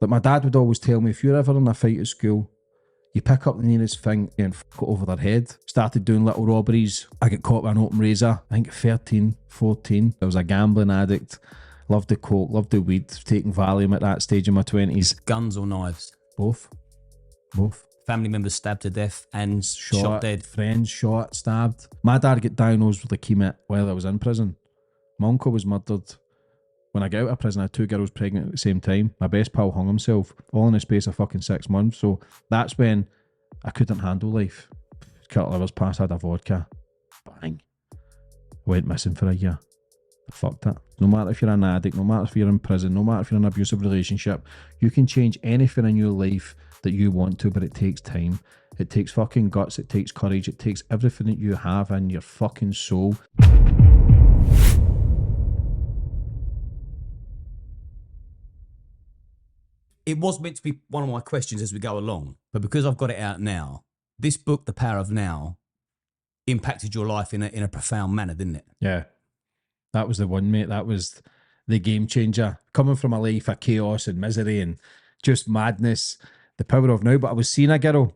Like my dad would always tell me, if you're ever in a fight at school, you pick up the nearest thing and fuck it over their head. Started doing little robberies. I got caught with an open razor. I think at 13, 14. I was a gambling addict. Loved the coke, loved the weed, taking Valium at that stage in my 20s. Guns or knives? Both. Family members stabbed to death and shot dead. Friends shot, stabbed. My dad got diagnosed with leukemia while I was in prison. My uncle was murdered. When I got out of prison, I had 2 girls pregnant at the same time. My best pal hung himself, all in the space of fucking 6 months. So that's when I couldn't handle life. A couple of hours past, I had a vodka. Bang. Went missing for a year. I fucked it. No matter if you're an addict, no matter if you're in prison, no matter if you're in an abusive relationship, you can change anything in your life that you want to, but it takes time. It takes fucking guts, it takes courage, it takes everything that you have in your fucking soul. It was meant to be one of my questions as we go along, but because I've got it out now, this book, The Power of Now, impacted your life in a profound manner, didn't it? Yeah. That was the one, mate. That was the game changer. Coming from a life of chaos and misery and just madness, the power of now. But I was seeing a girl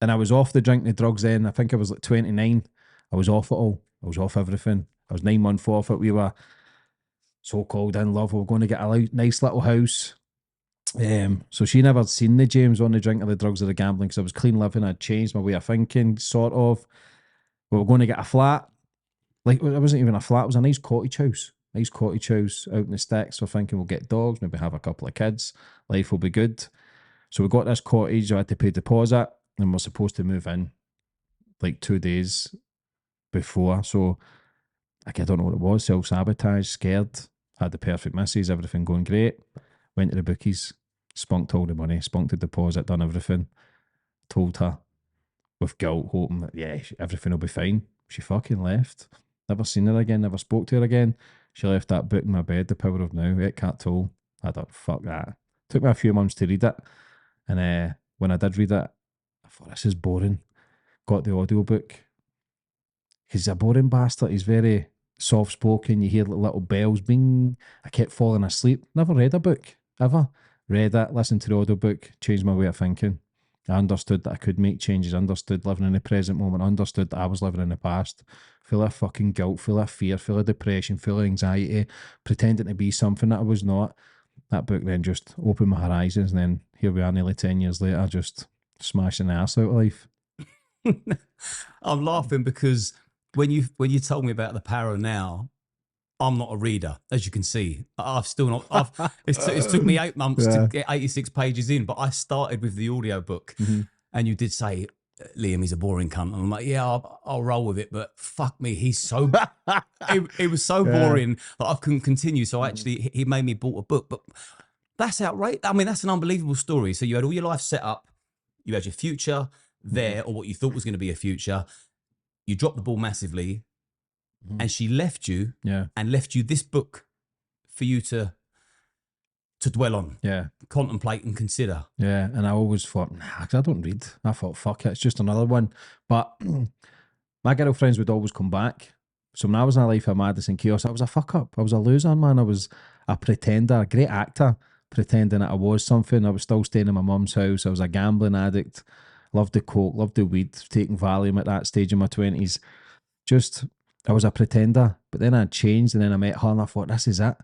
and I was off the drink and the drugs then. I think I was like 29. I was off it all. I was off everything. I was 9 months off it. We were so-called in love. We were going to get a nice little house. So she never seen the James on the drink or the drugs or the gambling, because I was clean living. I'd changed my way of thinking, sort of. We were going to get a flat. Like, it wasn't even a flat, it was a nice cottage house. Nice cottage house out in the sticks. We're thinking we'll get dogs, maybe have a couple of kids. Life will be good. So we got this cottage. I had to pay deposit and we're supposed to move in like 2 days before. So I don't know what it was. Self-sabotage, scared. Had the perfect missus, everything going great. Went to the bookies, spunked all the money, spunked the deposit, done everything. Told her with guilt, hoping that, yeah, everything will be fine. She fucking left. Never seen her again, never spoke to her again. She left that book in my bed, The Power of Now, Eckhart Tolle. I thought, fuck that. Took me a few months to read it. And when I did read it, I thought, this is boring. Got the audiobook. He's a boring bastard. He's very soft-spoken. You hear little bells, bing. I kept falling asleep. Never read a book, ever. Read it, listened to the audiobook, changed my way of thinking. I understood that I could make changes, understood living in the present moment, understood that I was living in the past, full of fucking guilt, full of fear, full of depression, full of anxiety, pretending to be something that I was not. That book then just opened my horizons, and then here we are nearly 10 years later, just smashing the ass out of life. I'm laughing because when you told me about The Power of Now, I'm not a reader, as you can see. I've still not. It's took me 8 months to get 86 pages in, but I started with the audiobook. And you did say, Liam, he's a boring cunt. And I'm like, yeah, I'll roll with it, but fuck me, he's so. it was so boring that I couldn't continue. So actually, he made me bought a book. But that's outrageous. I mean, that's an unbelievable story. So you had all your life set up, you had your future there, or what you thought was going to be a future. You dropped the ball massively. And she left you, and left you this book for you to dwell on, contemplate and consider. Yeah, and I always thought, nah, because I don't read. I thought, fuck it, it's just another one. But my girlfriends would always come back. So when I was in a life of madness and chaos, I was a fuck up. I was a loser, man. I was a pretender, a great actor, pretending that I was something. I was still staying in my mum's house. I was a gambling addict. Loved the coke, loved the weed, taking Valium at that stage in my 20s. I was a pretender, but then I changed, and then I met her and I thought, this is it.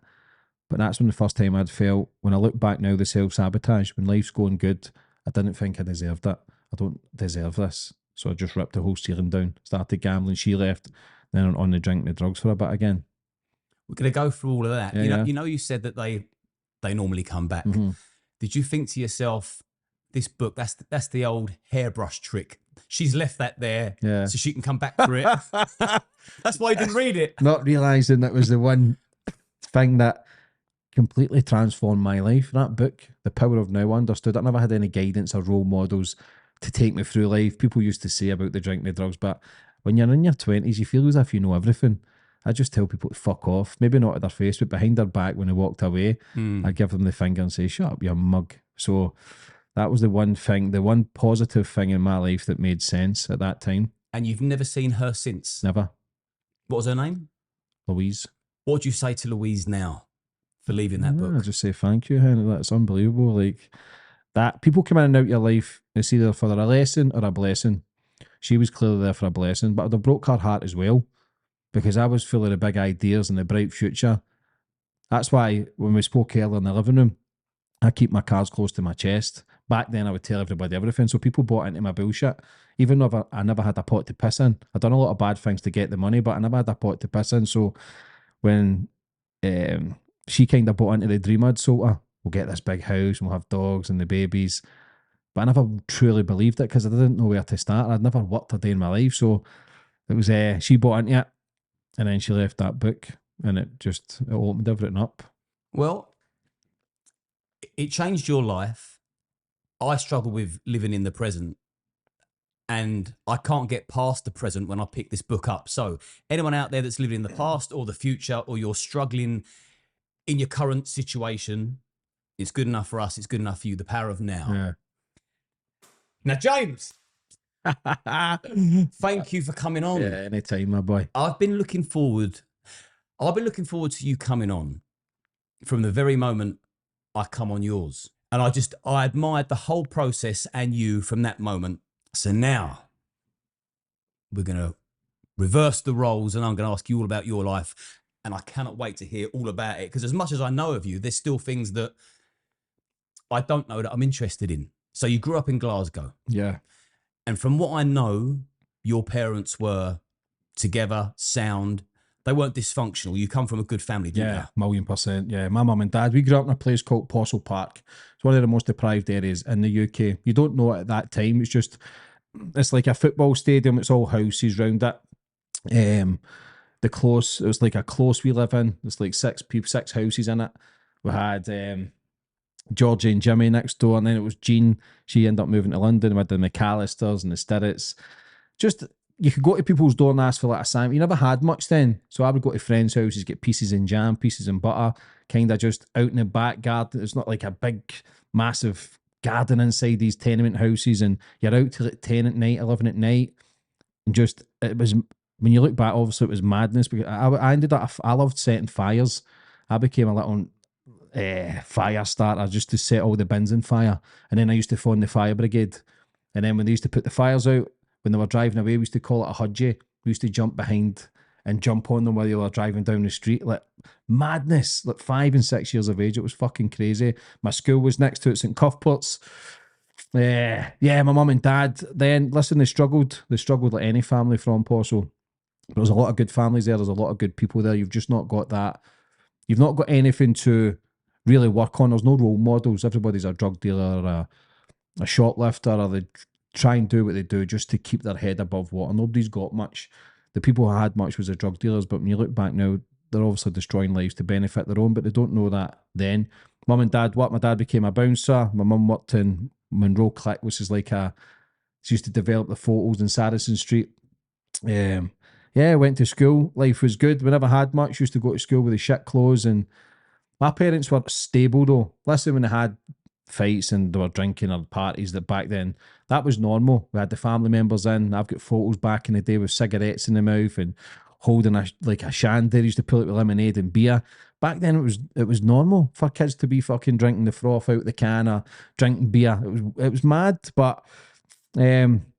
But that's when the first time I'd felt, when I look back now, the self-sabotage, when life's going good, I didn't think I deserved it. I don't deserve this. So I just ripped the whole ceiling down, started gambling, she left, then on the drink and the drugs for a bit again. We're going to go through all of that. You said that they normally come back. Did you think to yourself, this book, that's the old hairbrush trick. She's left that there so she can come back for it. That's why I didn't read it. Not realising that was the one thing that completely transformed my life. That book, The Power of Now, I understood. I never had any guidance or role models to take me through life. People used to say about the drink and the drugs, but when you're in your 20s, you feel as if you know everything. I just tell people to fuck off. Maybe not at their face, but behind their back when they walked away, I give them the finger and say, shut up, you mug. So that was the one thing, the one positive thing in my life that made sense at that time. And you've never seen her since? Never. What was her name? Louise. What would you say to Louise now? for leaving that I book. just say thank you, Henry. That's unbelievable. Like that, people come in and out your life. It's either for a lesson or a blessing. She was clearly there for a blessing, but it broke her heart as well because I was full of the big ideas and the bright future. That's why when we spoke earlier in the living room, I keep my cards close to my chest. Back then, I would tell everybody everything, so people bought into my bullshit. Even though I never had a pot to piss in, I'd done a lot of bad things to get the money, but I never had a pot to piss in. So when she kind of bought into the dream I'd sold her, we'll get this big house and we'll have dogs and the babies. But I never truly believed it because I didn't know where to start. I'd never worked a day in my life. So it was, she bought into it and then she left that book and it opened everything up. Well, it changed your life. I struggle with living in the present and I can't get past the present when I pick this book up. So anyone out there that's living in the past or the future, or you're struggling in your current situation, it's good enough for us. It's good enough for you. The Power of Now. Yeah. Now, James, thank you for coming on. Yeah, anytime, my boy. I've been looking forward to you coming on from the very moment I come on yours. And I admired the whole process and you from that moment. So now we're going to reverse the roles and I'm going to ask you all about your life. And I cannot wait to hear all about it. Because as much as I know of you, there's still things that I don't know that I'm interested in. So you grew up in Glasgow. Yeah. And from what I know, your parents were together, sound. They weren't dysfunctional. You come from a good family, didn't you? 1,000,000%. Yeah, my mum and dad, we grew up in a place called Possilpark. It's one of the most deprived areas in the UK. You don't know it at that time. It's like a football stadium. It's all houses round it. It was like a close we live in. There's like six houses in it. We had Georgie and Jimmy next door, and then it was Jean. She ended up moving to London with the McAllisters and the Stirrets. Just, you could go to people's door and ask for like a sandwich. You never had much then. So I would go to friends' houses, get pieces in jam, pieces in butter, kind of just out in the back garden. It's not like a big, massive garden inside these tenement houses, and you're out till like 10 at night, 11 at night. And just, it was, when you look back, obviously it was madness because I loved setting fires. I became a little fire starter just to set all the bins on fire. And then I used to phone the fire brigade. And then when they used to put the fires out, when they were driving away, we used to call it a hudgie. We used to jump behind and jump on them while they were driving down the street. Like madness, like 5 and 6 years of age. It was fucking crazy. My school was next to it, St Cuthbert's. Yeah, my mum and dad, then, listen, they struggled like any family from Possil. There's a lot of good families there. There's a lot of good people there. You've just not got that. You've not got anything to really work on. There's no role models. Everybody's a drug dealer or a shoplifter, or they try and do what they do just to keep their head above water. Nobody's got much. The people who had much was the drug dealers, but when you look back now, they're obviously destroying lives to benefit their own, but they don't know that then. Mum and dad worked. My dad became a bouncer. My mum worked in Monroe Click, which is like she used to develop the photos in Saracen Street. Went to school. Life was good. We never had much. Used to go to school with the shit clothes, and my parents were stable though. Listen, when they had fights and they were drinking or parties, that back then, that was normal. We had the family members in. I've got photos back in the day with cigarettes in the mouth and holding a shandy. They used to pull it with lemonade and beer. Back then it was normal for kids to be fucking drinking the froth out the can or drinking beer. It was mad, but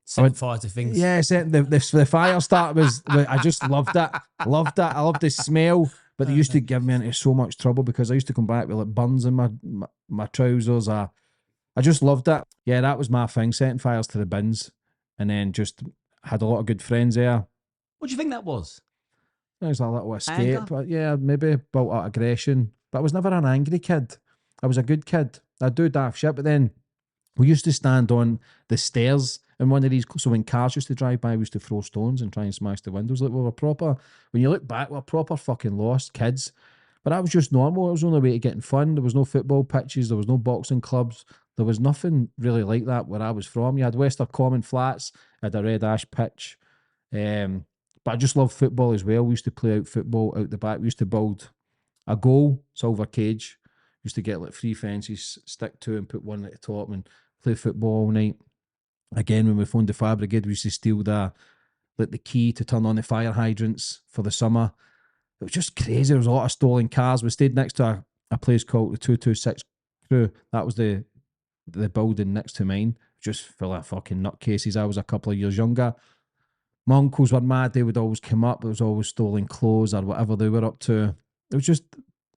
Set fire to things. Yeah, the fire start was, I just loved it. I loved the smell. But they used to give me into so much trouble because I used to come back with like burns in my trousers. I just loved it. Yeah, that was my thing, setting fires to the bins. And then just had a lot of good friends there. What do you think that was? It was a little escape. Anger? Yeah, maybe built out aggression. But I was never an angry kid. I was a good kid. I'd do daft shit, but then we used to stand on the stairs in one of these. So when cars used to drive by, we used to throw stones and try and smash the windows. Like, we were proper, when you look back, we were proper fucking lost kids. But that was just normal. It was the only way to getting fun. There was no football pitches. There was no boxing clubs. There was nothing really like that where I was from. You had Wester Common Flats, had a red ash pitch. But I just loved football as well. We used to play out football out the back. We used to build a goal, silver cage. We used to get like 3 fences, stick 2 and put 1 at the top and play football all night. Again, when we phoned the fire brigade, we used to steal the key to turn on the fire hydrants for the summer. It was just crazy. There was a lot of stolen cars. We stayed next to a place called the 226 Crew. That was the building next to mine, just full of fucking nutcases. I was a couple of years younger. My uncles were mad. They would always come up. There was always stolen clothes or whatever they were up to. It was just,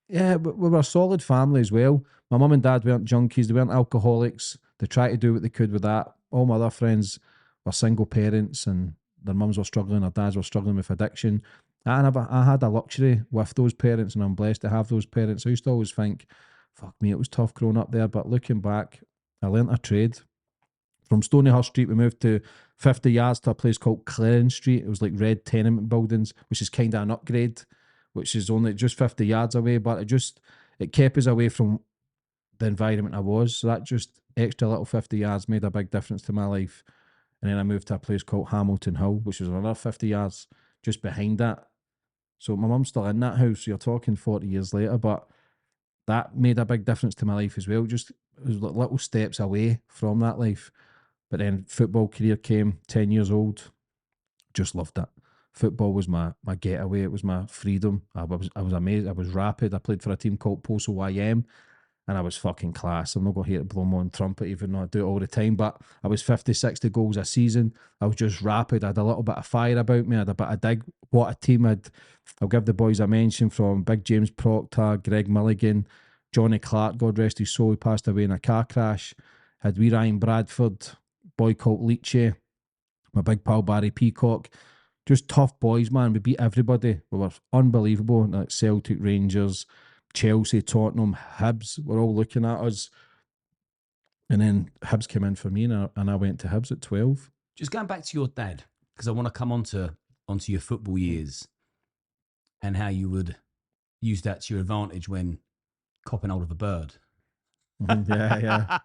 yeah, we were a solid family as well. My mum and dad weren't junkies. They weren't alcoholics. They tried to do what they could with that. All my other friends were single parents and their mums were struggling, their dads were struggling with addiction. I had a luxury with those parents and I'm blessed to have those parents. I used to always think, fuck me, it was tough growing up there. But looking back, I learnt a trade. From Stonyhurst Street, we moved to 50 yards to a place called Clarence Street. It was like red tenement buildings, which is kind of an upgrade, which is only just 50 yards away, but it kept us away from the environment I was. So that just extra little 50 yards made a big difference to my life. And then I moved to a place called Hamilton Hill, which was another 50 yards just behind that. So my mum's still in that house. So you're talking 40 years later, but that made a big difference to my life as well. Just it was like little steps away from that life. But then football career came, 10 years old, just loved it. Football was my getaway. It was my freedom. I was amazed. I was rapid. I played for a team called Possilpark and I was fucking class. I'm not going here to blow my own trumpet, even though I do it all the time, but I was 50, 60 goals a season. I was just rapid. I had a little bit of fire about me. I had a bit of dig. What a team had. I'll give the boys a mention from Big James Proctor, Greg Mulligan, Johnny Clark, God rest his soul, he passed away in a car crash. Had wee Ryan Bradford, boy called Leachy, my big pal Barry Peacock. Just tough boys, man. We beat everybody. We were unbelievable. Like Celtic, Rangers, Chelsea, Tottenham, Hibs were all looking at us. And then Hibs came in for me and I went to Hibs at 12. Just going back to your dad, because I want to come onto your football years and how you would use that to your advantage when copping hold of a bird. Yeah.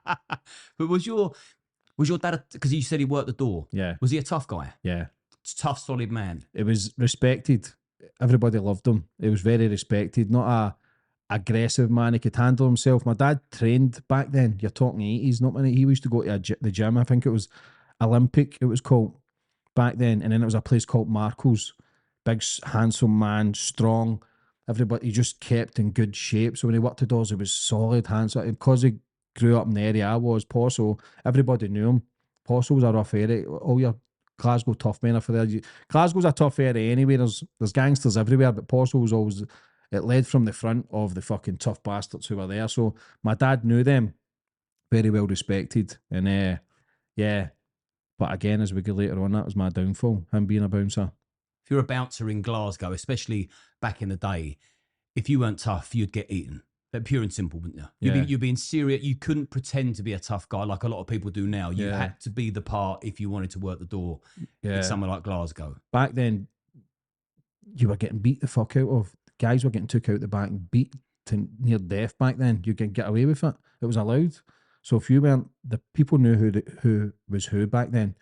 But was your dad, because you said he worked the door. Yeah. Was he a tough guy? Yeah. Tough, solid man. It was respected. Everybody loved him. It was very respected. Not a aggressive man. He could handle himself. My dad trained back then. You're talking 80s, not many. He used to go to the gym. I think it was Olympic, it was called back then. And then it was a place called Marco's. Big, handsome man, strong. Everybody, he just kept in good shape. So when he worked the doors, he was solid, handsome. Because he grew up in the area I was, Possil, everybody knew him. Possil was a rough area. All your Glasgow tough men are for there. Glasgow's a tough area anyway. There's gangsters everywhere, but Possil was always, it led from the front of the fucking tough bastards who were there. So my dad knew them, very well respected. And yeah, but again, as we go later on, that was my downfall, him being a bouncer. If you're a bouncer in Glasgow, especially back in the day, if you weren't tough, you'd get eaten. But pure and simple, wouldn't you? You'd be in serious. You couldn't pretend to be a tough guy like a lot of people do now. You had to be the part if you wanted to work the door in somewhere like Glasgow. Back then, you were getting beat the fuck out of. Guys were getting took out the back and beat to near death back then. You could get away with it. It was allowed. So if you weren't, the people knew who was who back then.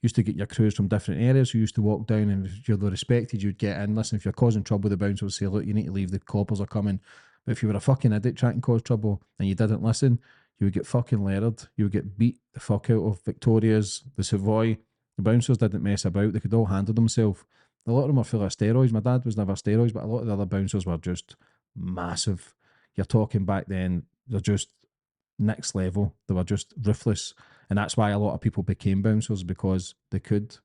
Used to get your crews from different areas who used to walk down, and if you're respected, you'd get in. Listen, if you're causing trouble, the bouncer would say, look, you need to leave, the coppers are coming. But if you were a fucking idiot trying to cause trouble and you didn't listen, you would get fucking leered. You would get beat the fuck out of. Victoria's, the Savoy. The bouncers didn't mess about. They could all handle themselves. A lot of them were full of steroids. My dad was never steroids, but a lot of the other bouncers were just massive. You're talking back then, they're just next level. They were just ruthless. And that's why a lot of people became bouncers, because they could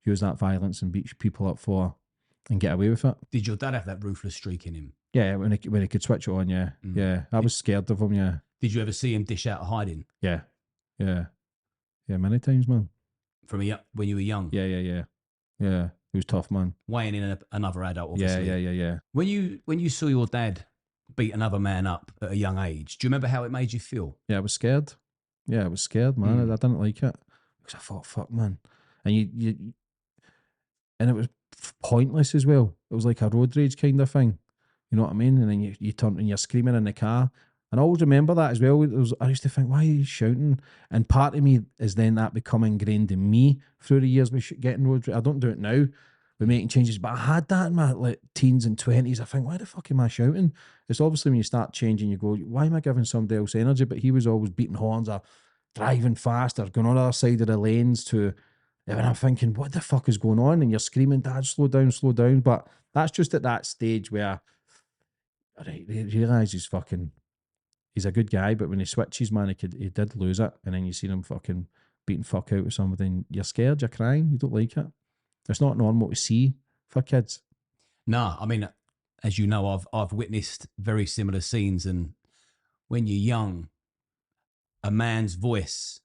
use that violence and beat people up for and get away with it. Did your dad have that ruthless streak in him? Yeah, when he could switch it on, yeah. Mm. Yeah. I was scared of him, yeah. Did you ever see him dish out hiding? Yeah. Yeah, many times, man. From when you were young? Yeah. He was tough, man. Weighing in another adult, obviously. Yeah. When you saw your dad beat another man up at a young age, do you remember how it made you feel? Yeah, I was scared. Yeah, I was scared, man. I didn't like it because I thought, fuck, man. And and it was pointless as well. It was like a road rage kind of thing. You know what I mean? And then you turn and you're screaming in the car. And I always remember that as well. I used to think, why are you shouting? And part of me is then that becoming ingrained in me through the years with getting road rage. I don't do it now. We're making changes, but I had that in my teens and 20s. I think, why the fuck am I shouting? It's obviously when you start changing, you go, why am I giving somebody else energy? But he was always beating horns or driving fast or going on the other side of the lanes and I'm thinking, what the fuck is going on? And you're screaming, Dad, slow down. But that's just at that stage where Right, he realised he's a good guy, but when he switches, man, he did lose it. And then you see him fucking beating fuck out with somebody, and you're scared, you're crying, you don't like it. It's not normal to see for kids. No, I mean, as you know, I've witnessed very similar scenes, and when you're young, a man's voice,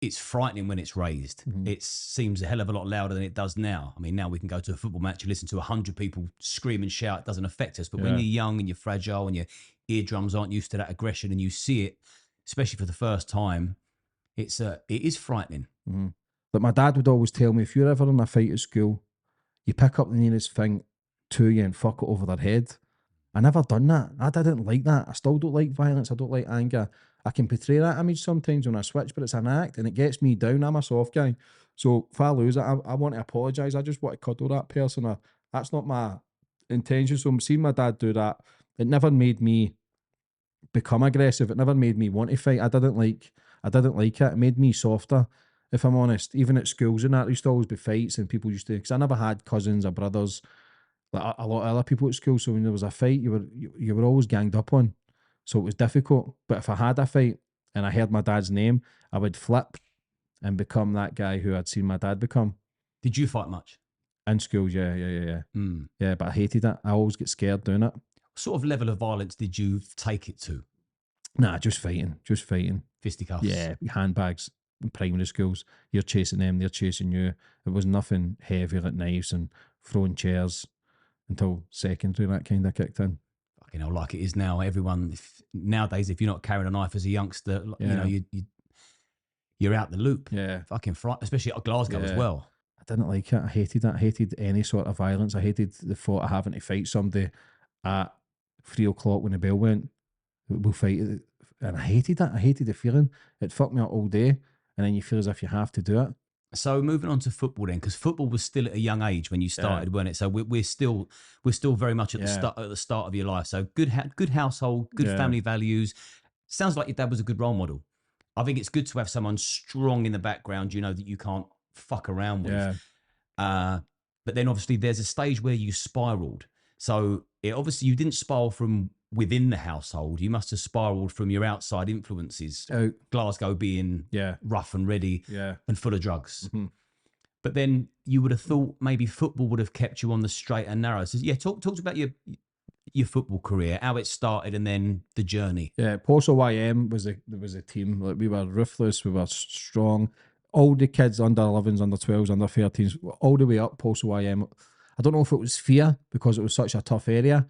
it's frightening when it's raised. Mhm. It seems a hell of a lot louder than it does now. I mean, now we can go to a football match and listen to 100 people scream and shout. It doesn't affect us. But when Yeah. you're young and you're fragile and your eardrums aren't used to that aggression and you see it, especially for the first time, it is frightening. Mhm. But my dad would always tell me, if you're ever in a fight at school, you pick up the nearest thing to you and fuck it over their head. I never done that. I didn't like that. I still don't like violence. I don't like anger. I can portray that image sometimes when I switch, but it's an act and it gets me down. I'm a soft guy. So if I lose it, I want to apologise. I just want to cuddle that person. That's not my intention. So I'm seeing my dad do that. It never made me become aggressive. It never made me want to fight. I didn't like it. It made me softer, if I'm honest. Even at schools and that, there used to always be fights and people used to, because I never had cousins or brothers like a lot of other people at school. So when there was a fight, you were always ganged up on. So it was difficult. But if I had a fight and I heard my dad's name, I would flip and become that guy who I'd seen my dad become. Did you fight much? In schools, yeah. Mm. Yeah, but I hated it. I always get scared doing it. What sort of level of violence did you take it to? Nah, just fighting. Just fighting. Fisticuffs? Yeah, handbags in primary schools. You're chasing them, they're chasing you. It was nothing heavy like knives and throwing chairs until secondary that kind of kicked in. Fucking hell, like it is now. Everyone nowadays, if you're not carrying a knife as a youngster, you Yeah. know, you're out the loop. Yeah. Fucking especially at Glasgow as Yeah. well. I didn't like it. I hated it. I hated any sort of violence. I hated the thought of having to fight somebody at 3 o'clock when the bell went. We'll fight it. And I hated it. I hated the feeling. It fucked me up all day. And then you feel as if you have to do it. So moving on to football then, because football was still at a young age when you started, weren't it? So we're still very much at the start of your life. So good household, good Yeah. family values. Sounds like your dad was a good role model. I think it's good to have someone strong in the background, you know, that you can't fuck around with. Yeah. But then obviously there's a stage where you spiraled. So obviously you didn't spiral from within the household. You must have spiraled from your outside influences. Out. Glasgow being Yeah. rough and ready Yeah. and full of drugs. Mhm. But then you would have thought maybe football would have kept you on the straight and narrow. So yeah, talk about your football career, how it started, and then the journey. Yeah, Possil YM was a team. Like, we were ruthless, we were strong. All the kids under 11s, under 12s, under 13s, all the way up Possil YM. I don't know if it was fear because it was such a tough area,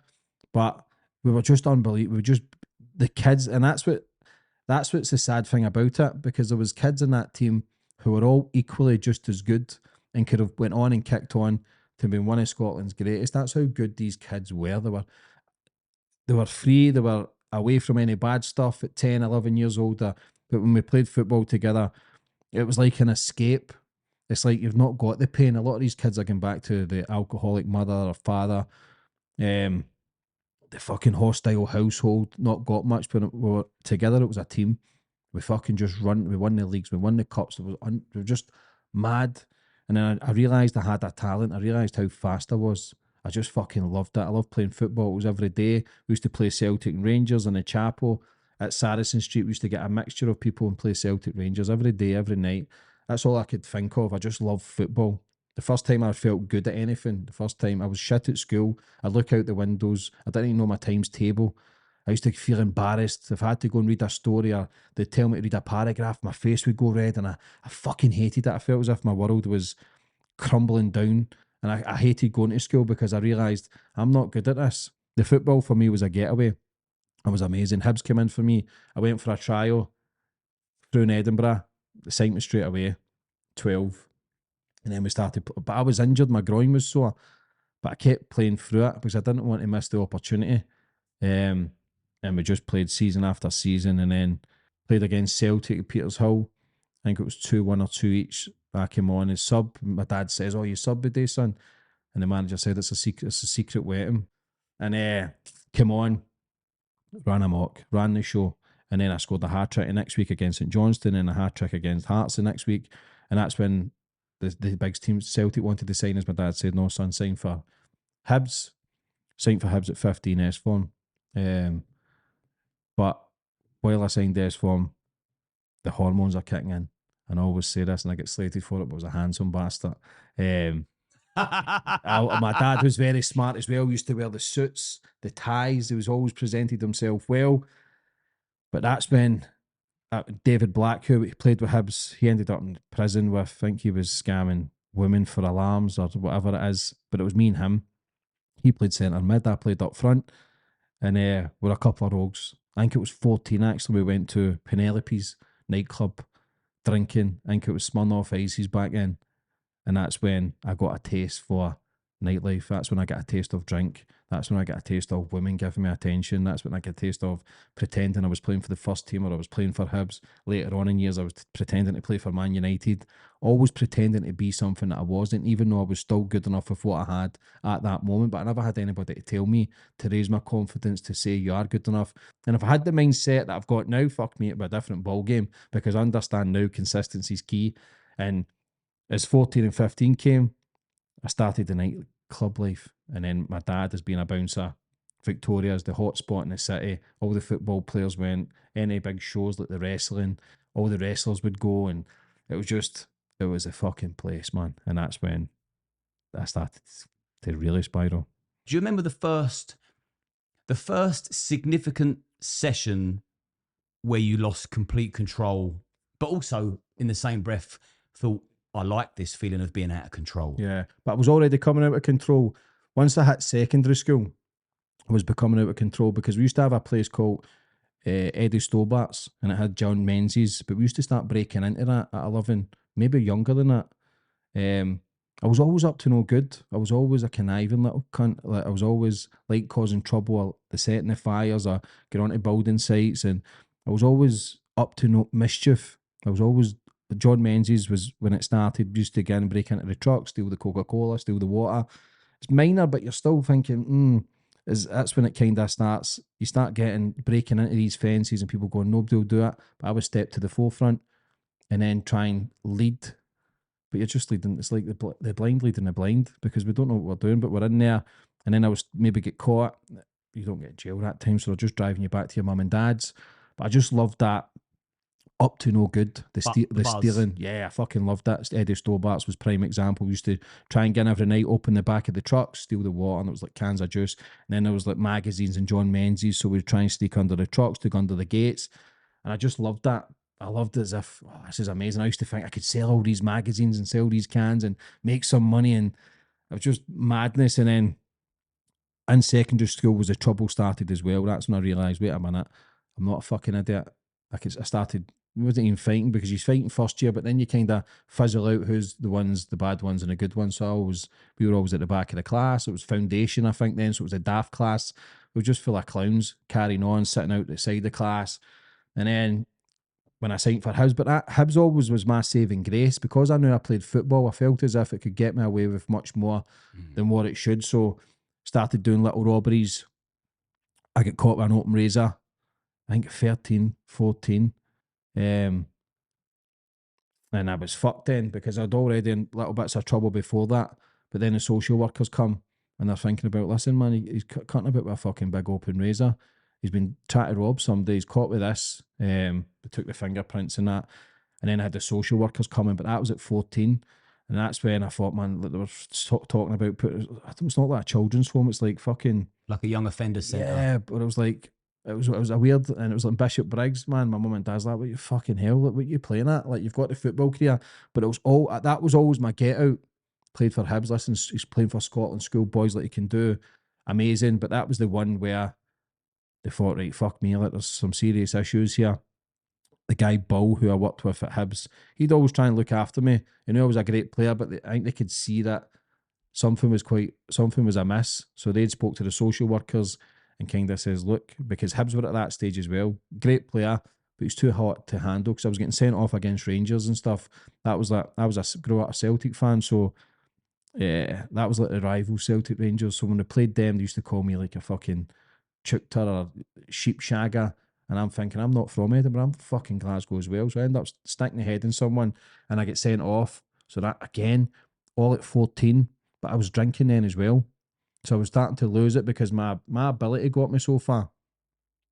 but we were just unbelievable. We were just the kids, and that's what's the sad thing about it, because there was kids in that team who were all equally just as good and could have went on and kicked on to be one of Scotland's greatest. That's how good these kids were. They were free, they were away from any bad stuff at 10, 11 years old. But when we played football together, it was like an escape. It's like you've not got the pain. A lot of these kids are going back to the alcoholic mother or father, the fucking hostile household, not got much, but we were together. It was a team. We fucking just we won the leagues, we won the cups. We were just mad. And then I realised I had a talent. I realised how fast I was. I just fucking loved it. I loved playing football. It was every day. We used to play Celtic and Rangers in the chapel at Saracen Street. We used to get a mixture of people and play Celtic Rangers every day, every night. That's all I could think of. I just loved football. The first time I felt good at anything, the first time I was shit at school, I'd look out the windows. I didn't even know my times table. I used to feel embarrassed. If I had to go and read a story or they'd tell me to read a paragraph, my face would go red, and I fucking hated it. I felt as if my world was crumbling down. And I hated going to school because I realised I'm not good at this. The football for me was a getaway. It was amazing. Hibs came in for me. I went for a trial through in Edinburgh. They signed me straight away, 12. And then we started, but I was injured. My groin was sore. But I kept playing through it because I didn't want to miss the opportunity. And we just played season after season, and then played against Celtic at Petershill. I think it was 2-1 or 2 each. I came on as sub. My dad says, "Oh, you sub today, son?" And the manager said, "It's a secret. It's a secret wedding." And came on, ran amok, ran the show, and then I scored a hat trick the next week against St Johnstone and a hat trick against Hearts the next week. And that's when the big team Celtic wanted to sign us. My dad said, "No, son, sign for Hibs." Signed for Hibs at 15 S form. But while I signed DS form, the hormones are kicking in. And I always say this, and I get slated for it, but I was a handsome bastard. My dad was very smart as well. Used to wear the suits, the ties. He was always presented himself well. But that's when David Black, who played with Hibs, he ended up in prison with, I think he was scamming women for alarms or whatever it is. But it was me and him. He played centre mid. I played up front. And we're a couple of rogues. I think it was 14 actually. We went to Penelope's nightclub drinking. I think it was Smirnoff Ices back then. And that's when I got a taste for nightlife. That's when I got a taste of drink. That's when I got a taste of women giving me attention. That's when I got a taste of pretending I was playing for the first team or I was playing for Hibs. Later on in years, I was pretending to play for Man United. Always pretending to be something that I wasn't, even though I was still good enough with what I had at that moment. But I never had anybody to tell me, to raise my confidence, to say you are good enough. And if I had the mindset that I've got now, fuck me, it'd be a different ball game, because I understand now consistency is key. And as 14 and 15 came, I started the nightclub life. And then my dad has been a bouncer. Victoria's the hot spot in the city. All the football players went. Any big shows like the wrestling, all the wrestlers would go. And it was a fucking place, man. And that's when I started to really spiral. Do you remember the first significant session where you lost complete control, but also in the same breath thought, I like this feeling of being out of control? Yeah, but I was already coming out of control. Once I hit secondary school, I was becoming out of control, because we used to have a place called Eddie Stobart's, and it had John Menzies, but we used to start breaking into that at 11, maybe younger than that. I was always up to no good. I was always a conniving little cunt. Like, I was always like causing trouble, or the setting the fires, or get onto building sites, and I was always up to no mischief. I was always John Menzies was when it started. Used to again break into the truck, steal the Coca-Cola, steal the water. It's minor, but you're still thinking, that's when it kind of starts. You start breaking into these fences, and people going, nobody will do it. But I would step to the forefront and then try and lead. But you're just leading. It's like the blind leading the blind, because we don't know what we're doing, but we're in there. And then I was maybe get caught. You don't get jail that time, so they're just driving you back to your mum and dad's. But I just loved that up to no good. The stealing. Yeah, I fucking loved that. Eddie Stobart's was prime example. We used to try and get in every night, open the back of the truck, steal the water, and it was like cans of juice. And then there was like magazines and John Menzies, so we'd try and sneak under the trucks, stick under the gates. And I just loved that. I loved it as if, this is amazing. I used to think I could sell all these magazines and sell these cans and make some money, and it was just madness. And then in secondary school was the trouble started as well. That's when I realised, wait a minute, I'm not a fucking idiot. I started, I wasn't even fighting, because you're fighting first year, but then you kind of fizzle out who's the bad ones and the good ones. So we were always at the back of the class. It was foundation, I think, then. So it was a daft class. We were just full of clowns carrying on, sitting out the side of the class. And then when I signed for Hibs, but Hibs always was my saving grace, because I knew I played football. I felt as if it could get me away with much more than what it should. So started doing little robberies. I got caught with an open razor, I think 13, 14. And I was fucked then, because I'd already in little bits of trouble before that. But then the social workers come, and they're thinking about, listen, man, he's cutting about with a fucking big open razor. He's been trying to rob somebody. He's caught with this. They took the fingerprints and that. And then I had the social workers coming, but that was at 14. And that's when I thought, man, they were talking about, it's not like a children's home. It's like fucking, like a young offender centre. yeah, but it was like, it was a weird, and it was like Bishop Briggs, man. My mum and dad's like, what you fucking hell, like, what you playing at? Like, you've got the football career. But it was that was always my get out. Played for Hibs, listen, he's playing for Scotland schoolboys, like he can do. Amazing. But that was the one where they thought, right, fuck me, like, there's some serious issues here. The guy Bull, who I worked with at Hibs, he'd always try and look after me. You know, I was a great player, but I think they could see that something was amiss. So they'd spoke to the social workers and kind of says, look, because Hibs were at that stage as well. Great player, but he's too hot to handle, because I was getting sent off against Rangers and stuff. That was like, I was a grow up a Celtic fan, so yeah, that was like the rival Celtic Rangers. So when they played them, they used to call me like a fucking chookter or sheep shagger. And I'm thinking, I'm not from Edinburgh, I'm fucking Glasgow as well. So I end up sticking the head in someone, and I get sent off. So that, again, all at 14, but I was drinking then as well. So I was starting to lose it, because my ability got me so far.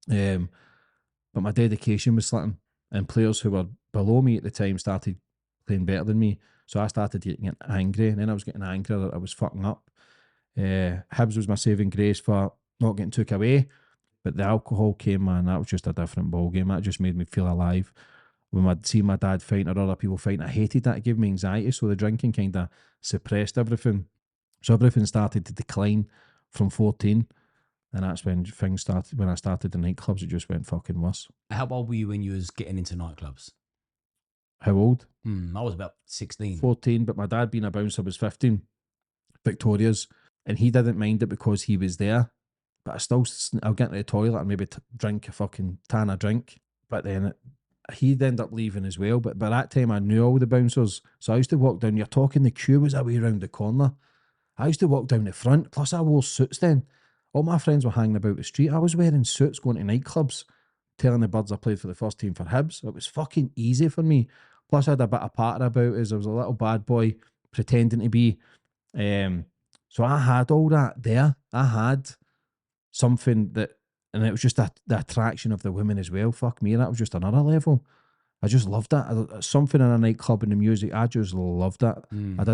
But my dedication was slipping, and players who were below me at the time started playing better than me. So I started getting angry, and then I was getting angry that I was fucking up. Hibs was my saving grace for not getting took away, but the alcohol came, man. That was just a different ball game. That just made me feel alive. When I'd see my dad fighting or other people fighting, I hated that. It gave me anxiety. So the drinking kind of suppressed everything. So everything started to decline from 14. And that's when things started. When I started the nightclubs, it just went fucking worse. How old were you when you was getting into nightclubs? How old? I was about 16. 14, but my dad being a bouncer was 15. Victoria's. And he didn't mind it because he was there. But I'll get into the toilet and maybe drink a fucking tan of drink. But then he'd end up leaving as well. But by that time, I knew all the bouncers. So I used to walk down. You're talking the queue was away around the corner. I used to walk down the front. Plus, I wore suits then. All my friends were hanging about the street. I was wearing suits, going to nightclubs, telling the birds I played for the first team for Hibs. It was fucking easy for me. Plus, I had a bit of patter about as I was a little bad boy pretending to be. So I had all that there. I had something that, and it was just the attraction of the women as well. Fuck me, that was just another level. I just loved that. Something in a nightclub and the music, I just loved that.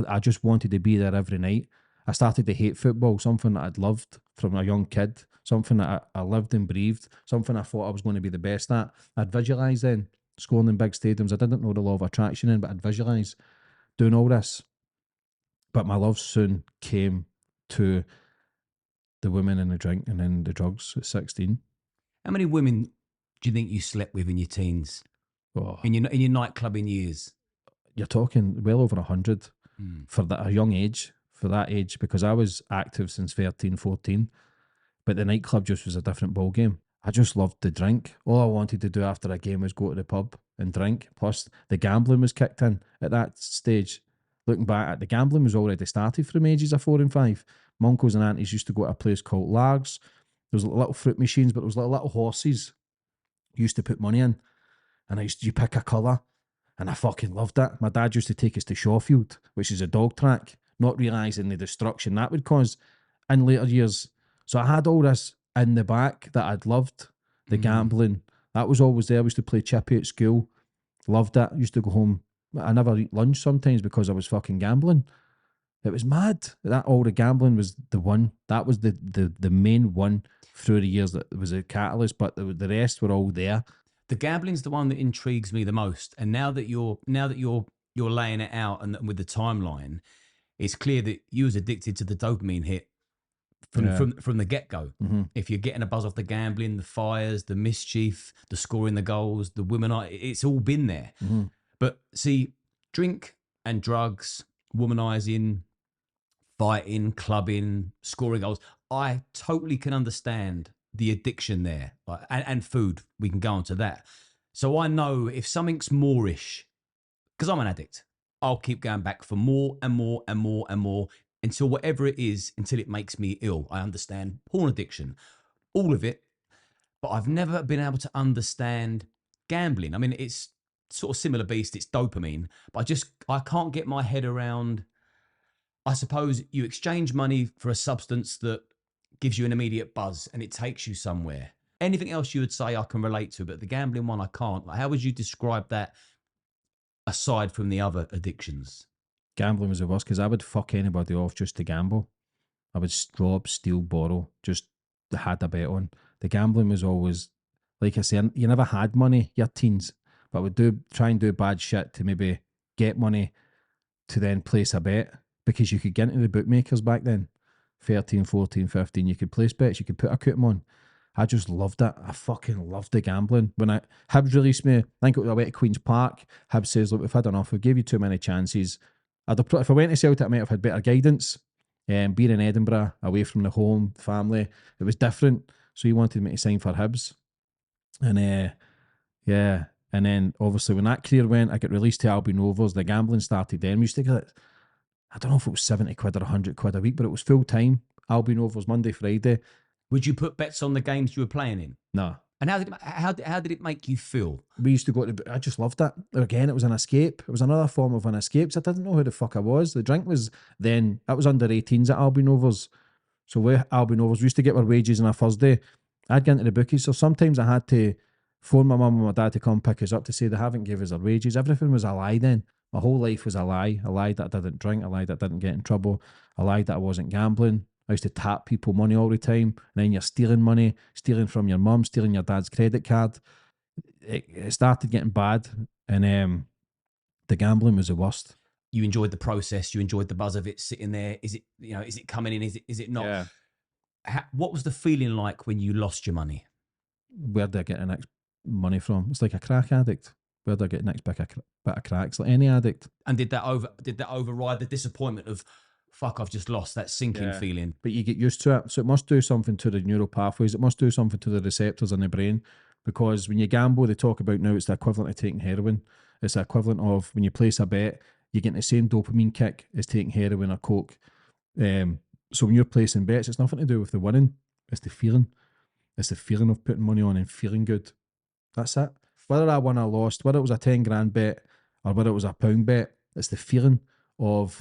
I just wanted to be there every night. I started to hate football, something that I'd loved from a young kid, something that I lived and breathed, something I thought I was going to be the best at. I'd visualise then, scoring in big stadiums. I didn't know the law of attraction in, but I'd visualise doing all this. But my love soon came to the women and the drink and then the drugs at 16. How many women do you think you slept with in your teens? Oh, In your nightclubbing years? you're talking well over 100 for a young age, for that age, because I was active since 13, 14. But the nightclub just was a different ball game. I just loved the drink. All I wanted to do after a game was go to the pub and drink. Plus, the gambling was kicked in at that stage. Looking back at the gambling was already started from ages of 4 and 5. My uncles and aunties used to go to a place called Largs. There was little fruit machines, but there was little horses. You used to put money in, and you pick a colour, and I fucking loved it. My dad used to take us to Shawfield, which is a dog track, not realising the destruction that would cause in later years. So I had all this in the back that I'd loved. The gambling, that was always there. I used to play chippy at school. Loved it. Used to go home. I never eat lunch sometimes because I was fucking gambling. It was mad. That all the gambling was the one. That was the main one through the years that was a catalyst, but the rest were all there. The gambling's the one that intrigues me the most. And now that you're laying it out and with the timeline, it's clear that you was addicted to the dopamine hit from the get-go. If you're getting a buzz off the gambling, the fires, the mischief, the scoring the goals, the women, it's all been there. But see, drink and drugs, womanizing, fighting, clubbing, scoring goals, I totally can understand the addiction there. And food, we can go on to that. So I know if something's moreish, because I'm an addict, I'll keep going back for more and more and more and more until whatever it is, until it makes me ill. I understand porn addiction, all of it, but I've never been able to understand gambling. I mean, it's sort of similar beast, it's dopamine, but I can't get my head around, I suppose you exchange money for a substance that gives you an immediate buzz and it takes you somewhere. Anything else you would say I can relate to, but the gambling one I can't. Like, how would you describe that aside from the other addictions? Gambling was the worst because I would fuck anybody off just to gamble. I would rob, steal, borrow, just had a bet on. The gambling was always, like I said, you never had money, your teens, but I would try and do bad shit to maybe get money to then place a bet because you could get into the bookmakers back then. 13, 14, 15, you could place bets, you could put a count on. I just loved it. I fucking loved the gambling. When Hibs released me, I think I went to Queen's Park. Hibs says, look, we've had enough. We gave you too many chances. If I went to Celtic, I might have had better guidance. Being in Edinburgh, away from the home, family, it was different. So he wanted me to sign for Hibs. And yeah. And then obviously when that career went, I got released to Albion Rovers. The gambling started then. We used to get, I don't know if it was 70 quid or 100 quid a week, but it was full time. Albion Rovers, Monday, Friday. Would you put bets on the games you were playing in? No. And how did it make you feel? We used to go to, I just loved it. Again, it was an escape. It was another form of an escape. So I didn't know who the fuck I was. The drink was then, that was under 18s at Albion Rovers. So we Albion Rovers, we used to get our wages on a Thursday. I'd get into the bookies. So sometimes I had to phone my mum and my dad to come pick us up to say they haven't given us our wages. Everything was a lie then. My whole life was a lie. A lie that I didn't drink, a lie that I didn't get in trouble, a lie that I wasn't gambling. I used to tap people money all the time. And then you're stealing money, stealing from your mum, stealing your dad's credit card. It started getting bad. And the gambling was the worst. You enjoyed the process. You enjoyed the buzz of it sitting there. Is it, is it coming in? Is it not? Yeah. What was the feeling like when you lost your money? Where do I get the next money from? It's like a crack addict. Where do I get the next bit of cracks? Like any addict. And did that override the disappointment of, fuck, I've just lost, that sinking feeling? But you get used to it. So it must do something to the neural pathways. It must do something to the receptors in the brain. Because when you gamble, they talk about now it's the equivalent of taking heroin. It's the equivalent of when you place a bet, you get the same dopamine kick as taking heroin or coke. So when you're placing bets, it's nothing to do with the winning. It's the feeling. It's the feeling of putting money on and feeling good. That's it. Whether I won or lost, whether it was a 10 grand bet or whether it was a pound bet, it's the feeling of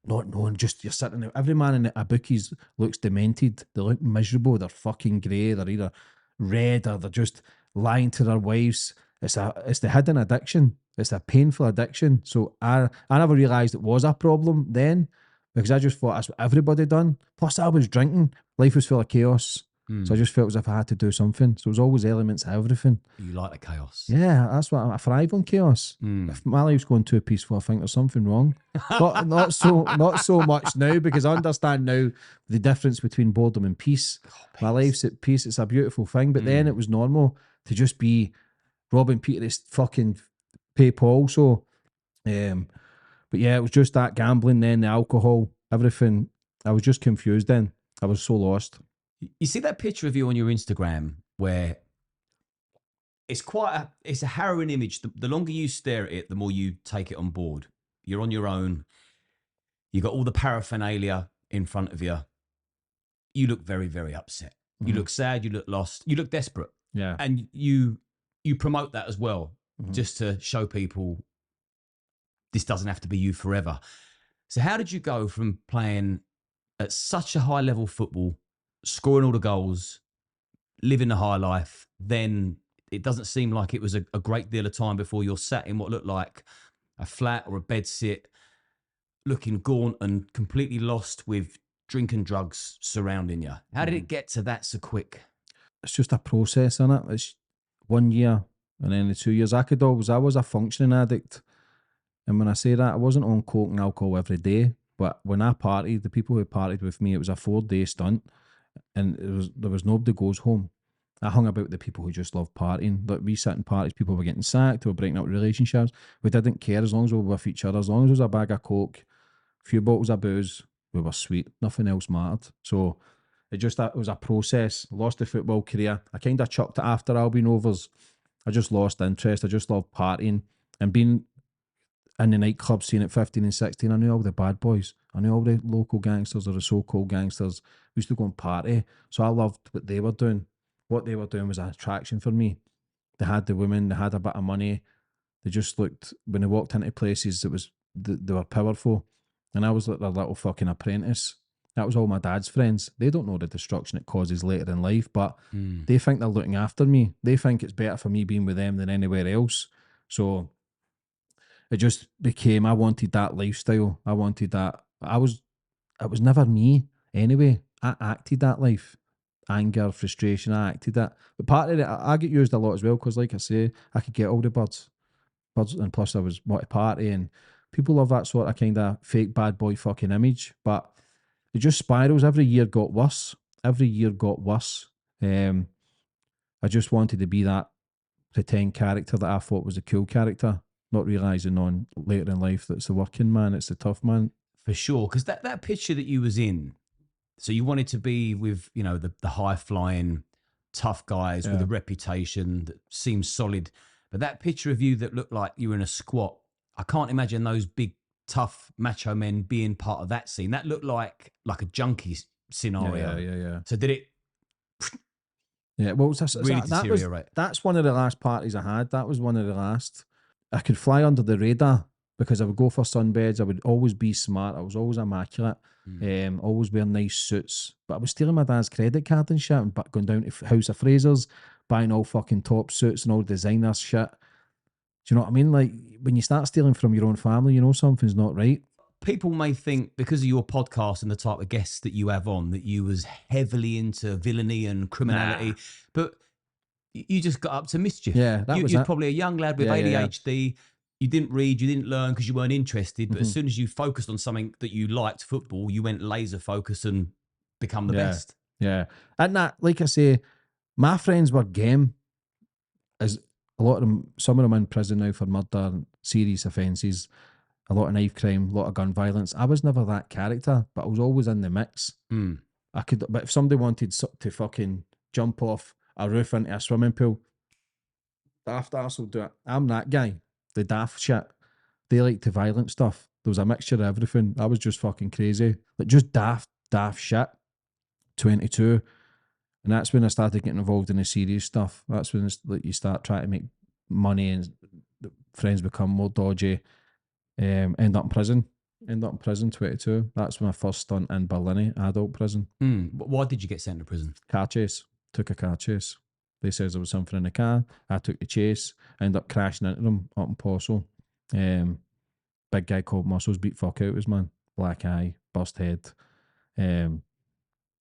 not knowing, just you're sitting there. Every man in a bookies looks demented. They look miserable. They're fucking grey. They're either red or they're just lying to their wives. It's the hidden addiction. It's a painful addiction. So I never realised it was a problem then because I just thought that's what everybody done. Plus I was drinking. Life was full of chaos. So I just felt as if I had to do something. So it was always elements of everything. You like the chaos. Yeah, that's what I thrive on chaos. If my life's going too peaceful, I think there's something wrong. not so much now because I understand now the difference between boredom and peace. My life's at peace. It's a beautiful thing. But then it was normal to just be robbing Peter to fucking pay Paul. So, but yeah, it was just that gambling then, the alcohol, everything. I was just confused then. I was so lost. You see that picture of you on your Instagram where it's a harrowing image. The longer you stare at it, the more you take it on board. You're on your own. You got all the paraphernalia in front of you. You look very, very upset. You look sad. You look lost. You look desperate. Yeah. And you promote that as well, just to show people this doesn't have to be you forever. So how did you go from playing at such a high level football, scoring all the goals, living the high life, then it doesn't seem like it was a great deal of time before you're sat in what looked like a flat or a bed sit, looking gaunt and completely lost with drink and drugs surrounding you. How did it get to that so quick? It's just a process, innit? It's 1 year and then the 2 years. I was a functioning addict. And when I say that, I wasn't on coke and alcohol every day. But when I partied, the people who partied with me, it was a 4-day stunt. And there was nobody goes home. I hung about the people who just love partying. Like we sat in parties, people were getting sacked, we were breaking up relationships. We didn't care as long as we were with each other, as long as there was a bag of coke, a few bottles of booze, we were sweet. Nothing else mattered. So it was a process. Lost the football career. I kind of chucked it after Albion Rovers. I just lost interest. I just loved partying and being in the nightclub scene at 15 and 16. I knew all the bad boys. I knew all the local gangsters or the so-called gangsters. We used to go and party. So I loved what they were doing. What they were doing was an attraction for me. They had the women, they had a bit of money. They just looked, when they walked into places, they were powerful. And I was like their little fucking apprentice. That was all my dad's friends. They don't know the destruction it causes later in life, but they think they're looking after me. They think it's better for me being with them than anywhere else. So it just became, I wanted that lifestyle. I wanted that. It was never me anyway. I acted that life. Anger, frustration, I acted that. But part of it, I get used a lot as well because, like I say, I could get all the birds, and plus I was multi-party and people love that sort of kind of fake bad boy fucking image. But it just spirals. Every year got worse. Every year got worse. I just wanted to be that pretend character that I thought was a cool character, not realising on later in life that it's the working man, it's the tough man. For sure, because that picture that you was in, so you wanted to be with, the high-flying, tough guys with a reputation that seems solid. But that picture of you that looked like you were in a squat, I can't imagine those big, tough, macho men being part of that scene. That looked like a junkie scenario. Yeah. So did it Yeah, well, really deteriorate? That's one of the last parties I had. That was one of the last. I could fly under the radar because I would go for sunbeds. I would always be smart. I was always immaculate. Mm. Always wear nice suits. But I was stealing my dad's credit card and shit and going down to House of Fraser's, buying all fucking top suits and all designer shit. Do you know what I mean? Like, when you start stealing from your own family, you know something's not right. People may think because of your podcast and the type of guests that you have on that you was heavily into villainy and criminality, but you just got up to mischief. Yeah, that was You're it. probably a young lad with Yeah, yeah, yeah. ADHD. You didn't read, you didn't learn because you weren't interested. But as soon as you focused on something that you liked, football, you went laser focused and become the best. Yeah. And that, like I say, my friends were game. As a lot of them, some of them in prison now for murder, serious offences, a lot of knife crime, a lot of gun violence. I was never that character, but I was always in the mix. Mm. I could, but if somebody wanted to fucking jump off a roof into a swimming pool, daft ass will do it. I'm that guy. The daft shit. They like the violent stuff. There was a mixture of everything. I was just fucking crazy. Like, just daft shit. 22. And that's when I started getting involved in the serious stuff. That's when like, you start trying to make money and friends become more dodgy. End up in prison. 22. That's my first stunt in Berlin, adult prison. Why did you get sent to prison? Car chase. Took a car chase. They says there was something in the car. I took the chase. Ended up crashing into them up in Possil. Big guy called Muscles beat fuck out of his man. Black eye, bust head. And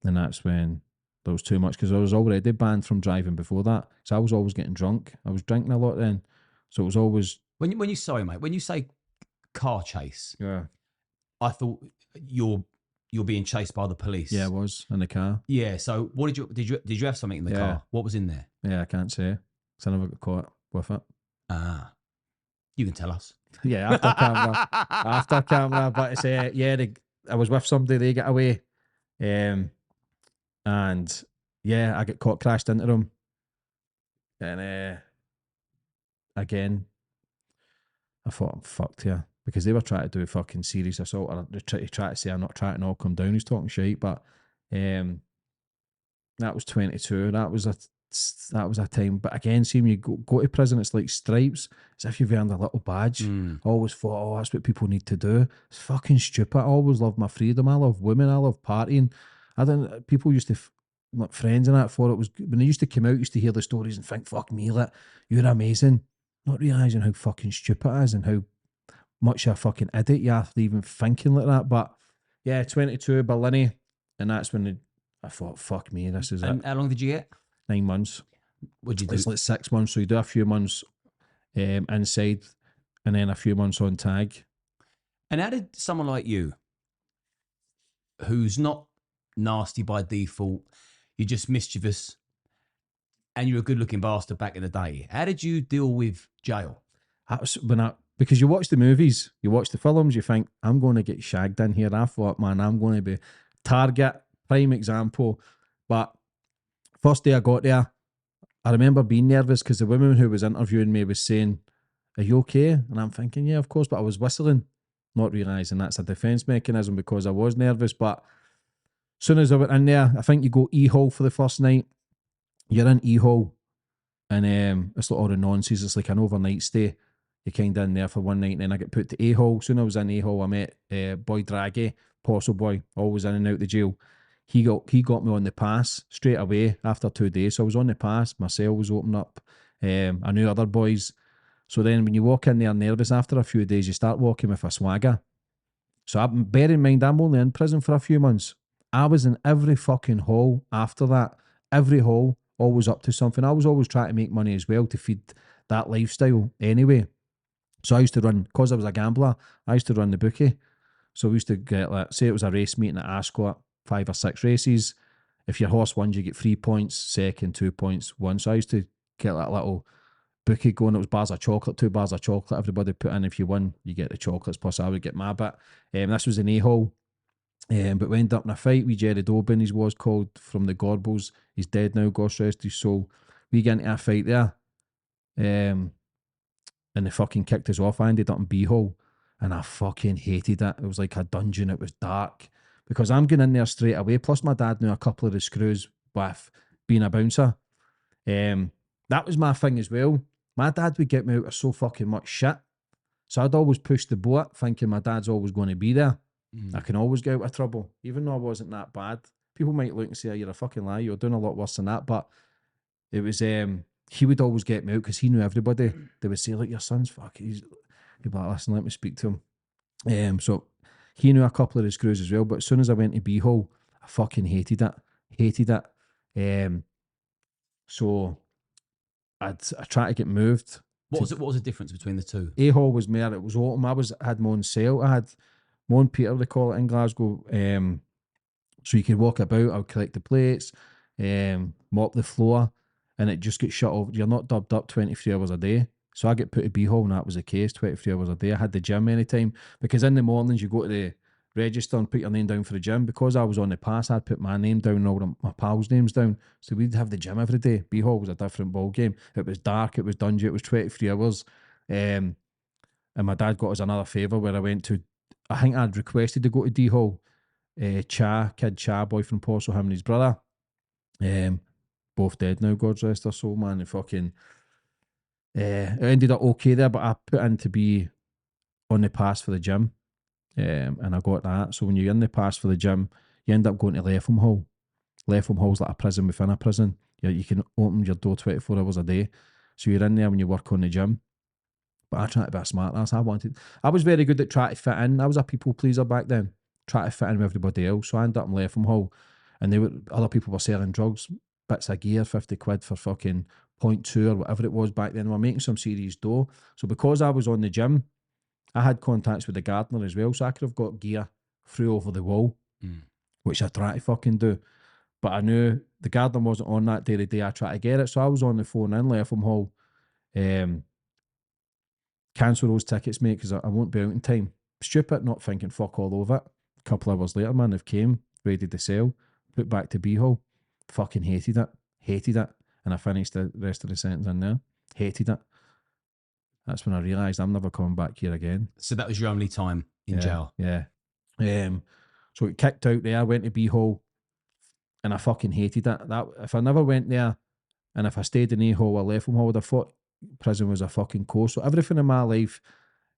that's when there was too much, because I was already banned from driving before that. So I was always getting drunk. I was drinking a lot then. So it was always... When you say car chase, Yeah. I thought you're being chased by the police. Yeah, I was in the car. Yeah. So what did you have something in the car? What was in there? Yeah, I can't say. So I never got caught with it. Ah, you can tell us. Yeah, after camera. After camera. But it's, I was with somebody, they got away. And yeah, I got caught, crashed into them. And again, I thought, I'm fucked here. Because they were trying to do a fucking serious assault. Or they try to say I'm not trying to knock him down, he's talking shit. But that was 22. That was a time. But again, see, when you go to prison, it's like stripes. It's if you've earned a little badge. I always thought, that's what people need to do. It's fucking stupid. I always loved my freedom. I love women. I love partying. People used to, like friends and that, thought it was good. When they used to come out, used to hear the stories and think, fuck me, like, you're amazing. Not realising how fucking stupid it is and how much a fucking idiot you are for even thinking like that. But yeah, 22, Berlin. And that's when I thought, fuck me, this is it. How long did you get? 9 months. What'd you do? It's like 6 months. So you do a few months inside and then a few months on tag. And how did someone like you, who's not nasty by default, you're just mischievous, and you're a good-looking bastard back in the day, how did you deal with jail? Because you watch the movies, you watch the films, you think, I'm going to get shagged in here. I thought, man, I'm going to be target, prime example. But first day I got there, I remember being nervous because the woman who was interviewing me was saying, are you okay? And I'm thinking, yeah, of course, but I was whistling, not realising that's a defence mechanism because I was nervous. But as soon as I went in there, I think you go E-hole for the first night. You're in E-hole, and it's like all the nonsense. It's like an overnight stay. You're kind of in there for one night, and then I get put to A-hole. Soon I was in A-hole, I met Boy Draggy, Possil Boy, always in and out the jail. He got me on the pass straight away after 2 days. So I was on the pass, my cell was opened up. I knew other boys. So then when you walk in there nervous after a few days, you start walking with a swagger. So bear in mind, I'm only in prison for a few months. I was in every fucking hall after that. Every hall, always up to something. I was always trying to make money as well to feed that lifestyle anyway. So I used to run, because I was a gambler, I used to run the bookie. So we used to get, like, say it was a race meeting at Ascot, 5 or 6 races. If your horse won, you get 3 points, second, 2 points, 1. So I used to get that little bookie going. It was bars of chocolate, 2 bars of chocolate everybody put in. If you won, you get the chocolates, plus I would get my bit. This was in A-hole. But we ended up in a fight with Jerry Dobin, he was called, from the Gorbals. He's dead now, gosh rest his soul. We get into a fight there. And they fucking kicked us off. I ended up in B-hole. And I fucking hated it. It was like a dungeon. It was dark. Because I'm going in there straight away. Plus my dad knew a couple of the screws with being a bouncer. That was my thing as well. My dad would get me out of so fucking much shit. So I'd always push the boat, thinking my dad's always going to be there. Mm. I can always get out of trouble, even though I wasn't that bad. People might look and say, oh, you're a fucking lie, you're doing a lot worse than that. But it was, he would always get me out because he knew everybody. They would say, look, your son's he'd be like, listen, let me speak to him. So he knew a couple of the screws as well. But as soon as I went to B-hole, I fucking hated it. Hated it. So I tried to get moved. What was the difference between the two? A-hole was more, it was autumn. I had my own cell. I had my own Peter, they call it in Glasgow. So you could walk about, I'll collect the plates, mop the floor, and it just gets shut off. You're not dubbed up 23 hours a day. So I get put to B-hole, and that was the case, 23 hours a day. I had the gym anytime, because in the mornings you go to the register and put your name down for the gym. Because I was on the pass, I'd put my name down and all my pals' names down. So we'd have the gym every day. B-hole was a different ball game. It was dark, it was dungy, it was 23 hours. And my dad got us another favour where I went to, I think I'd requested to go to D-hole. Kid Cha, boy from Possil, him and his brother. Both dead now, God's rest their soul, man. And fucking, it ended up okay there, but I put in to be on the pass for the gym. And I got that. So when you're in the pass for the gym, you end up going to Letham Hall. Letham Hall's like a prison within a prison. You can open your door 24 hours a day. So you're in there when you work on the gym. But I tried to be a smart ass. I was very good at trying to fit in. I was a people pleaser back then. Try to fit in with everybody else. So I ended up in Letham Hall, and other people were selling drugs, bits of gear, 50 quid for fucking 0.2 or whatever it was back then. They were making some serious dough. So because I was on the gym, I had contacts with the gardener as well, so I could have got gear through over the wall, which I tried to fucking do. But I knew the gardener wasn't on that day, the day I tried to get it. So I was on the phone in Letham Hall, cancel those tickets, mate, because I won't be out in time. Stupid, not thinking fuck all over it. A couple of hours later, man, they've came, ready to sell, put back to B-hole. Fucking hated it. And I finished the rest of the sentence in there. Hated it. That's when I realised I'm never coming back here again. So that was your only time in jail? Yeah. So it kicked out there, went to B-hole, and I fucking hated it. That if I never went there, and if I stayed in A-hole or left from hole, I thought prison was a fucking course. So everything in my life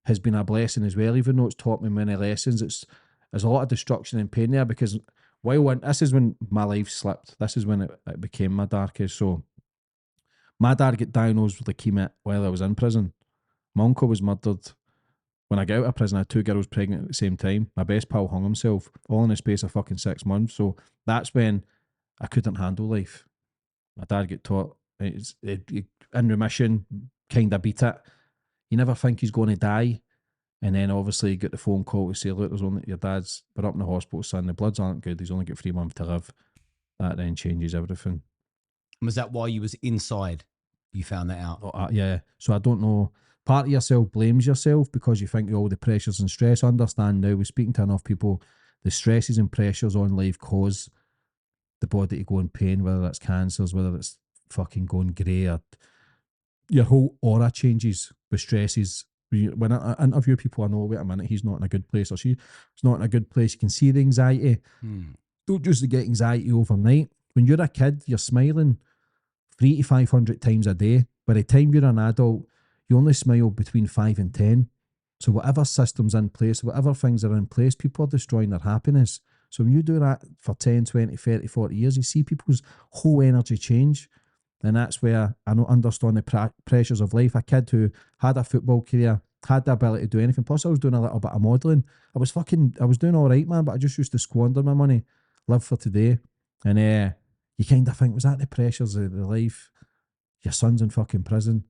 has been a blessing as well, even though it's taught me many lessons. There's a lot of destruction and pain there, because this is when my life slipped. This is when it became my darkest. So my dad got diagnosed with leukemia while I was in prison. My uncle was murdered. When I got out of prison, I had 2 girls pregnant at the same time. My best pal hung himself, all in the space of fucking 6 months. So that's when I couldn't handle life. My dad got taught, in remission, kind of beat it. You never think he's going to die. And then obviously you get the phone call to say, look, your dad's been up in the hospital, son. The bloods aren't good. He's only got 3 months to live. That then changes everything. Was that why you was inside? You found that out? Yeah. So I don't know. Part of yourself blames yourself because you think of all the pressures and stress. I understand now, we're speaking to enough people, the stresses and pressures on life cause the body to go in pain, whether it's cancers, whether it's fucking going grey, or your whole aura changes with stresses. When I interview people, I know, wait a minute, he's not in a good place, or she's not in a good place. You can see the anxiety. Don't just get anxiety overnight. When you're a kid, you're smiling 300 to 500 times a day. By the time you're an adult, you only smile between 5 and 10. So whatever system's in place, whatever things are in place, people are destroying their happiness. So when you do that for 10, 20, 30, 40 years, you see people's whole energy change. And that's where I don't understand the pressures of life. A kid who had a football career, had the ability to do anything. Plus, I was doing a little bit of modelling. I was doing all right, man, but I just used to squander my money, live for today. And you kind of think, was that the pressures of the life? Your son's in fucking prison.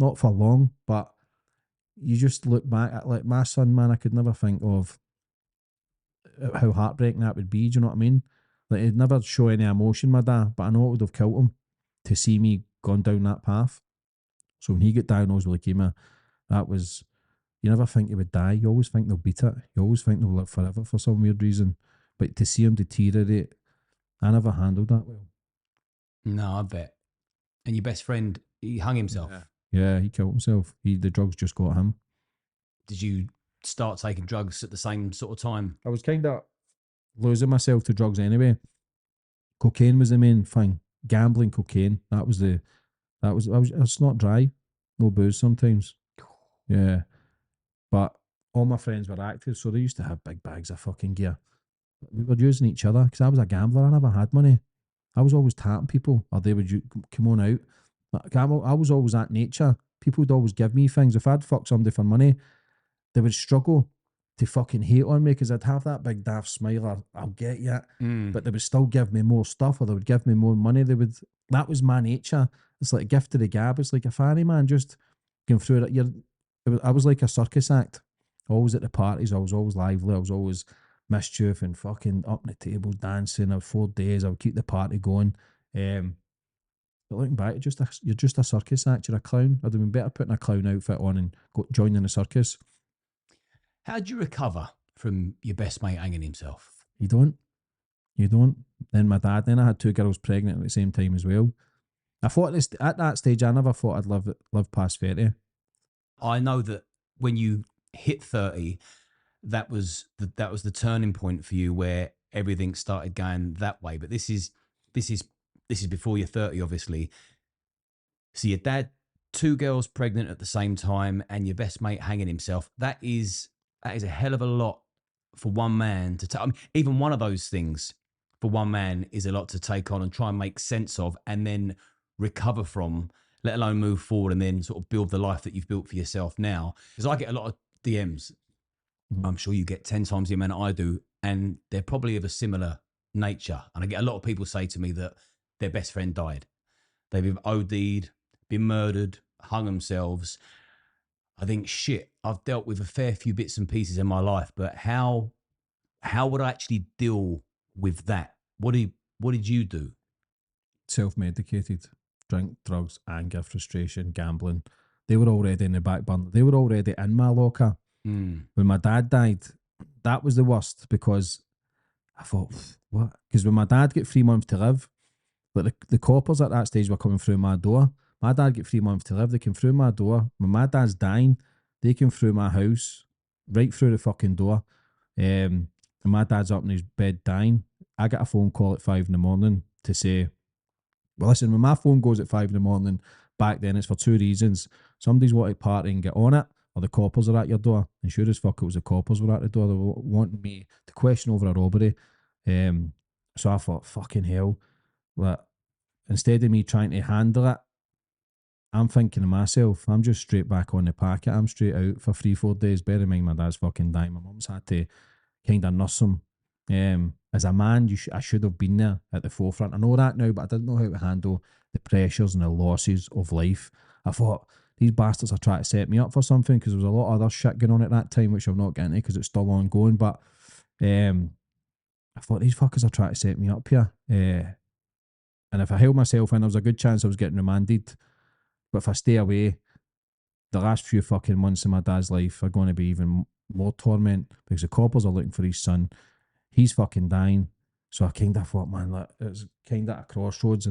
Not for long, but you just look back at, like, my son, man, I could never think of how heartbreaking that would be. Do you know what I mean? Like, he'd never show any emotion, my dad, but I know it would have killed him to see me gone down that path. So when he got diagnosed with leukemia, that was, you never think he would die. You always think they'll beat it. You always think they'll live forever for some weird reason. But to see him deteriorate, I never handled that well. No, I bet. And your best friend, he hung himself. Yeah, he killed himself. The drugs just got him. Did you start taking drugs at the same sort of time? I was kind of losing myself to drugs anyway. Cocaine was the main thing. Gambling, cocaine. I was not dry. No booze sometimes. Yeah. But all my friends were actors, so they used to have big bags of fucking gear. We were using each other because I was a gambler. I never had money. I was always tapping people, or they would come on out. Like, I was always that nature. People would always give me things. If I'd fuck somebody for money, they would struggle to fucking hate on me because I'd have that big daft smile, or I'll get you. But they would still give me more stuff, or they would give me more money. That was my nature. It's like a gift to the gab. It's like a fanny man just going through it. I was like a circus act. Always at the parties. I was always lively. I was always mischief and fucking up on the tables, dancing. I was 4 days. I would keep the party going. But looking back, you're just a circus act. You're a clown. I'd have been better putting a clown outfit on and joining the circus. How do you recover from your best mate hanging himself? You don't. You don't. Then my dad. Then I had 2 girls pregnant at the same time as well. I thought at that stage, I never thought I'd live past 30. I know that when you hit 30, that was the turning point for you where everything started going that way. But this is before you're 30, obviously. So your dad, 2 girls pregnant at the same time, and your best mate hanging himself. That is a hell of a lot for one man to take. I mean, even one of those things for one man is a lot to take on and try and make sense of, and then recover from, let alone move forward and then sort of build the life that you've built for yourself now. Because I get a lot of DMs. I'm sure you get 10 times the amount I do, and they're probably of a similar nature. And I get a lot of people say to me that their best friend died. They've been OD'd, been murdered, hung themselves. I think, shit, I've dealt with a fair few bits and pieces in my life, but how would I actually deal with that? What did you do? Self-medicated. Drink, drugs, anger, frustration, gambling. They were already in the back burner. They were already in my locker. When my dad died, that was the worst because I thought, what? Because when my dad got 3 months to live, like the coppers at that stage were coming through my door. My dad got 3 months to live. They came through my door. When my dad's dying, they came through my house, right through the fucking door. And my dad's up in his bed dying. I got a phone call at 5 in the morning to say, well, listen, when my phone goes at 5 in the morning, back then it's for 2 reasons. Somebody's wanted to party and get on it, or the coppers are at your door. And sure as fuck, it was the coppers were at the door. They were wanting me to question over a robbery. So I thought, fucking hell. Like, instead of me trying to handle it, I'm thinking of myself. I'm just straight back on the packet. I'm straight out for 3-4 days. Bear in mind, my dad's fucking dying. My mum's had to kind of nurse him. As a man, I should have been there at the forefront. I know that now, but I didn't know how to handle the pressures and the losses of life. I thought, these bastards are trying to set me up for something because there was a lot of other shit going on at that time, which I'm not getting into because it's still ongoing. But I thought, these fuckers are trying to set me up here. And if I held myself in, there was a good chance I was getting remanded. But if I stay away, the last few fucking months of my dad's life are going to be even more torment because the coppers are looking for his son. He's fucking dying. So I kind of thought, man, like, it was kind of a crossroads.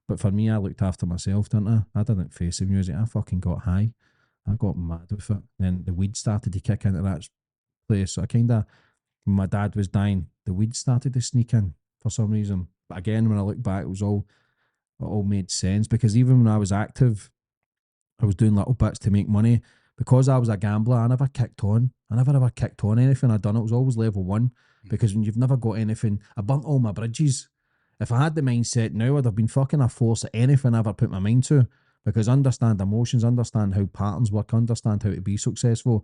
But for me, I looked after myself, didn't I? I didn't face the music. I fucking got high. I got mad with it. Then the weed started to kick into that place. So I kind of, when my dad was dying, the weed started to sneak in for some reason. But again, when I look back, it all made sense because even when I was active, I was doing little bits to make money. Because I was a gambler, I never kicked on. I never ever kicked on anything I'd done. It was always level one. Because when you've never got anything, I burnt all my bridges. If I had the mindset now, I'd have been fucking a force at anything I ever put my mind to. Because understand emotions, understand how patterns work, understand how to be successful.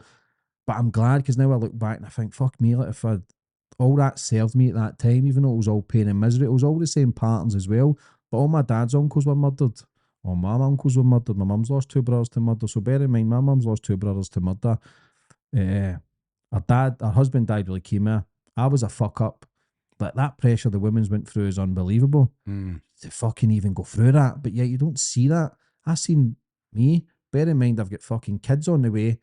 But I'm glad because now I look back and I think, fuck me, like if all that served me at that time, even though it was all pain and misery, it was all the same patterns as well. But all my dad's uncles were murdered. All my uncles were murdered. My mum's lost 2 brothers to murder. So bear in mind, my mum's lost 2 brothers to murder. Her husband died with leukemia. I was a fuck up. Like that pressure the women's went through is unbelievable. To fucking even go through that. But yet you don't see that. I seen me. Bear in mind, I've got fucking kids on the way.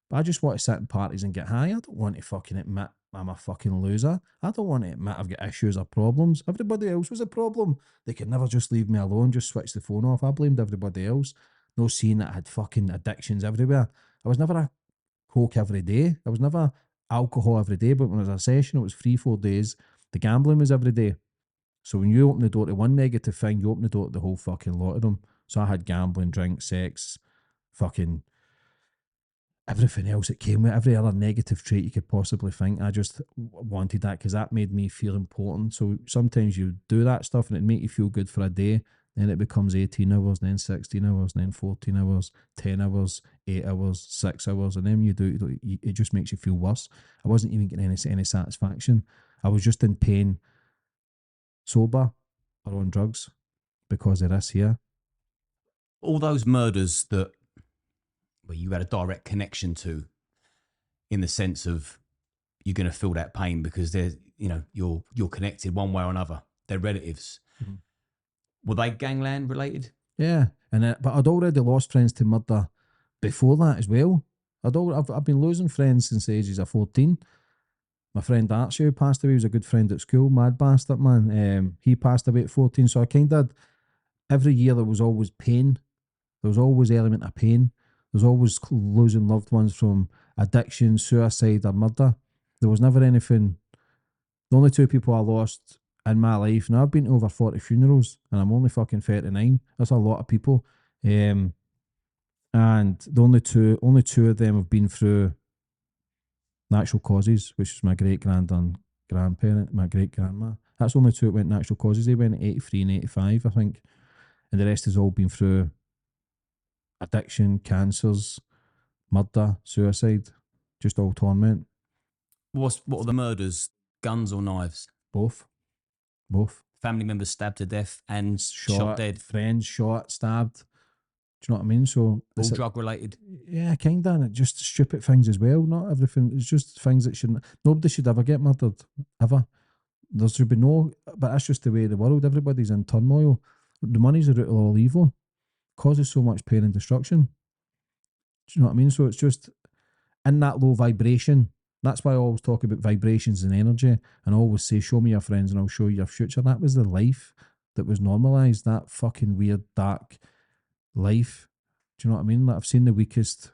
But I just want to sit in parties and get high. I don't want to fucking admit I'm a fucking loser. I don't want to admit I've got issues or problems. Everybody else was a problem. They could never just leave me alone, just switch the phone off. I blamed everybody else. No seeing that I had fucking addictions everywhere. I was never a coke every day. I was never alcohol every day, but when it was a session, it was 3-4 days. The gambling was every day. So when you open the door to one negative thing, you open the door to the whole fucking lot of them. So I had gambling, drink, sex, fucking everything else that came with every other negative trait you could possibly think. I just wanted that because that made me feel important. So sometimes you do that stuff and it make you feel good for a day. Then it becomes 18 hours, then 16 hours, then 14 hours, 10 hours, 8 hours, 6 hours. And then you do it just makes you feel worse. I wasn't even getting any satisfaction. I was just in pain, sober or on drugs because of this here. All those murders that you had a direct connection to, in the sense of you're going to feel that pain because they're, you're connected one way or another. They're relatives. Mm-hmm. Were they gangland related? Yeah, but I'd already lost friends to murder before that as well. I've been losing friends since the ages of 14. My friend Archie, who passed away, was a good friend at school, mad bastard man. He passed away at 14, so I kind of, every year there was always pain. There was always element of pain. There's always losing loved ones from addiction, suicide, or murder. There was never anything. The only two people I lost in my life, now I've been to over 40 funerals, and I'm only fucking 39. That's a lot of people. And the only two of them have been through natural causes, which is my great grandparent, my great grandma. That's the only two that went natural causes. They went at 83 and 85, I think. And the rest has all been through addiction, cancers, murder, suicide, just all torment. What are the murders? Guns or knives? Both. Family members stabbed to death and shot dead. Friends shot, stabbed. Do you know what I mean? So all drug related. Yeah, kind of. And just stupid things as well. Not everything. It's just things that shouldn't. Nobody should ever get murdered ever. There should be no. But that's just the way of the world. Everybody's in turmoil. The money's the root of all evil. Causes so much pain and destruction. Do you know what I mean? So it's just in that low vibration. That's why I always talk about vibrations and energy, and I always say, show me your friends and I'll show you your future. That was the life that was normalised, that fucking weird, dark life. Do you know what I mean? Like, I've seen the weakest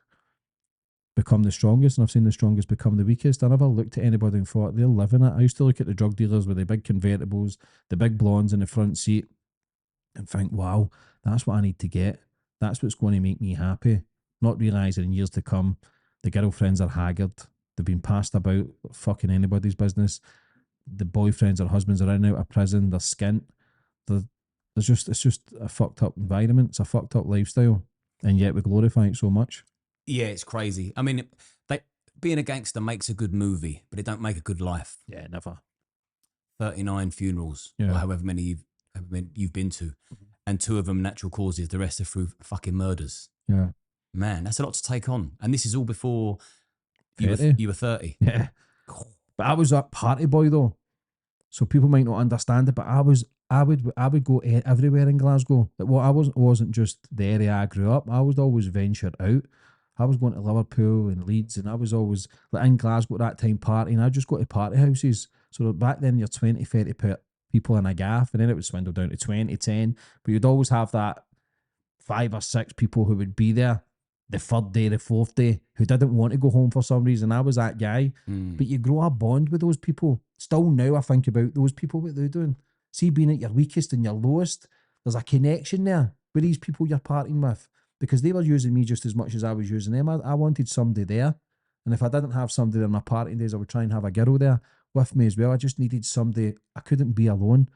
become the strongest, and I've seen the strongest become the weakest. I never looked at anybody and thought, they're living it. I used to look at the drug dealers with the big convertibles, the big blondes in the front seat, and think, wow, that's what I need to get. That's what's going to make me happy. Not realising in years to come, the girlfriends are haggard. They've been passed about, fucking anybody's business. The boyfriends or husbands are in and out of prison. They're skint. It's just a fucked up environment. It's a fucked up lifestyle, and yet we glorify it so much. Yeah, it's crazy. I mean, being a gangster makes a good movie, but it don't make a good life. Yeah, never. 39 funerals, or however many you've been to, and 2 of them natural causes. The rest are through fucking murders. Yeah, man, that's a lot to take on, and this is all before you were 30. Yeah, but I was a party boy though, so people might not understand it. But I would go everywhere in Glasgow. Like, well, I wasn't just the area I grew up. I would always venture out. I was going to Liverpool and Leeds, and I was always like in Glasgow at that time partying. I'd just go to party houses. So back then, you're 20, 30 people in a gaff, and then it would swindle down to 20, 10. But you'd always have that 5 or 6 people who would be there the 3rd day, the 4th day, who didn't want to go home for some reason. I was that guy. But you grow a bond with those people. Still now I think about those people, what they're doing. See, being at your weakest and your lowest, there's a connection there with these people you're partying with, because they were using me just as much as I was using them. I wanted somebody there. And if I didn't have somebody in my partying days, I would try and have a girl there with me as well. I just needed somebody. I couldn't be alone.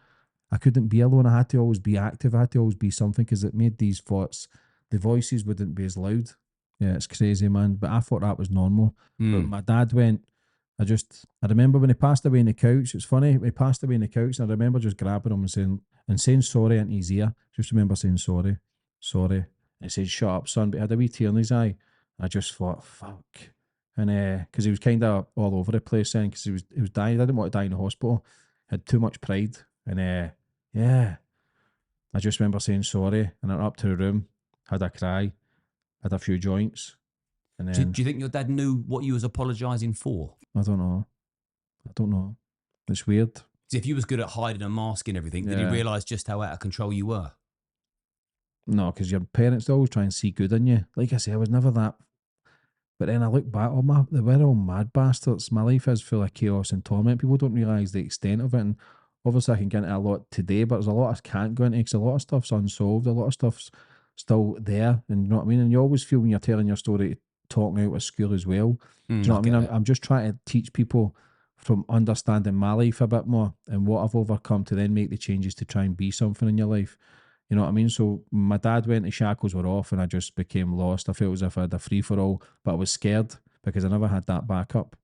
I had to always be active. I had to always be something, because it made these thoughts, the voices wouldn't be as loud. Yeah, it's crazy, man. But I thought that was normal. But my dad went, I remember when he passed away in the couch, it's funny, he passed away in the couch, and I remember just grabbing him and saying sorry into his ear. Just remember saying sorry. And he said, shut up, son. But he had a wee tear in his eye. I just thought, fuck. And because he was kind of all over the place then, because he was dying. I didn't want to die in the hospital. Had too much pride. And yeah, I just remember saying sorry, and I went up to the room, had a cry, had a few joints, and then... Do you think your dad knew what you was apologising for? I don't know. It's weird. If you was good at hiding and masking everything, did he realise just how out of control you were? No, because your parents always try and see good in you. Like I say, I was never that. But then I look back, they were all mad bastards. My life is full of chaos and torment. People don't realise the extent of it. And obviously I can get into a lot today, but there's a lot I can't go into, because a lot of stuff's unsolved. A lot of stuff's still there. And you know what I mean? And you always feel when you're telling your story talking out of school as well. Do you know I what I mean? get I'm just trying to teach people from understanding my life a bit more and what I've overcome to then make the changes to try and be something in your life. You know what I mean? So my dad went, the shackles were off, and I just became lost. I felt as if I had a free for all, but I was scared because I never had that backup.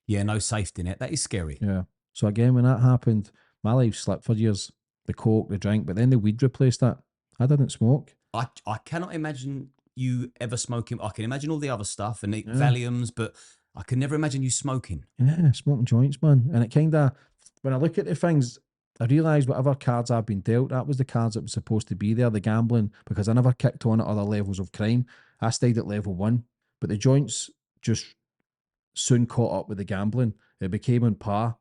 Yeah, no safety net. That is scary. Yeah. So again, when that happened, my life slipped for years. The coke, the drink, but then the weed replaced that. I didn't smoke. I cannot imagine you ever smoking. I can imagine all the other stuff and the Yeah. Valiums, but I can never imagine you smoking. Yeah, smoking joints, man. And it kind of, when I look at the things, I realise whatever cards I've been dealt, that was the cards that were supposed to be there, the gambling, because I never kicked on at other levels of crime. I stayed at level one, but the joints just soon caught up with the gambling. It became on par,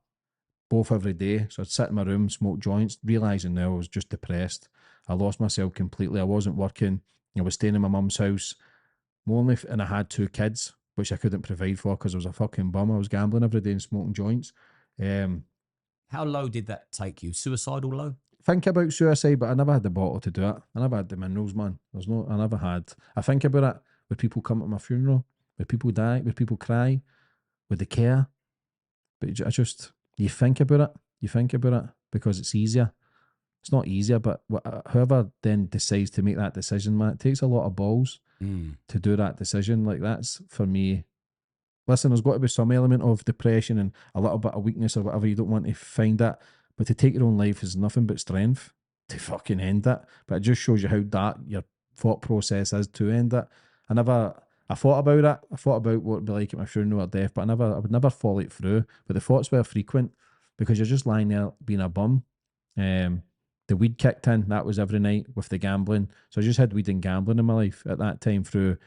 both every day. So I'd sit in my room, smoke joints, realising now I was just depressed. I lost myself completely. I wasn't working. I was staying in my mum's house. And I had two kids, which I couldn't provide for because I was a fucking bum. I was gambling every day and smoking joints. Um, How low did that take you? Suicidal low? think about suicide, but I never had the bottle to do it. I never had the minerals, man. I never had. I think about it. Would people come to my funeral? Would people die? Would people cry? Would they care? But I just, you think about it. You think about it because it's easier. It's not easier, but whoever then decides to make that decision, man, it takes a lot of balls to do that decision. Like, that's for me. Listen, there's got to be some element of depression and a little bit of weakness or whatever. You don't want to find that. But to take your own life is nothing but strength to fucking end it. But it just shows you how dark your thought process is to end it. I thought about it. I thought about what it'd be like at my funeral or death, but I would never follow it through. But the thoughts were frequent because you're just lying there being a bum. Um, the weed kicked in. That was every night with the gambling. So I just had weed and gambling in my life at that time through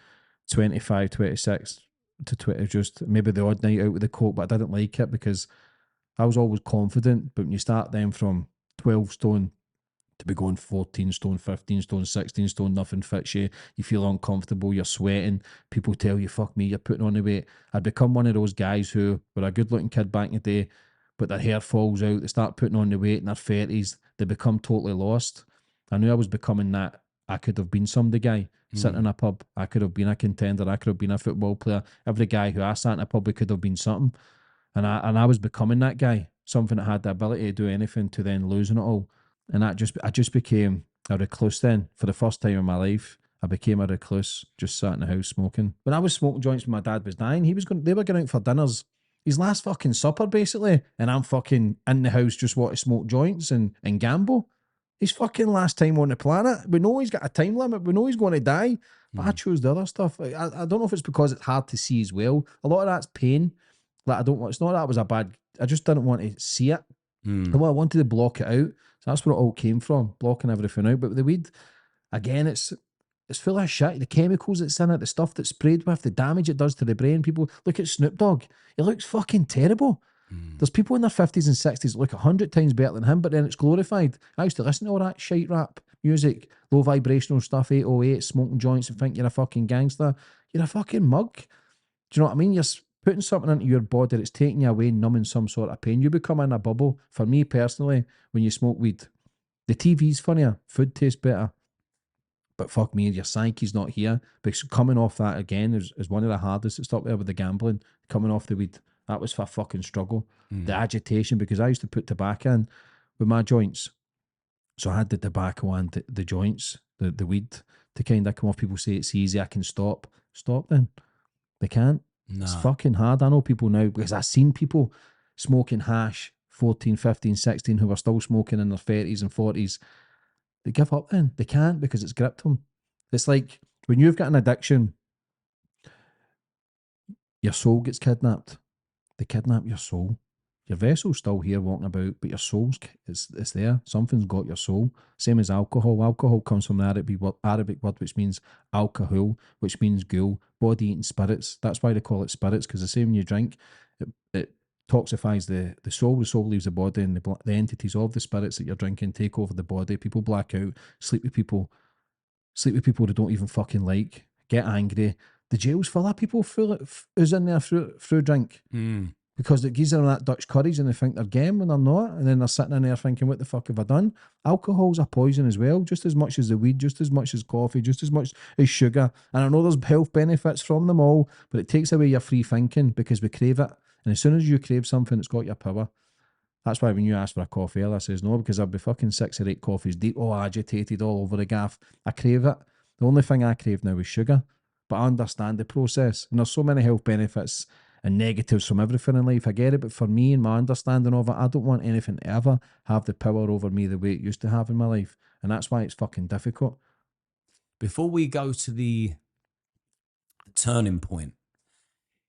25, 26 to 20, just maybe the odd night out with the coke, but I didn't like it because I was always confident. But when you start then from 12 stone to be going 14 stone, 15 stone, 16 stone, nothing fits you. You feel uncomfortable, you're sweating. People tell you, fuck me, you're putting on the weight. I'd become one of those guys who were a good looking kid back in the day, but their hair falls out. They start putting on the weight in their 30s. They become totally lost. I knew I was becoming that. I could have been some the guy sitting in a pub. I could have been a contender. I could have been a football player. Every guy who I sat in a pub with could have been something. And I was becoming that guy, something that had the ability to do anything to then losing it all. And I just became a recluse then. For the first time in my life, I became a recluse, just sat in the house smoking. When I was smoking joints when my dad was dying, they were going out for dinners. His last fucking supper, basically. And I'm fucking in the house just want to smoke joints and gamble. His fucking last time on the planet. We know he's got a time limit. We know he's going to die. But I chose the other stuff. I don't know if it's because it's hard to see as well. A lot of that's pain. Like, I don't want, it's not that it was a bad, I just didn't want to see it. Well, I wanted to block it out. So that's where it all came from, blocking everything out. But with the weed, again, it's full of shit. The chemicals that's in it, the stuff that's sprayed with, the damage it does to the brain. People look at Snoop Dogg. He looks fucking terrible. There's people in their 50s and 60s that look 100 times better than him, but then it's glorified. I used to listen to all that shite rap music, low vibrational stuff, 808, smoking joints, and think you're a fucking gangster. You're a fucking mug. Do you know what I mean? You're putting something into your body that's taking you away, numbing some sort of pain. You become in a bubble. For me personally, when you smoke weed, the TV's funnier, food tastes better. But fuck me, your psyche's not here. Because coming off that again is one of the hardest. It's up there with the gambling. Coming off the weed, that was a fucking struggle. The agitation, because I used to put tobacco in with my joints. So I had the tobacco and the joints, the weed, to kind of come off. People say it's easy, I can stop. Stop then. They can't. It's fucking hard. I know people now because I've seen people smoking hash 14, 15, 16 who are still smoking in their 30s and 40s. They give up then. They can't because it's gripped them. It's like when you've got an addiction, your soul gets kidnapped. They kidnap your soul. Your vessel's still here walking about, but your soul's it's there. Something's got your soul. Same as alcohol. Alcohol comes from the Arabic word which means alcohol, which means ghoul, body eating spirits. That's why they call it spirits, because the same when you drink, it toxifies the soul. The soul leaves the body, and the entities of the spirits that you're drinking take over the body. People black out, sleep with people they don't even fucking like, get angry. The jail's full of people who's in there through drink. because the geezer on that Dutch courage and they think they're game when they're not. And then they're sitting in there thinking, what the fuck have I done? Alcohol's a poison as well, just as much as the weed, just as much as coffee, just as much as sugar. And I know there's health benefits from them all, but it takes away your free thinking because we crave it. And as soon as you crave something, it's got your power. That's why when you ask for a coffee, I says no, because I'll be fucking 6 or 8 coffees deep, all agitated, all over the gaff. I crave it. The only thing I crave now is sugar. But I understand the process. And there's so many health benefits and negatives from everything in life. I get it. But for me and my understanding of it, I don't want anything to ever have the power over me the way it used to have in my life. And that's why it's fucking difficult. Before we go to the turning point,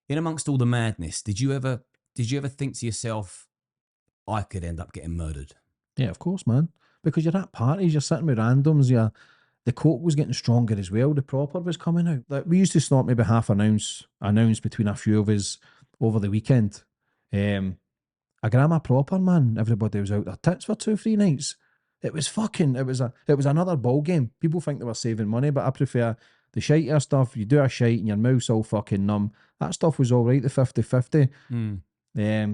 in amongst all the madness, did you ever think to yourself, I could end up getting murdered? Yeah, of course, man. Because you're at parties, you're sitting with randoms, the coke was getting stronger as well. The proper was coming out. Like we used to snort maybe half an ounce between a few of us over the weekend. A gram of proper, man. Everybody was out their tits for 2-3 nights. It was another ball game. People think they were saving money, but I prefer the shitier stuff. You do a shite and your mouth's all fucking numb. That stuff was all right, the 50-50.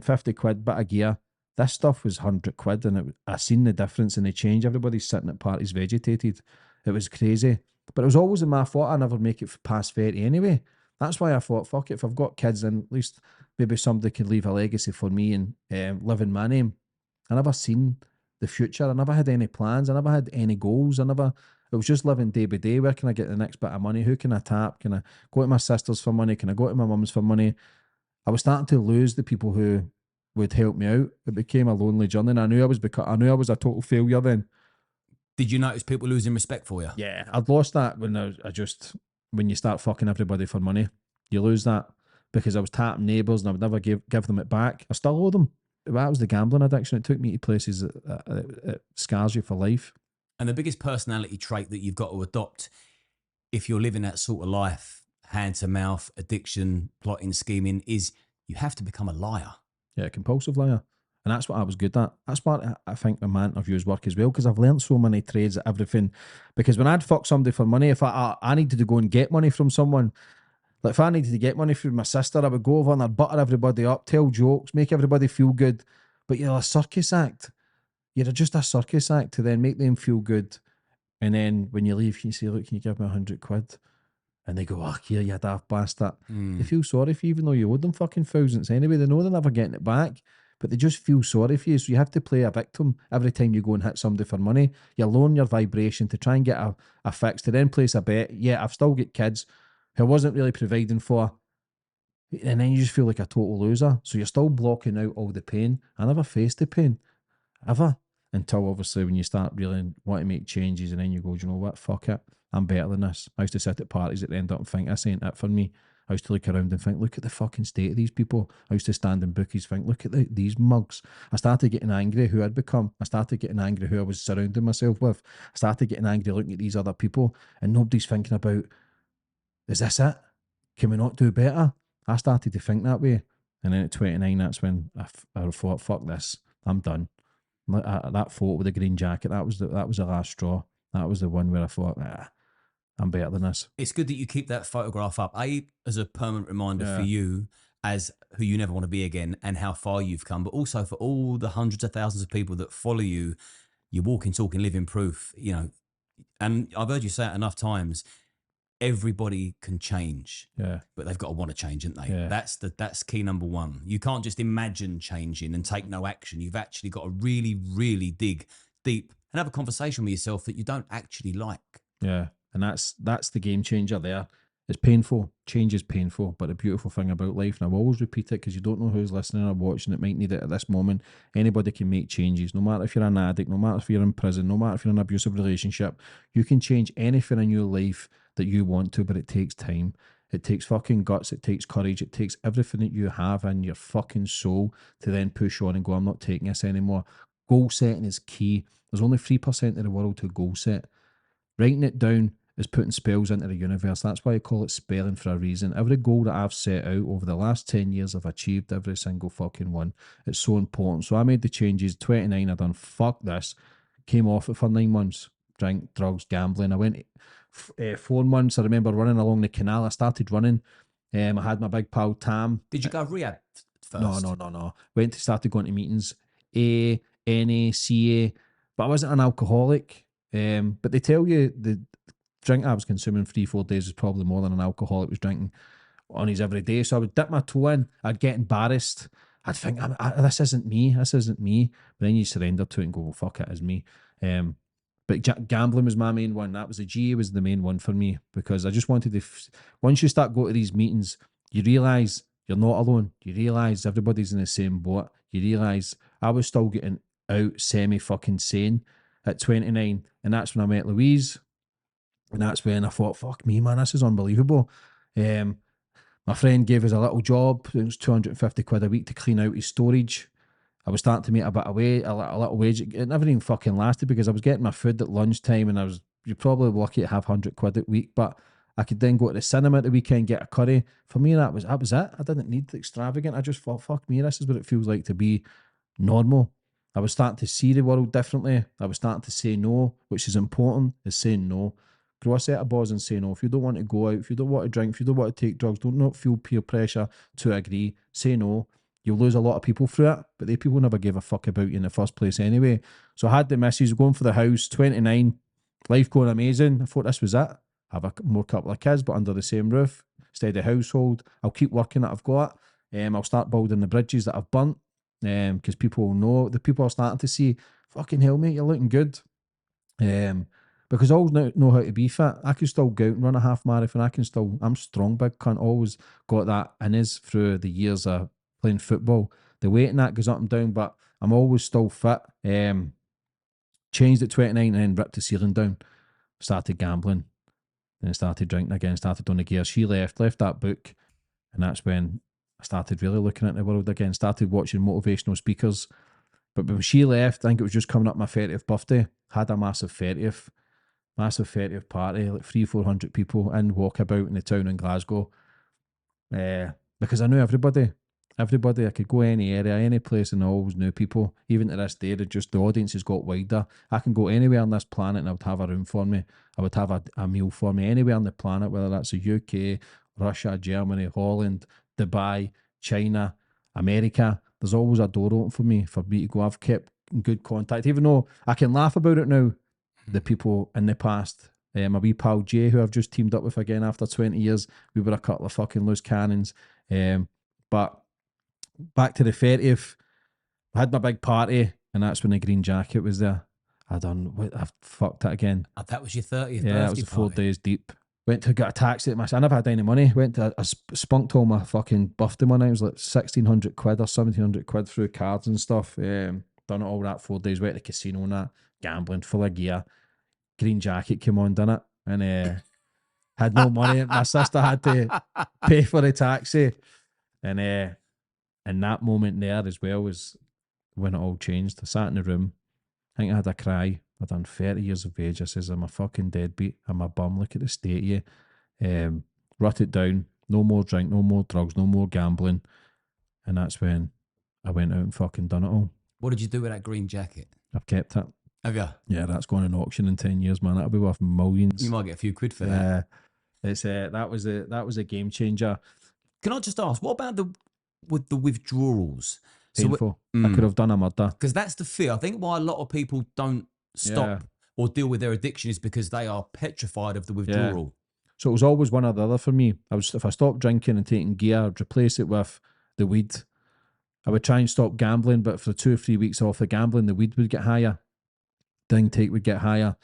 50 quid, bit of gear. This stuff was 100 quid, and I seen the difference and the change. Everybody's sitting at parties vegetated. It was crazy. But it was always in my fault. I never make it past 30 anyway. That's why I thought, fuck it, if I've got kids, then at least maybe somebody can leave a legacy for me and live in my name. I never seen the future. I never had any plans. I never had any goals. It was just living day by day. Where can I get the next bit of money? Who can I tap? Can I go to my sisters for money? Can I go to my mum's for money? I was starting to lose the people who would help me out. It became a lonely journey, and I knew I was a total failure then. Did you notice people losing respect for you? Yeah, I'd lost that when when you start fucking everybody for money, you lose that because I was tapping neighbours and I would never give them it back. I still owe them. That was the gambling addiction. It took me to places that it scars you for life. And the biggest personality trait that you've got to adopt if you're living that sort of life, hand to mouth, addiction, plotting, scheming, is you have to become a liar. Yeah, a compulsive liar. And that's what I was good at. That's what I think my interviews work as well, because I've learned so many trades at everything. Because when I'd fuck somebody for money, if I needed to go and get money from someone, like if I needed to get money from my sister, I would go over and I'd butter everybody up, tell jokes, make everybody feel good. But you're a circus act. You're just a circus act to then make them feel good. And then when you leave, you say, look, can you give me 100 quid? And they go, oh, here, you daft bastard. They feel sorry for you, even though you owed them fucking thousands anyway. They know they're never getting it back, but they just feel sorry for you. So you have to play a victim every time you go and hit somebody for money. You're lowering your vibration to try and get a fix, to then place a bet. Yeah, I've still got kids who I wasn't really providing for. And then you just feel like a total loser. So you're still blocking out all the pain. I never faced the pain, ever. Until obviously when you start really wanting to make changes and then you go, do you know what, fuck it, I'm better than this. I used to sit at parties at the end up and think, this ain't it for me. I used to look around and think, look at the fucking state of these people. I used to stand in bookies, think, look at these mugs. I started getting angry who I'd become. I started getting angry who I was surrounding myself with. I started getting angry looking at these other people and nobody's thinking about, is this it? Can we not do better? I started to think that way. And then at 29, that's when I thought, fuck this, I'm done. That photo with the green jacket, that was the last straw. That was the one where I thought, I'm better than this. It's good that you keep that photograph up, as a permanent reminder for you as who you never want to be again and how far you've come, but also for all the hundreds of thousands of people that follow you. You're walking, talking, living proof, and I've heard you say it enough times. Everybody can change, but they've got to want to change, haven't they? That's key number one. You can't just imagine changing and take no action. You've actually got to really, really dig deep and have a conversation with yourself that you don't actually like. Yeah, and that's the game changer there. It's painful. Change is painful, but the beautiful thing about life, and I will always repeat it because you don't know who's listening or watching, it might need it at this moment. Anybody can make changes, no matter if you're an addict, no matter if you're in prison, no matter if you're in an abusive relationship. You can change anything in your life that you want to, but it takes time. It takes fucking guts. It takes courage. It takes everything that you have in your fucking soul to then push on and go, I'm not taking this anymore. Goal setting is key. There's only 3% of the world who goal set. Writing it down is putting spells into the universe. That's why I call it spelling for a reason. Every goal that I've set out over the last 10 years, I've achieved every single fucking one. It's so important. So I made the changes. 29, I done, fuck this. Came off it for 9 months. Drink, drugs, gambling. I went 4 months. I remember running along the canal. I started running. I had my big pal Tam. Did you go rehab No, first? no, no, no. Went to started going to meetings, A, NA, CA, but I wasn't an alcoholic. But they tell you the drink I was consuming 3, 4 days is probably more than an alcoholic was drinking on his every day. So I would dip my toe in. I'd get embarrassed. I'd think, this isn't me. This isn't me. But then you surrender to it and go, well, fuck it, it's me. But gambling was my main one. That was the G was the main one for me because I just wanted to. Once you start going to these meetings, you realise you're not alone. You realise everybody's in the same boat. You realise I was still getting out semi fucking sane at 29. And that's when I met Louise. And that's when I thought, fuck me, man, this is unbelievable. My friend gave us a little job. It was 250 quid a week to clean out his storage. I was starting to make a bit of wage, a little wage. It never even fucking lasted because I was getting my food at lunchtime and you're probably lucky to have 100 quid a week, but I could then go to the cinema at the weekend, get a curry. For me, that was it. I didn't need extravagant. I just thought, fuck me, this is what it feels like to be normal. I was starting to see the world differently. I was starting to say no, which is important, is saying no. Grow a set of balls and say no. If you don't want to go out, if you don't want to drink, if you don't want to take drugs, don't not feel peer pressure to agree. Say no. You'll lose a lot of people through it, but they people never gave a fuck about you in the first place anyway. So I had the missus going for the house, 29, life going amazing. I thought this was it. Have a more couple of kids, but under the same roof, steady household. I'll keep working that I've got. I'll start building the bridges that I've burnt because people will know. The people are starting to see, fucking hell, mate, you're looking good. Because I always know how to be fit. I can still go out and run a half marathon. I'm strong, big cunt. Always got that in us through the years of playing football. The weight and that goes up and down, but I'm always still fit. Changed at 29 and then ripped the ceiling down. Started gambling. Then started drinking again, started on the gear. She left that book. And that's when I started really looking at the world again. Started watching motivational speakers. But when she left, I think it was just coming up my 30th birthday. Had a massive 30th party, like 300-400 people in walkabout in the town in Glasgow. Because I knew everybody. I could go any area, any place, and I always knew people. Even to this day, the audience has got wider. I can go anywhere on this planet and I would have a room for me. I would have a meal for me anywhere on the planet, whether that's the UK, Russia, Germany, Holland, Dubai, China, America. There's always a door open for me to go. I've kept in good contact, even though I can laugh about it now. The people in the past, my wee pal Jay, who I've just teamed up with again after 20 years, we were a couple of fucking loose cannons. But back to the 30th, I had my big party, and that's when the green jacket was there. I fucked it again. That was your 30th Yeah, birthday it was the 4 party. days deep. Went to get a taxi. I never had any money. I spunked all my fucking birthday money. It was like 1,600 quid or 1,700 quid through cards and stuff. Done it all that 4 days. Went to the casino and that, gambling, full of gear. Green jacket came on, done it, and had no money. My sister had to pay for the taxi, and in that moment there as well was when it all changed. I sat in the room. I think I had a cry. I'd done 30 years of age. I says, I'm a fucking deadbeat. I'm a bum. Look at the state of you. Rut it down. No more drink, no more drugs, no more gambling. And that's when I went out and fucking done it all. What did you do with that green jacket? I've kept it. Have you? Yeah, that's going in auction in 10 years, man. That'll be worth millions. You might get a few quid for that. It's that was a game changer. Can I just ask, what about the withdrawals? Painful. I could have done a murder. Because that's the fear. I think why a lot of people don't stop or deal with their addiction is because they are petrified of the withdrawal. Yeah. So it was always one or the other for me. If I stopped drinking and taking gear, I'd replace it with the weed. I would try and stop gambling, but for 2 or 3 weeks off the gambling, the weed would get higher. The intake would get higher.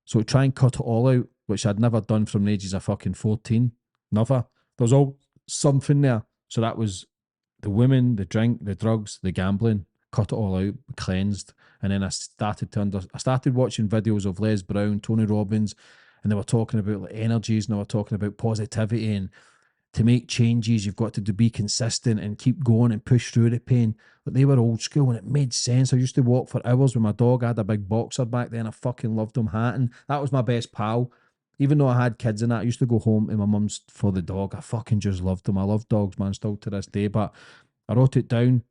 So I'd try and cut it all out, which I'd never done from the ages of fucking 14. Never. There was all something there. So that was the women, the drink, the drugs, the gambling, cut it all out, cleansed. And then I started watching videos of Les Brown, Tony Robbins, and they were talking about like energies, and they were talking about positivity, and to make changes, you've got to be consistent and keep going and push through the pain. But they were old school and it made sense. I used to walk for hours with my dog. I had a big boxer back then. I fucking loved him. Hatton. That was my best pal. Even though I had kids and that, I used to go home to my mum's for the dog. I fucking just loved him. I love dogs, man, still to this day. But I wrote it down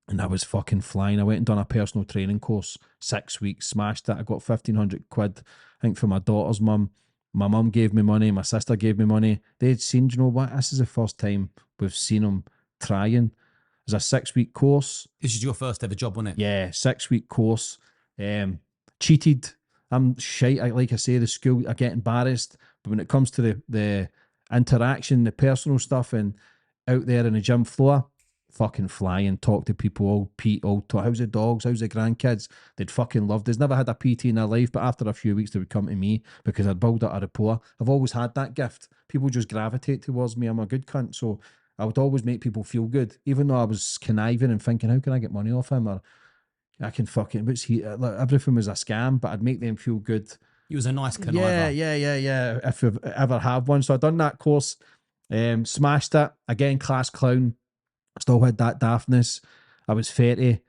and I was fucking flying. I went and done a personal training course, 6 weeks, smashed it. I got 1,500 quid, I think, for my daughter's mum. My mum gave me money. My sister gave me money. They'd seen, you know what, this is the first time we've seen him trying. was a 6-week course. This is your first ever job, wasn't it? Yeah, 6-week course. Cheated. I'm shite. Like I say, the school, I get embarrassed. But when it comes to the interaction, the personal stuff, and out there in the gym floor, fucking flying, talk to people, old Pete, old talk, how's the dogs, how's the grandkids? They'd fucking love this. Never had a PT in their life, but after a few weeks, they would come to me because I'd build up a rapport. I've always had that gift. People just gravitate towards me. I'm a good cunt. So I would always make people feel good, even though I was conniving and thinking, how can I get money off him? Or I can fucking, what's he, like, everything was a scam, but I'd make them feel good. You was a nice conniver. Yeah. If you ever have one. So I done that course, smashed it. Again, class clown. Still had that daftness. I was 30.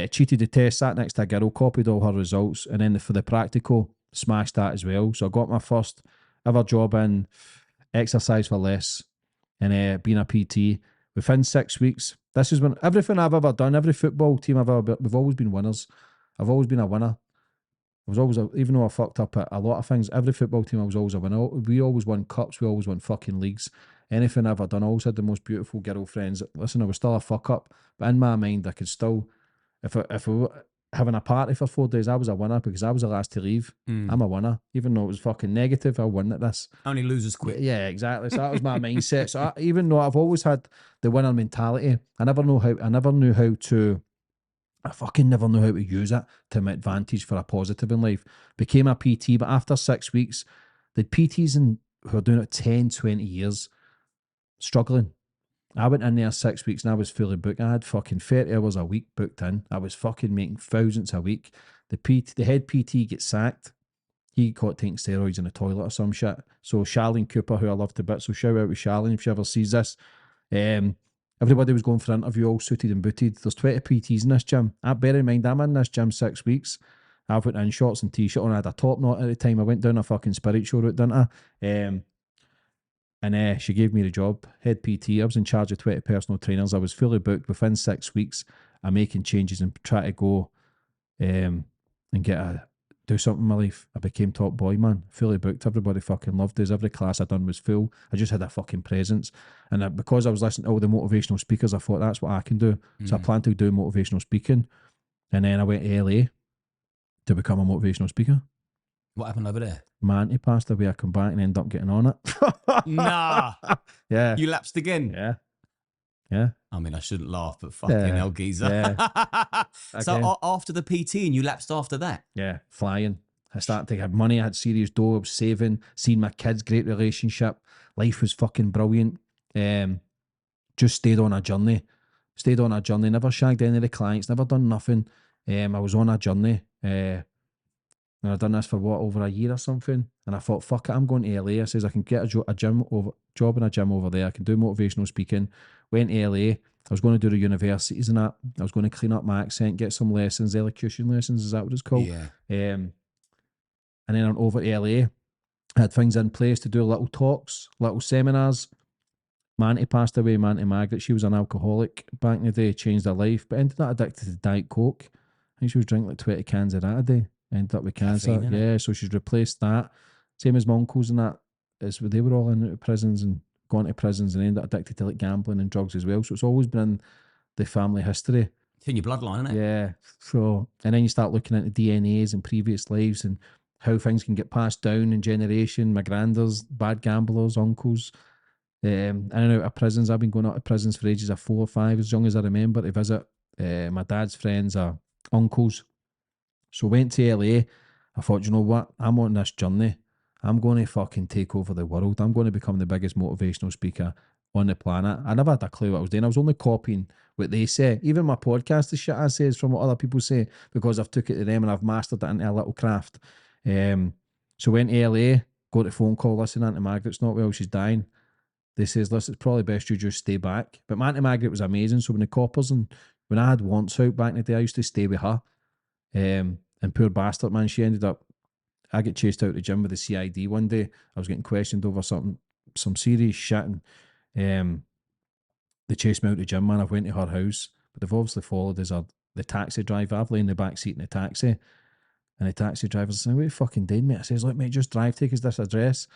Cheated the test, sat next to a girl, copied all her results, and then for the practical, smashed that as well. So I got my first ever job in exercise for less and being a PT. Within 6 weeks, this is when everything I've ever done, every football team I've ever been, we've always been winners. I've always been a winner. I was always, even though I fucked up at a lot of things, every football team I was always a winner. We always won cups, we always won fucking leagues. Anything I've ever done, I always had the most beautiful girlfriends. Listen, I was still a fuck up, but in my mind, I could still, if I were having a party for 4 days, I was a winner because I was the last to leave. I'm a winner. Even though it was fucking negative, I won at this. Only losers quit. Yeah, exactly. So that was my mindset. So even though I've always had the winner mentality, I never knew how to, I fucking never knew how to use it to my advantage for a positive in life. Became a PT, but after 6 weeks, the PTs who are doing it 10, 20 years, struggling. I went in there 6 weeks and I was fully booked. I had fucking 30 hours a week booked in. I was fucking making thousands a week. The head PT gets sacked. He got caught taking steroids in the toilet or some shit. So Charlene Cooper, who I love to bits, so shout out to Charlene if she ever sees this. Everybody was going for an interview, all suited and booted. There's 20 PTs in this gym. Bear in mind, I'm in this gym 6 weeks. I went in shorts and t-shirt on. I had a top knot at the time. I went down a fucking spirit show route, didn't I? And she gave me the job, head PT. I was in charge of 20 personal trainers. I was fully booked. Within 6 weeks, I'm making changes and try to go and do something in my life. I became top boy, man. Fully booked. Everybody fucking loved us. Every class I done was full. I just had a fucking presence. And because I was listening to all the motivational speakers, I thought that's what I can do. So I planned to do motivational speaking. And then I went to LA to become a motivational speaker. What happened over there? My auntie passed away. I come back and end up getting on it. Nah. Yeah. You lapsed again? Yeah. Yeah. I mean, I shouldn't laugh, but fucking hell, geezer. Yeah. So after the PT and you lapsed after that? Yeah, flying. I started to have money. I had serious dough. I was saving, seeing my kids, great relationship. Life was fucking brilliant. Just stayed on a journey. Never shagged any of the clients. Never done nothing. I was on a journey. And I'd done this for over a year or something. And I thought, fuck it, I'm going to LA. I says I can get a job in a gym over there. I can do motivational speaking. Went to LA. I was going to do the universities and that. I was going to clean up my accent, get some lessons, elocution lessons, is that what it's called? Yeah. And then on over to LA. I had things in place to do little talks, little seminars. My auntie passed away, my auntie Margaret. She was an alcoholic back in the day, changed her life, but ended up addicted to Diet Coke. I think she was drinking like 20 cans of that a day. Ended up with cancer. Caffeine, yeah, so she's replaced that. Same as my uncles and that. They were all in prisons and gone to prisons and ended up addicted to like gambling and drugs as well. So it's always been in the family history. It's in your bloodline, isn't it? Yeah. So, and then you start looking into DNAs and previous lives and how things can get passed down in generation. My granders, bad gamblers, uncles. In and out of prisons. I've been going out of prisons for ages of 4 or 5, as young as I remember, to visit my dad's friends or uncles. So went to LA. I thought, you know what? I'm on this journey. I'm going to fucking take over the world. I'm going to become the biggest motivational speaker on the planet. I never had a clue what I was doing. I was only copying what they say. Even my podcast, the shit I say is from what other people say because I've took it to them and I've mastered it into a little craft. So went to LA, got a phone call, listen, Auntie Margaret's not well, she's dying. They says, listen, it's probably best you just stay back. But my Auntie Margaret was amazing. So when the coppers and when I had wants out back in the day, I used to stay with her. And poor bastard, man, she ended up, I get chased out of the gym with the CID one day. I was getting questioned over some serious shit. And they chased me out of the gym, man. I went to her house, but they've obviously followed us. The taxi driver. I've lain in the back seat in the taxi. And the taxi driver's saying, what are you fucking doing, mate? I says, look, mate, just drive, take us this address.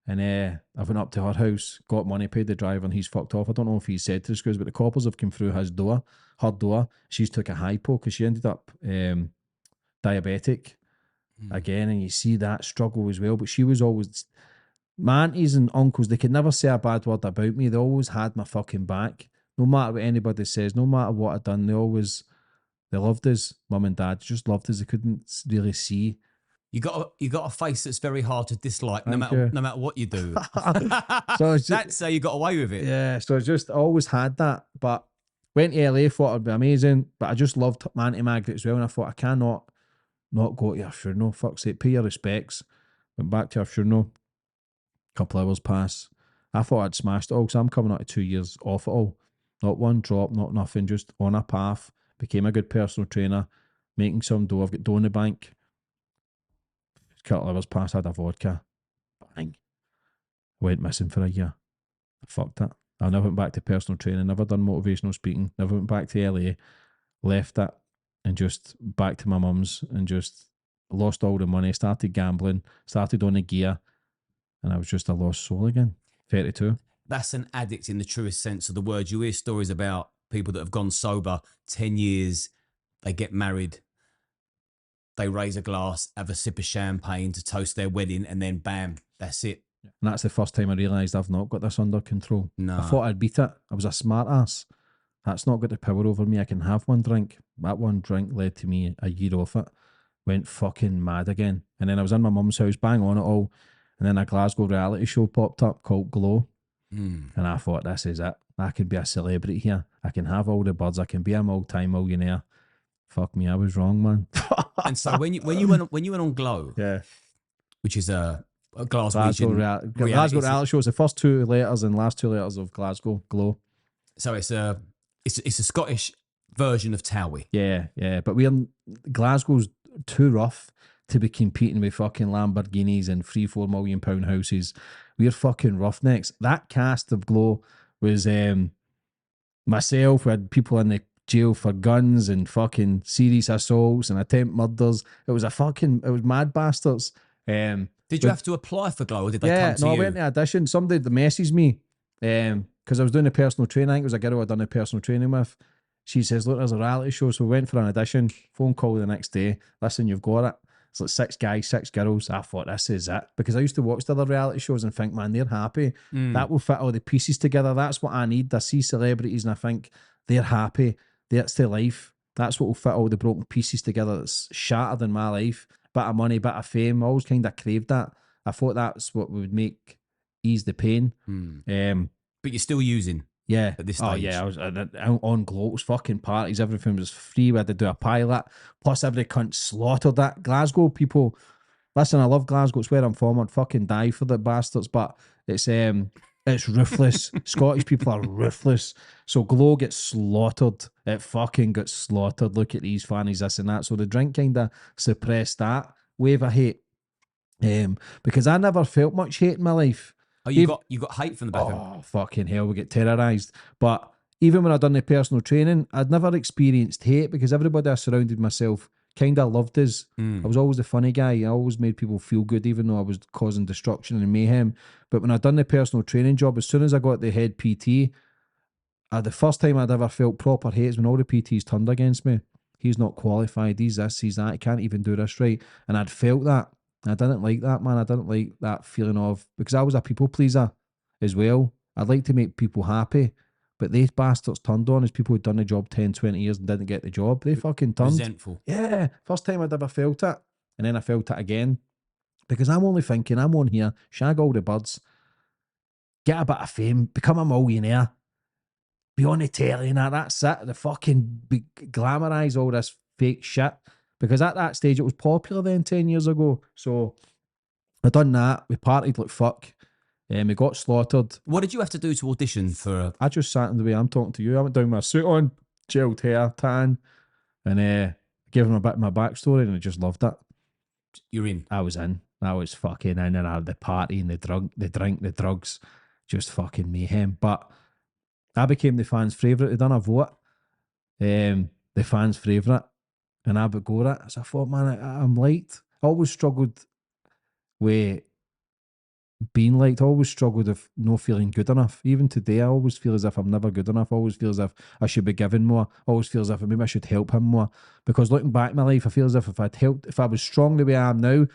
And I went up to her house, got money, paid the driver, and he's fucked off. I don't know if he said to the screws, but the coppers have come through his door, her door. She's took a hypo because she ended up diabetic again. And you see that struggle as well. But she was always, my aunties and uncles, they could never say a bad word about me. They always had my fucking back. No matter what anybody says, no matter what I'd done, they loved us. Mum and dad just loved us. They couldn't really see. You got a face that's very hard to dislike, Thank you. no matter what you do. So it's just, That's how you got away with it. yeah, so I just always had that. But went to LA, thought it'd be amazing. But I just loved my Auntie Margaret as well. And I thought, I cannot not go to her funeral. Fuck's sake, pay your respects. Went back to her funeral. Couple hours pass. I thought I'd smashed it all because I'm coming out of 2 years off it all. Not one drop, not nothing, just on a path. Became a good personal trainer, making some dough. I've got dough in the bank. Couple hours pass, I had a vodka. Bang. Went missing for a year. I fucked it. I never went back to personal training, never done motivational speaking, never went back to LA, left it, and just back to my mum's and just lost all the money, started gambling, started on the gear, and I was just a lost soul again. 32. That's an addict in the truest sense of the word. You hear stories about people that have gone sober 10 years, they get married, they raise a glass, have a sip of champagne to toast their wedding, and then bam, that's it. And that's the first time I realised I've not got this under control. No. I thought I'd beat it. I was a smart ass. That's not got the power over me. I can have one drink. That one drink led to me a year off it. Went fucking mad again. And then I was in my mum's house, bang on it all. And then a Glasgow reality show popped up called Glow. And I thought, this is it. I could be a celebrity here. I can have all the birds. I can be a multi-millionaire. Fuck me, I was wrong, man. And so when you went on Glow, Yeah. which is a Glasgow Glasgow reality show. It's the first two letters and last two letters of Glasgow, Glow. So it's a Scottish version of Towie. Yeah, yeah. But Glasgow's too rough to be competing with fucking Lamborghinis and £3-4 million houses. We're fucking roughnecks. That cast of Glow was myself. We had people in the jail for guns and fucking serious assaults and attempt murders. It was mad bastards. Did you have to apply for Glow, or did they come to you? I went to audition. Somebody messaged me because I was doing a personal training. I think it was a girl I'd done a personal training with. She says, look, there's a reality show. So we went for an audition. Phone call the next day. Listen, you've got it. It's like 6 guys, 6 girls. I thought, this is it. Because I used to watch the other reality shows and think, man, they're happy. That will fit all the pieces together. That's what I need. I see celebrities and I think they're happy. That's their life. That's what will fit all the broken pieces together that's shattered in my life. Bit of money, bit of fame. I always kind of craved that. I thought that's what would ease the pain. But you're still using. Yeah. At this stage. Oh, yeah. I was on Glow. It was fucking parties. Everything was free. We had to do a pilot. Plus, every cunt slaughtered that. Glasgow people, listen, I love Glasgow. It's where I'm from. I'd fucking die for the bastards. But it's ruthless. Scottish people are ruthless. So Glow gets slaughtered. It fucking got slaughtered. Look at these fannies, this and that. So the drink kind of suppressed that wave of hate. Because I never felt much hate in my life. Oh, you got hate from the back. Oh, fucking hell, we get terrorised. But even when I'd done the personal training, I'd never experienced hate because everybody I surrounded myself kind of loved us. I was always the funny guy. I always made people feel good, even though I was causing destruction and mayhem. But when I'd done the personal training job, as soon as I got the head PT, the first time I'd ever felt proper hate is when all the PTs turned against me. He's not qualified, he's this, he's that, he can't even do this right. And I'd felt that. I didn't like that, man. I didn't like that feeling of, because I was a people pleaser as well. I'd like to make people happy, but these bastards turned on us, people who'd done the job 10, 20 years and didn't get the job. They fucking turned. Resentful. Yeah. First time I'd ever felt it. And then I felt it again. Because I'm only thinking, I'm on here, shag all the birds, get a bit of fame, become a millionaire, be on the telly and that's it. The fucking glamorise all this fake shit. Because at that stage, it was popular then 10 years ago. So I done that. We partied like fuck. We got slaughtered. What did you have to do to audition for? I just sat in the way I'm talking to you. I went down with my suit on, gelled hair, tan, and gave him a bit of my backstory, and I just loved it. You're in. I was in. I was fucking in, and I had the party and the drink, the drugs, just fucking mayhem. But I became the fans' favourite. They done a vote. The fans' favourite. And I would go at it. So I thought, man, I'm light. I always struggled with being liked. I always struggled with no feeling good enough. Even today, I always feel as if I'm never good enough. I always feel as if I should be given more. I always feel as if maybe I should help him more. Because looking back in my life, I feel as if I'd helped, if I was strong the way I am now,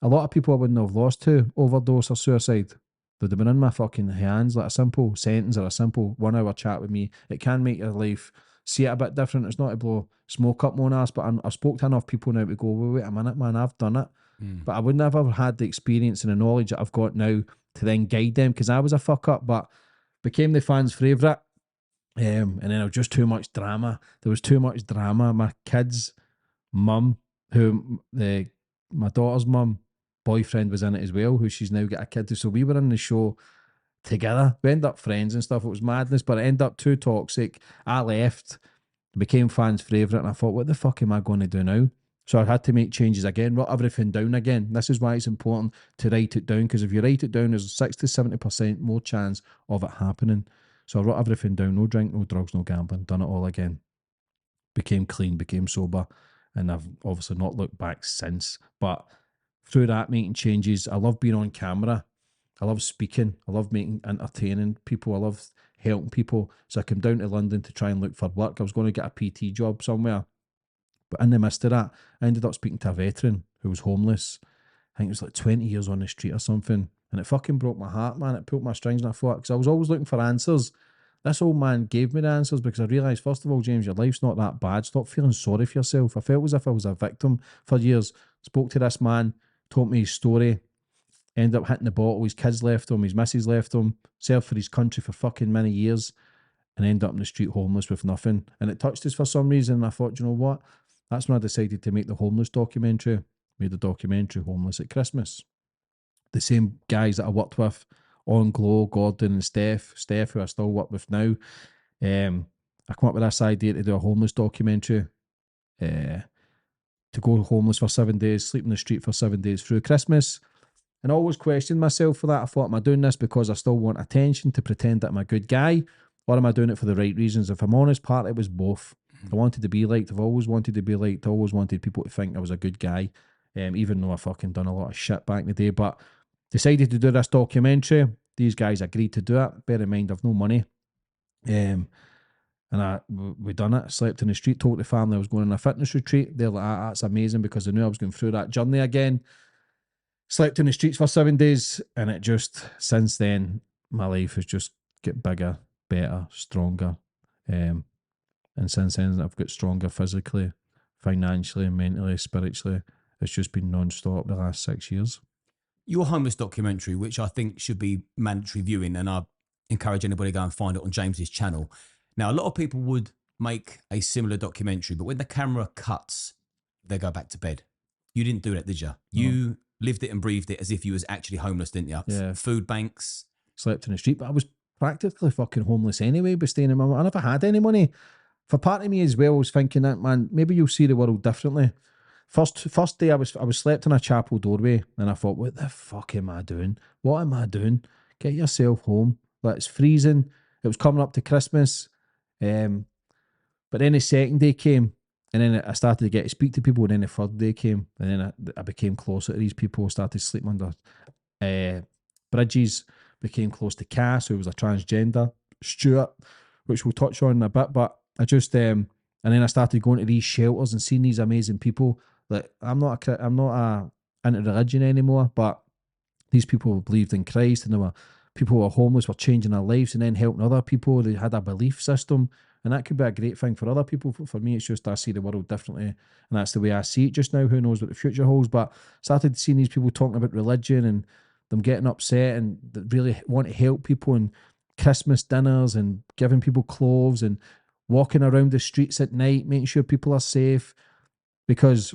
a lot of people I wouldn't have lost to overdose or suicide. They'd have been in my fucking hands. Like a simple sentence or a simple 1 hour chat with me. It can make your life see it a bit different. It's not to blow smoke up my own ass, but I've spoke to enough people now to go, wait a minute, man, I've done it. But I would never have had the experience and the knowledge that I've got now to then guide them, because I was a fuck up, but became the fans' favourite. And then there was just too much drama. There was too much drama. My kids' mum, my daughter's mum, boyfriend was in it as well, who she's now got a kid to. So we were in the show together. We ended up friends and stuff. It was madness, but it ended up too toxic. I left, became fans' favourite, and I thought, what the fuck am I going to do now? So I had to make changes again, write everything down again. This is why it's important to write it down, because if you write it down, there's 60 to 70% more chance of it happening. So I wrote everything down, no drink, no drugs, no gambling, done it all again. Became clean, became sober, and I've obviously not looked back since. But through that, making changes, I love being on camera. I love speaking. I love entertaining people. I love helping people. So I came down to London to try and look for work. I was going to get a PT job somewhere. But in the midst of that, I ended up speaking to a veteran who was homeless. I think it was like 20 years on the street or something. And it fucking broke my heart, man. It pulled my strings, and I thought, because I was always looking for answers. This old man gave me the answers, because I realised, first of all, James, your life's not that bad. Stop feeling sorry for yourself. I felt as if I was a victim for years. Spoke to this man, told me his story, ended up hitting the bottle. His kids left him, his missus left him, served for his country for fucking many years, and ended up in the street homeless with nothing. And it touched us for some reason. And I thought, you know what? That's when I decided to make the homeless documentary. Made the documentary Homeless at Christmas. The same guys that I worked with on Glow, Gordon and Steph, who I still work with now. I come up with this idea to do a homeless documentary, to go homeless for 7 days, sleep in the street for 7 days through Christmas. And I always questioned myself for that. I thought, am I doing this because I still want attention to pretend that I'm a good guy? Or am I doing it for the right reasons? If I'm honest, part it was both. I wanted to be liked. I've always wanted to be liked. I always wanted people to think I was a good guy, even though I fucking done a lot of shit back in the day. But decided to do this documentary. These guys agreed to do it. Bear in mind, I've no money. And we done it. Slept in the street, told the family I was going on a fitness retreat. They're like, that's amazing, because they knew I was going through that journey again. Slept in the streets for 7 days, and it just, since then, my life has just get bigger, better, stronger. And since then, I've got stronger physically, financially, mentally, spiritually. It's just been non-stop the last 6 years. Your homeless documentary, which I think should be mandatory viewing, and I encourage anybody to go and find it on James's channel. Now, a lot of people would make a similar documentary, but when the camera cuts, they go back to bed. You didn't do that, did you? You lived it and breathed it as if you was actually homeless, didn't you? Yeah. Food banks. Slept in the street, but I was practically fucking homeless anyway, by staying in my... I never had any money. For part of me as well, I was thinking that, man, maybe you'll see the world differently. First day I was slept in a chapel doorway, and I thought, what the fuck am I doing? What am I doing? Get yourself home. Like, it's freezing. It was coming up to Christmas. But then the second day came, and then I started to get to speak to people, and then the third day came, and then I became closer to these people, started sleeping under bridges, became close to Cass, who was a transgender, Stuart, which we'll touch on in a bit, but I just, and then I started going to these shelters and seeing these amazing people. Like, I'm not into religion anymore, but these people believed in Christ, and people who were homeless were changing their lives and then helping other people. They had a belief system, and that could be a great thing for other people. For me, it's just I see the world differently, and that's the way I see it just now. Who knows what the future holds? But started seeing these people talking about religion and them getting upset and that really want to help people, and Christmas dinners and giving people clothes and walking around the streets at night, making sure people are safe. Because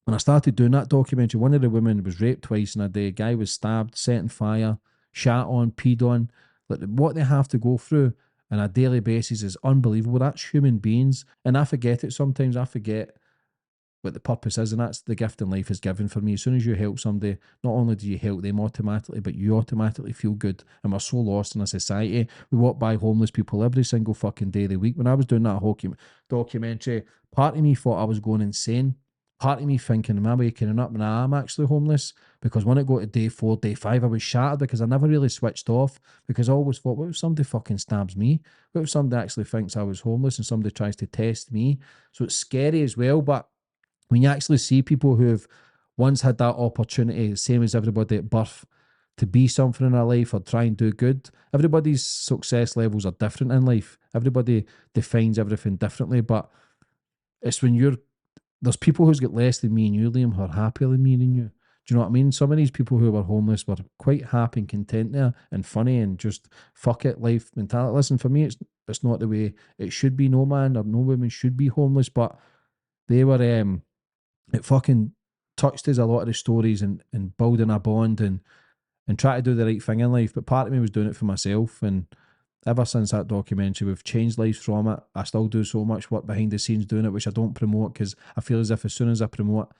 when I started doing that documentary, one of the women was raped twice in a day. A guy was stabbed, set on fire, shat on, peed on. Like, what they have to go through on a daily basis is unbelievable. That's human beings. And I forget it sometimes. I forget what the purpose is, and that's the gift in life is given for me. As soon as you help somebody, not only do you help them automatically, but you automatically feel good. And we're so lost in a society. We walk by homeless people every single fucking day of the week. When I was doing that documentary, part of me thought I was going insane. part of me thinking, am I waking up and I'm actually homeless? Because when it got to day 4, day 5, I was shattered because I never really switched off, because I always thought, what if somebody fucking stabs me? What if somebody actually thinks I was homeless and somebody tries to test me? So it's scary as well. But when you actually see people who have once had that opportunity, same as everybody at birth, to be something in their life or try and do good, everybody's success levels are different in life. Everybody defines everything differently. But it's when there's people who's got less than me and you, Liam, who are happier than me and you. Do you know what I mean? Some of these people who were homeless were quite happy and content there and funny and just fuck it life mentality. Listen, for me, it's not the way it should be. No man or no woman should be homeless, but they were it fucking touched us a lot of the stories and building a bond and try to do the right thing in life. But part of me was doing it for myself. And ever since that documentary, we've changed lives from it. I still do so much work behind the scenes doing it, which I don't promote because I feel as if as soon as I promote,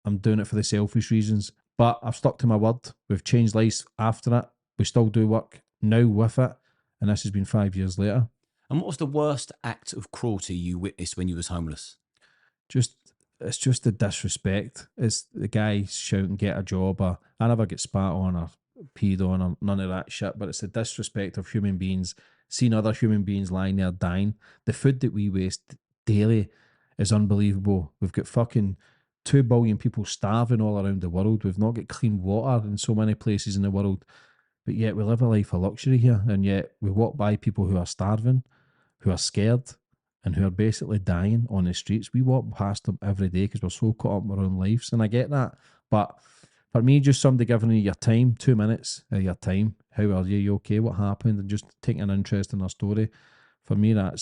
I'm doing it for the selfish reasons. But I've stuck to my word. We've changed lives after it. We still do work now with it. And this has been 5 years later. And what was the worst act of cruelty you witnessed when you was homeless? It's just the disrespect. It's the guy shouting, get a job, or I never get spat on or peed on or none of that shit, but it's the disrespect of human beings, seeing other human beings lying there dying. The food that we waste daily is unbelievable. We've got fucking 2 billion people starving all around the world. We've not got clean water in so many places in the world, but yet we live a life of luxury here, and yet we walk by people who are starving, who are scared, and who are basically dying on the streets. We walk past them every day because we're so caught up in our own lives. And I get that. But for me, just somebody giving you your time, 2 minutes of your time. How are you? You okay? What happened? And just taking an interest in their story. For me, that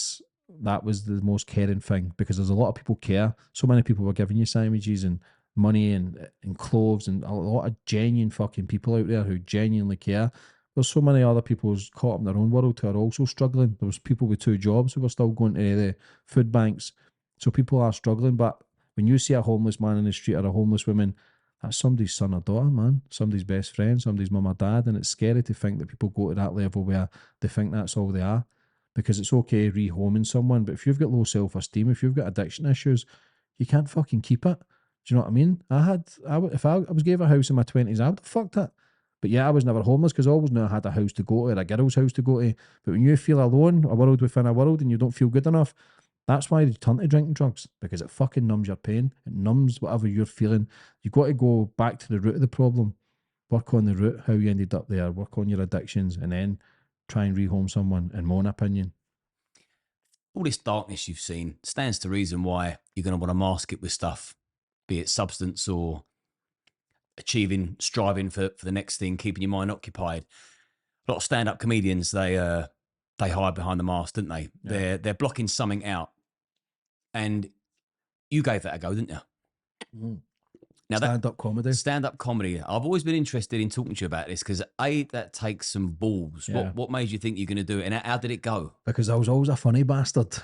was the most caring thing, because there's a lot of people care. So many people were giving you sandwiches and money and clothes, and a lot of genuine fucking people out there who genuinely care. There's so many other people who's caught up in their own world who are also struggling. There was people with 2 jobs who were still going to the food banks. So people are struggling. But when you see a homeless man in the street or a homeless woman, that's somebody's son or daughter, man. Somebody's best friend, somebody's mum or dad. And it's scary to think that people go to that level where they think that's all they are. Because it's okay rehoming someone, but if you've got low self-esteem, if you've got addiction issues, you can't fucking keep it. Do you know what I mean? If I was gave a house in my 20s, I would have fucked it. But yeah, I was never homeless because I always knew I had a house to go to, or a girl's house to go to. But when you feel alone, a world within a world, and you don't feel good enough, that's why you turn to drinking drugs, because it fucking numbs your pain. It numbs whatever you're feeling. You've got to go back to the root of the problem, work on the root, how you ended up there, work on your addictions, and then try and rehome someone, in my own opinion. All this darkness you've seen stands to reason why you're going to want to mask it with stuff, be it substance or striving for the next thing, keeping your mind occupied. A lot of stand-up comedians, they hide behind the mask, don't they? Yeah. They're blocking something out. And you gave that a go, didn't you? Mm. Now stand-up comedy. I've always been interested in talking to you about this because that takes some balls. Yeah. What made you think you're going to do it, and how did it go? Because I was always a funny bastard,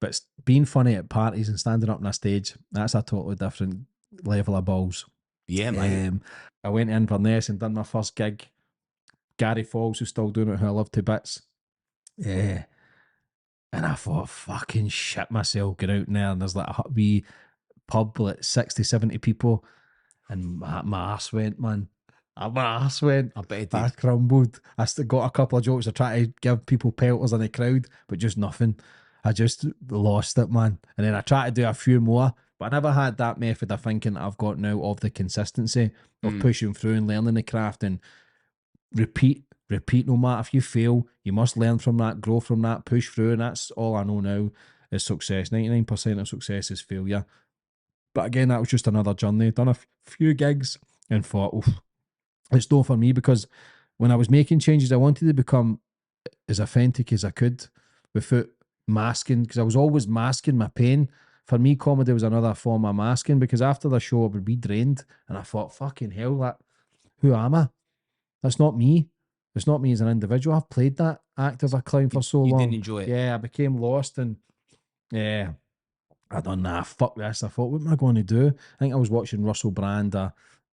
but being funny at parties and standing up on a stage, that's a totally different level of balls. Yeah, mate. I went to Inverness and done my first gig. Gary Falls, who's still doing it, who I love to bits. Yeah. And I thought, fucking shit myself, get out in there, and there's like a wee pub, like 60, 70 people. And my ass went, man. My ass went. I bet it did. I crumbled. I still got a couple of jokes. I tried to give people pelters in the crowd, but just nothing. I just lost it, man. And then I tried to do a few more, but I never had that method of thinking I've got now of the consistency of pushing through and learning the craft and repeat. No matter if you fail, you must learn from that, grow from that, push through. And that's all I know now is success. 99% of success is failure. But again, that was just another journey. Done a few gigs and thought, oof, it's not for me, because when I was making changes, I wanted to become as authentic as I could without masking, because I was always masking my pain. For me, comedy was another form of masking, because after the show, I would be drained. And I thought, fucking hell, who am I? That's not me. It's not me as an individual. I've played that act of a clown for so long. You didn't enjoy it? Yeah, I became lost, and yeah, I done that. Fuck this. I thought, what am I going to do? I think I was watching Russell Brand,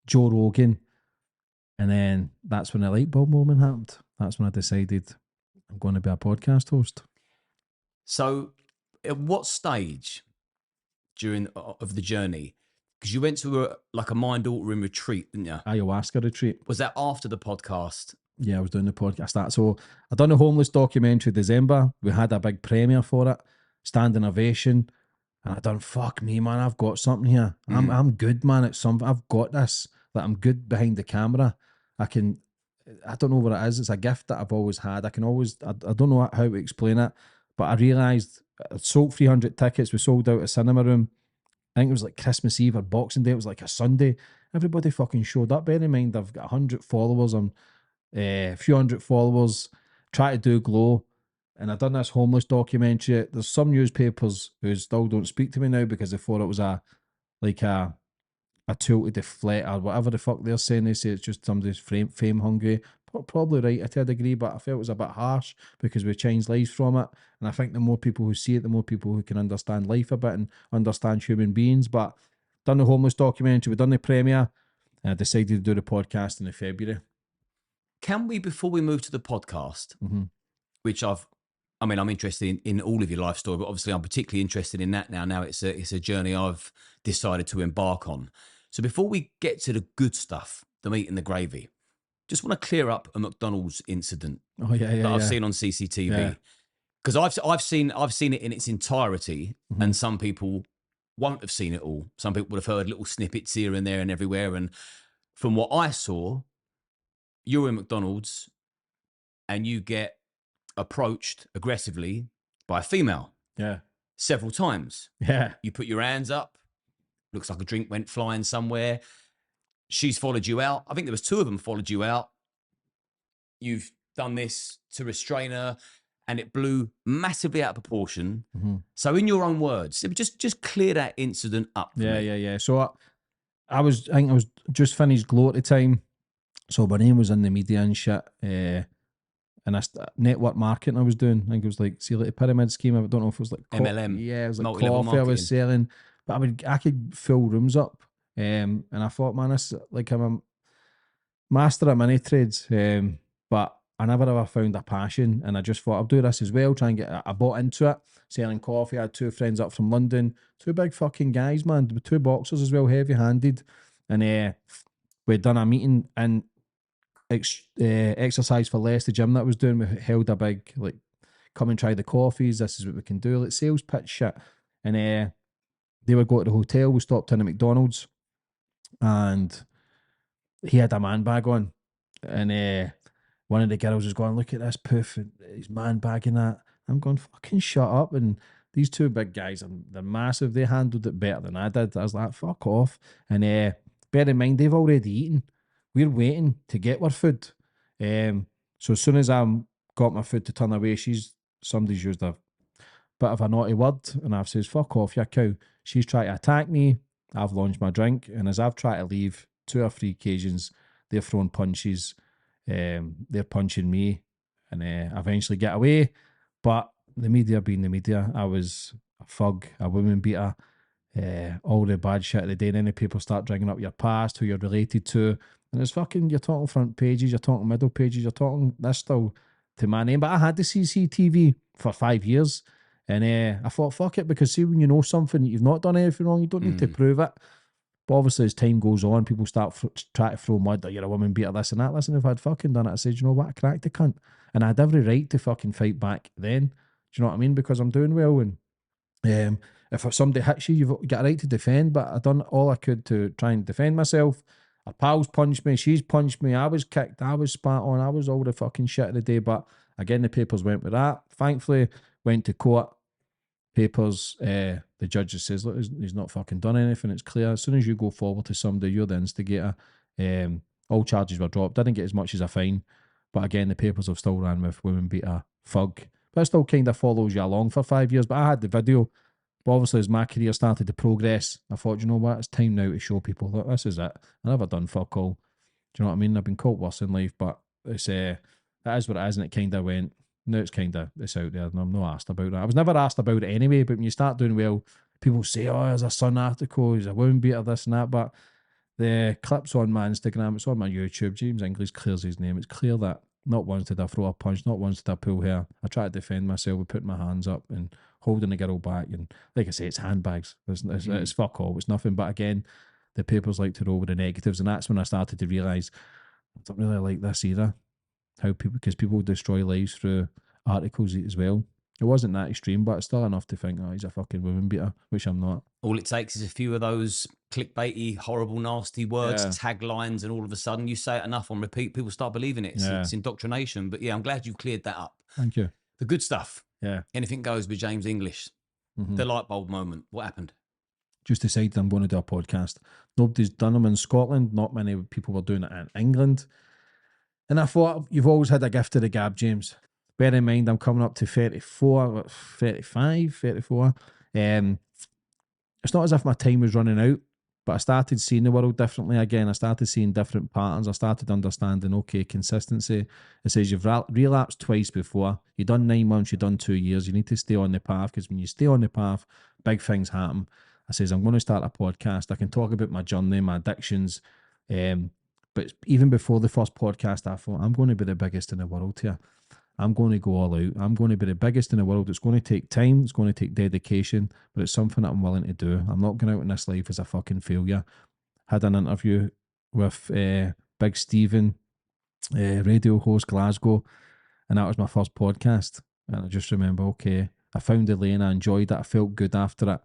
Joe Rogan, and then that's when the light bulb moment happened. That's when I decided I'm going to be a podcast host. So, at what stage of the journey Because you went to a mind altering retreat, didn't you? Ayahuasca retreat. Was that after the podcast? Yeah, I was doing the podcast. That so I done a homeless documentary December. We had a big premiere for it, standing ovation, and I done fuck me, man. I've got something here. I'm good, man. It's something. I've got this. That I'm good behind the camera. I can. I don't know what it is. It's a gift that I've always had. I can always. I don't know how to explain it, but I realised I sold 300 tickets. We sold out a cinema room. I think it was like Christmas Eve or Boxing Day. It was like a Sunday. Everybody fucking showed up. Bear in mind, I've got 100 followers on a few hundred followers, try to do glow. And I done this homeless documentary. There's some newspapers who still don't speak to me now because they thought it was a tool to deflect or whatever the fuck they're saying. They say it's just somebody's fame hungry. Probably right to a degree, but I felt it was a bit harsh because we changed lives from it. And I think the more people who see it, the more people who can understand life a bit and understand human beings. But done the homeless documentary, we done the premiere, and I decided to do the podcast in February. Can we, before we move to the podcast, which I'm interested in all of your life story, but obviously I'm particularly interested in that now. Now it's a journey I've decided to embark on. So before we get to the good stuff, the meat and the gravy, just want to clear up a McDonald's incident that I've seen on CCTV. Because I've seen it in its entirety, and some people won't have seen it all. Some people would have heard little snippets here and there and everywhere. And from what I saw, you were in McDonald's and you get approached aggressively by a female. Yeah. Several times. Yeah. You put your hands up. Looks like a drink went flying somewhere. She's followed you out. I think there was 2 of them followed you out. You've done this to restrain her, and it blew massively out of proportion. So in your own words, just clear that incident up for me. Yeah. So I think I was just finished Glow at the time. So my name was in the media and shit. And network marketing I was doing. I think it was like, see, like a pyramid scheme. I don't know if it was like MLM. Yeah, it was like multi-level coffee I marketing. was selling. But I could fill rooms up. And I thought, man, this like I'm a master at many trades. But I never ever found a passion. And I just thought I'll do this as well. Try and get I bought into it, selling coffee. I had 2 friends up from London, 2 big fucking guys, man, with 2 boxers as well, heavy handed. And we'd done a meeting and exercise for less, the gym that I was doing. We held a big, like, come and try the coffees, this is what we can do, like sales pitch shit. And they would go to the hotel, we stopped in at McDonald's, and he had a man bag on, and one of the girls was going, look at this poof, and he's man bagging that. I'm going, fucking shut up. And these 2 big guys, they're massive, they handled it better than I did. I was like, fuck off. And bear in mind, they've already eaten. We're waiting to get our food. So as soon as I got my food to turn away, somebody's used a bit of a naughty word, and I've says, fuck off, you cow. She's tried to attack me. I've launched my drink, and as I've tried to leave 2 or 3 occasions, they're throwing punches. They're punching me, and I eventually get away. But the media being the media, I was a thug, a woman beater, all the bad shit of the day. And then the people start bringing up your past, who you're related to. And it's fucking, you're talking front pages, you're talking middle pages, you're talking this still to my name. But I had the CCTV for 5 years. And I thought, fuck it, because see, when you know something, you've not done anything wrong, you don't need to prove it. But obviously, as time goes on, people start try to throw mud that you're a woman beater, this and that. Listen, if I'd fucking done it, I said, you know what, I cracked the cunt. And I had every right to fucking fight back then. Do you know what I mean? Because I'm doing well. And if somebody hits you, you've got a right to defend. But I done all I could to try and defend myself. Her pals punched me, she's punched me, I was kicked, I was spat on, I was all the fucking shit of the day. But again, the papers went with that. Thankfully, went to court. Papers, the judge just says, look, he's not fucking done anything. It's clear. As soon as you go forward to somebody, you're the instigator. All charges were dropped. Didn't get as much as a fine. But again, the papers have still ran with women beater, thug. But it still kind of follows you along for 5 years. But I had the video. But obviously, as my career started to progress, I thought, you know what, it's time now to show people that this is it. I never done fuck all. Do you know what I mean? I've been caught worse in life, but it's that is what it is, and it kind of went, now it's out there, and I'm not asked about that. I was never asked about it anyway, but when you start doing well, people say, oh, there's a Sun article, he's a woman beater, this and that, but the clips on my Instagram, it's on my YouTube, James English clears his name, it's clear that Not once did I throw a punch. Not once did I pull hair. I tried to defend myself with putting my hands up and holding the girl back. And like I say, it's handbags. It's fuck all. It's nothing. But again, the papers like to roll with the negatives. And that's when I started to realise I don't really like this either. How people, because people destroy lives through articles as well. It wasn't that extreme, but it's still enough to think, oh, he's a fucking woman beater, which I'm not. All it takes is a few of those clickbaity, horrible, nasty words, Yeah. taglines, and all of a sudden you say it enough on repeat, people start believing it. It's indoctrination. But yeah, I'm glad you've cleared that up. Thank you. The good stuff. Yeah. Anything goes with James English. The light bulb moment. What happened? Just decided I'm going to do a podcast. Nobody's done them in Scotland. Not many people were doing it in England. And I thought, you've always had a gift of the gab, James. Bear in mind, I'm coming up to 34, 35, 34. It's not as if my time was running out, but I started seeing the world differently again. I started seeing different patterns. I started understanding, okay, consistency. It says you've relapsed twice before. You've done 9 months, you've done 2 years. You need to stay on the path, because when you stay on the path, big things happen. I says, I'm going to start a podcast. I can talk about my journey, my addictions. But even before the first podcast, I thought, I'm going to be the biggest in the world here. I'm going to go all out. I'm going to be the biggest in the world. It's going to take time. It's going to take dedication, but it's something that I'm willing to do. I'm not going out in this life as a fucking failure. Had an interview with Big Stephen, radio host, Glasgow, and that was my first podcast. And I just remember, okay, I found the lane. I enjoyed it. I felt good after it.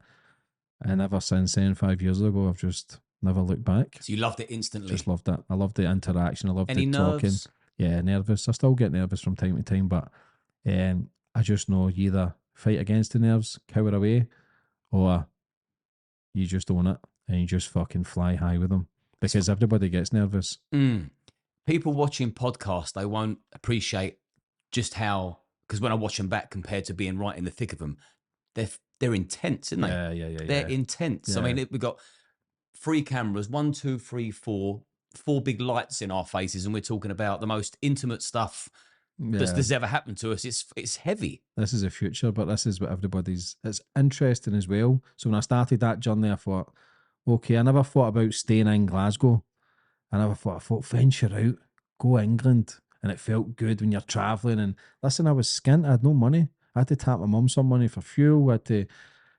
And ever since then, 5 years ago, I've just never looked back. So you loved it instantly. Just loved it. I loved the interaction. I loved Any the nerves? talking. Yeah, nervous. I still get nervous from time to time, but I just know you either fight against the nerves, cower away, or you just own it and you just fucking fly high with them, because everybody gets nervous. People watching podcasts, they won't appreciate just how, because when I watch them back compared to being right in the thick of them, they're intense, aren't they? Yeah. They're intense. I mean, we've got 3 cameras, 1, 2, 3, 4 big lights in our faces, and we're talking about the most intimate stuff that's ever happened to us. It's heavy. This is the future, but this is what everybody's. It's interesting as well. So when I started that journey, I thought, okay, I never thought about staying in Glasgow. I thought venture out, go England, and it felt good when you're travelling. And listen, I was skint. I had no money. I had to tap my mum some money for fuel. I had to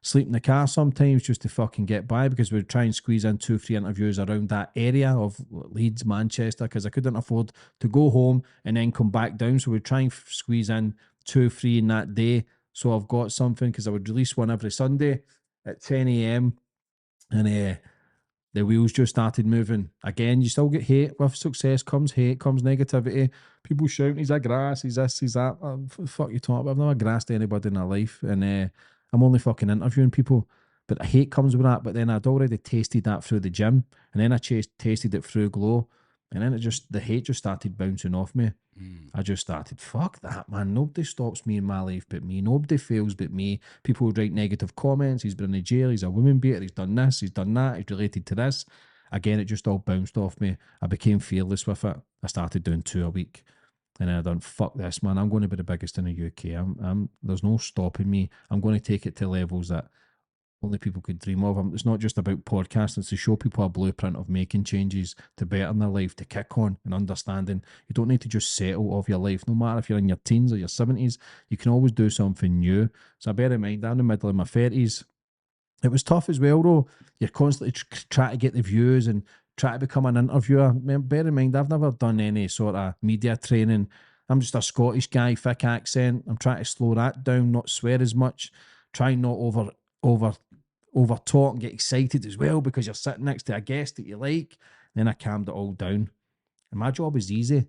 sleep in the car sometimes just to fucking get by, because we'd try and squeeze in 2-3 interviews around that area of Leeds, Manchester, because I couldn't afford to go home and then come back down. So we'd try and squeeze in 2-3 in that day. So I've got something, because I would release one every Sunday at 10 a.m. and the wheels just started moving. Again, you still get hate. With success comes hate, comes negativity. People shouting, he's a grass, he's this, he's that. Fuck you talking about? I've never grassed anybody in their life. And I'm only fucking interviewing people. But the hate comes with that. But then I'd already tasted that through the gym. And then I tasted it through Glow. And then the hate just started bouncing off me. I just started, fuck that, man. Nobody stops me in my life but me. Nobody fails but me. People would write negative comments. He's been in jail. He's a woman beater. He's done this. He's done that. He's related to this. Again, it just all bounced off me. I became fearless with it. I started doing 2 a week. And then I done, fuck this, man. I'm going to be the biggest in the UK. There's no stopping me. I'm going to take it to levels that only people could dream of. It's not just about podcasting. It's to show people a blueprint of making changes to better their life, to kick on and understanding. You don't need to just settle off your life. No matter if you're in your teens or your 70s, you can always do something new. So bear in mind, I'm in the middle of my 30s. It was tough as well, though. You're constantly trying to get the views and try to become an interviewer. Bear in mind, I've never done any sort of media training. I'm just a Scottish guy, thick accent. I'm trying to slow that down, not swear as much, try not over talk and get excited as well, because you're sitting next to a guest that you like. Then I calmed it all down. And my job is easy.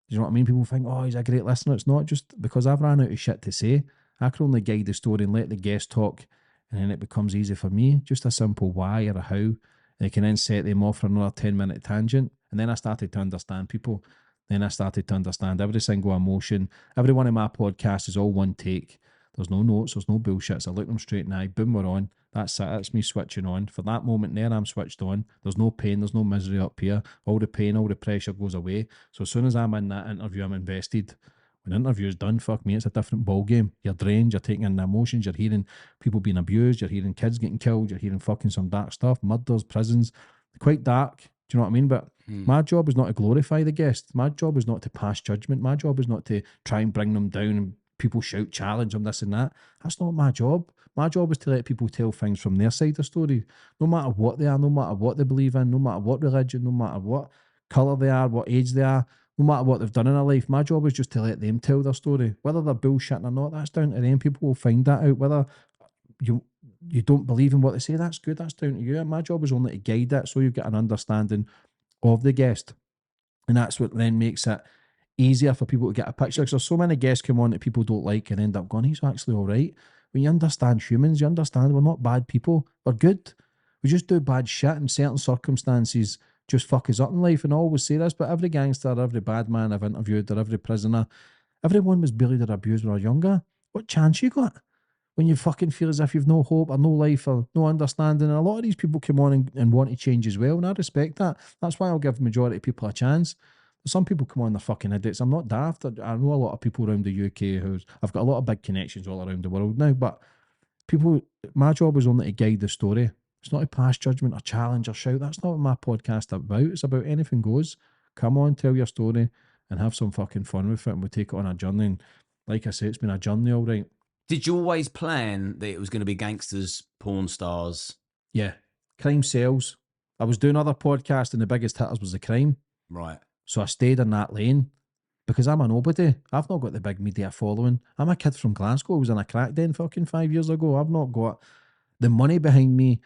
You know what I mean? People think, oh, he's a great listener. It's not just because I've ran out of shit to say. I can only guide the story and let the guest talk, and then it becomes easy for me. Just a simple why or a how. And I can then set them off for another 10-minute tangent. And then I started to understand people. Then I started to understand every single emotion. Every one of my podcasts is all one take. There's no notes, there's no bullshit. So I look them straight in the eye, boom, we're on. That's it, that's me switching on. For that moment there, I'm switched on. There's no pain, there's no misery up here. All the pain, all the pressure goes away. So as soon as I'm in that interview, I'm invested. When the interview's done, fuck me, it's a different ball game. You're drained, you're taking in the emotions, you're hearing people being abused, you're hearing kids getting killed, you're hearing fucking some dark stuff, murders, prisons. Quite dark, Do you know what I mean? But my job is not to glorify the guest. My job is not to pass judgment. My job is not to try and bring them down and people shout, challenge them, this and that. That's not my job. My job is to let people tell things from their side of the story, no matter what they are, no matter what they believe in, no matter what religion, no matter what colour they are, what age they are, no matter what they've done in their life. My job is just to let them tell their story. Whether they're bullshitting or not, that's down to them. People will find that out. Whether you you don't believe in what they say, that's good. That's down to you. My job is only to guide it so you get an understanding of the guest. And that's what then makes it easier for people to get a picture. Because there's so many guests come on that people don't like and end up going, he's actually all right. When you understand humans, you understand we're not bad people. We're good. We just do bad shit in certain circumstances, just fuck us up in life. And I always say this, but every gangster, every bad man I've interviewed, or every prisoner, everyone was bullied or abused when they were younger. What chance you got? When you fucking feel as if you've no hope or no life or no understanding. And a lot of these people come on and want to change as well. And I respect that. That's why I'll give the majority of people a chance. Some people come on, they're fucking idiots. I'm not daft. I know a lot of people around the UK who's, I've got a lot of big connections all around the world now, but people, my job is only to guide the story. It's not to pass judgment or challenge or shout. That's not what my podcast is about. It's about anything goes. Come on, tell your story and have some fucking fun with it. And we'll take it on a journey. And like I say, it's been a journey, all right. Did you always plan that it was going to be gangsters, porn stars? Yeah. Crime sells. I was doing other podcasts and the biggest hitters was the crime. Right. So I stayed in that lane because I'm a nobody. I've not got the big media following. I'm a kid from Glasgow. I was in a crack den fucking 5 years ago. I've not got the money behind me.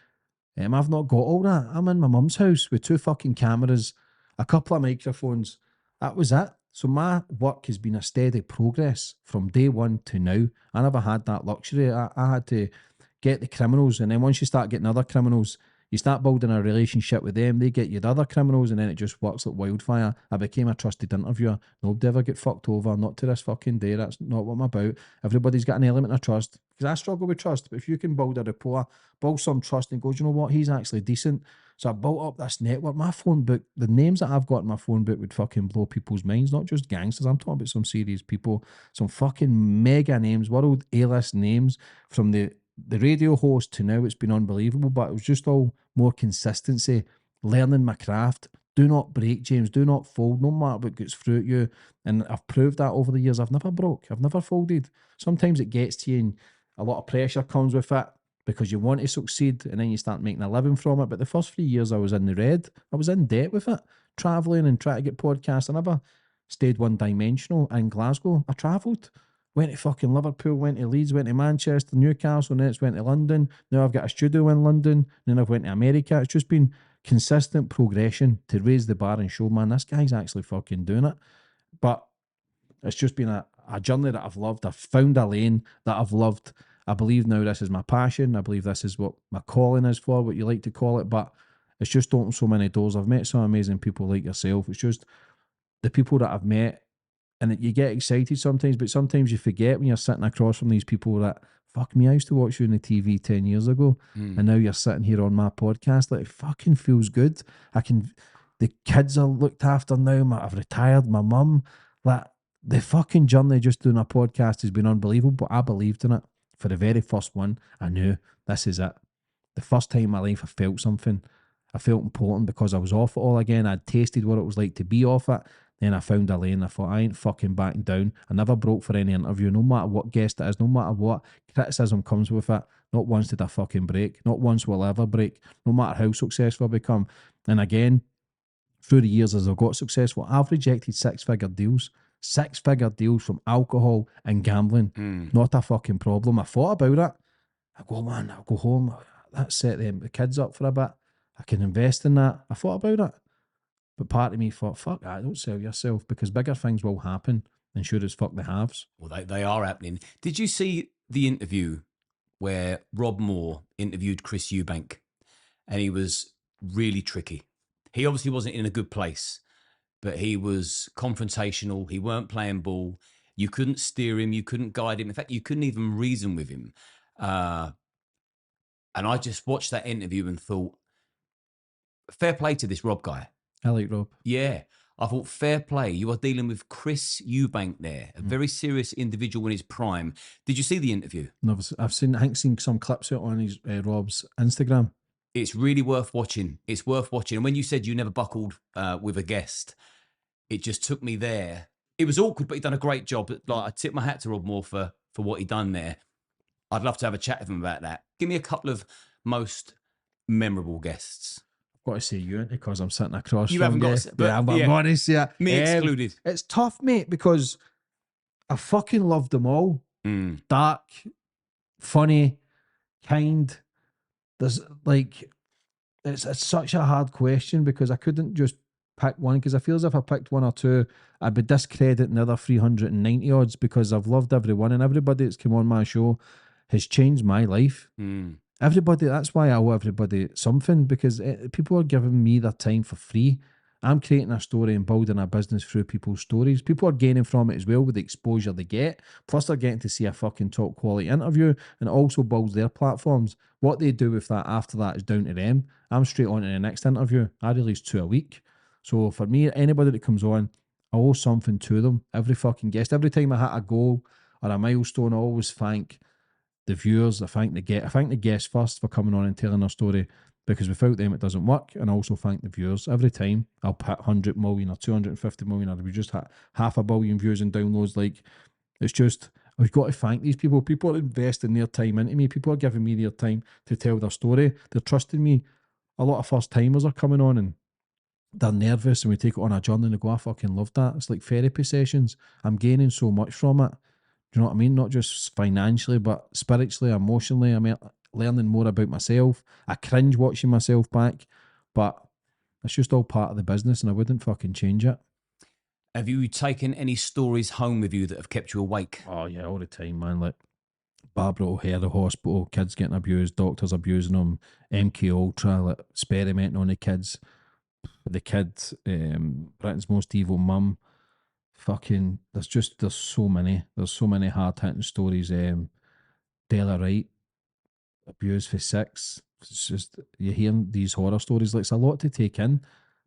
I've not got all that. I'm in my mum's house with 2 fucking cameras, a couple of microphones. That was it. So my work has been a steady progress from day one to now. I never had that luxury. I had to get the criminals, and then once you start getting other criminals, you start building a relationship with them. They get you the other criminals, and then it just works like wildfire. I became a trusted interviewer. Nobody ever get fucked over. Not to this fucking day. That's not what I'm about. Everybody's got an element of trust. Because I struggle with trust. But if you can build a rapport, build some trust and go, you know what, he's actually decent. So I built up this network. My phone book, the names that I've got in my phone book would fucking blow people's minds. Not just gangsters. I'm talking about some serious people. Some fucking mega names, world A-list names from the radio host to now. It's been unbelievable, but it was just all more consistency, learning my craft. Do not break, James. Do not fold, no matter what gets through at you. And I've proved that over the years. I've never broke. I've never folded. Sometimes it gets to you and a lot of pressure comes with it because you want to succeed and then you start making a living from it. But the first 3 years I was in the red. I was in debt with it, travelling and trying to get podcasts. I never stayed one dimensional in Glasgow. I travelled. Went to fucking Liverpool, went to Leeds, went to Manchester, Newcastle, and then it's went to London. Now I've got a studio in London, then I've went to America. It's just been consistent progression to raise the bar and show, man, this guy's actually fucking doing it. But it's just been a journey that I've loved. I've found a lane that I've loved. I believe now this is my passion. I believe this is what my calling is for, what you like to call it. But it's just opened so many doors. I've met some amazing people like yourself. It's just the people that I've met. And you get excited sometimes, but sometimes you forget when you're sitting across from these people that, fuck me, I used to watch you on the TV 10 years ago. And now you're sitting here on my podcast. Like, it fucking feels good. The kids are looked after now. I've retired, my mum. Like, the fucking journey just doing a podcast has been unbelievable, but I believed in it. For the very first one, I knew this is it. The first time in my life I felt something. I felt important because I was off it all again. I'd tasted what it was like to be off it. Then I found a lane. I thought, I ain't fucking backing down. I never broke for any interview, no matter what guest it is, no matter what criticism comes with it. Not once did I fucking break. Not once will I ever break, no matter how successful I become. And again, through the years as I got successful, I've rejected 6-figure deals. 6-figure deals from alcohol and gambling. Not a fucking problem. I thought about it. I go, man, I'll go home. That set the kids up for a bit. I can invest in that. I thought about it. But part of me thought, fuck that, don't sell yourself because bigger things will happen. And sure as fuck they have. Well, they are happening. Did you see the interview where Rob Moore interviewed Chris Eubank? And he was really tricky. He obviously wasn't in a good place, but he was confrontational. He weren't playing ball. You couldn't steer him. You couldn't guide him. In fact, you couldn't even reason with him. And I just watched that interview and thought, fair play to this Rob guy. I like Rob. Yeah. I thought, fair play. You are dealing with Chris Eubank there, a very serious individual in his prime. Did you see the interview? No, I think seen some clips out on his Rob's Instagram. It's really worth watching. It's worth watching. And when you said you never buckled with a guest, it just took me there. It was awkward, but he done a great job. Like, I tip my hat to Rob Moore for what he done there. I'd love to have a chat with him about that. Give me a couple of most memorable guests. I've got to say you, because I'm sitting across You from haven't you. got, but Yeah, I'm yeah, honest, yeah. me excluded. It's tough, mate, because I fucking loved them all. Dark, funny, kind. There's like, it's such a hard question because I couldn't just pick one, because I feel as if I picked one or two, I'd be discrediting the other 390 odds, because I've loved everyone, and everybody that's come on my show has changed my life. Everybody, that's why I owe everybody something, because people are giving me their time for free. I'm creating a story and building a business through people's stories. People are gaining from it as well with the exposure they get. Plus, they're getting to see a fucking top quality interview, and it also builds their platforms. What they do with that after that is down to them. I'm straight on to the next interview. I release 2 a week. So for me, anybody that comes on, I owe something to them. Every fucking guest. Every time I hit a goal or a milestone, I always thank the viewers. I thank the guests first for coming on and telling their story, because without them it doesn't work. And I also thank the viewers. Every time I'll put 100 million or 250 million, or we just had half a billion views and downloads. Like, it's just, I've got to thank these people. People are investing their time into me. People are giving me their time to tell their story. They're trusting me. A lot of first timers are coming on and they're nervous, and we take it on a journey and they go, I fucking love that. It's like therapy sessions. I'm gaining so much from it. Do you know what I mean? Not just financially, but spiritually, emotionally. I'm learning more about myself. I cringe watching myself back, but it's just all part of the business, and I wouldn't fucking change it. Have you taken any stories home with you that have kept you awake? Oh yeah, all the time, man. Like Barbara O'Hare, the hospital, kids getting abused, doctors abusing them, MK Ultra, like experimenting on the kids. The kid, Britain's most evil mum. Fucking, there's so many. There's so many hard hitting stories. Della Wright, abused for 6. It's just, you hear these horror stories. Like, it's a lot to take in,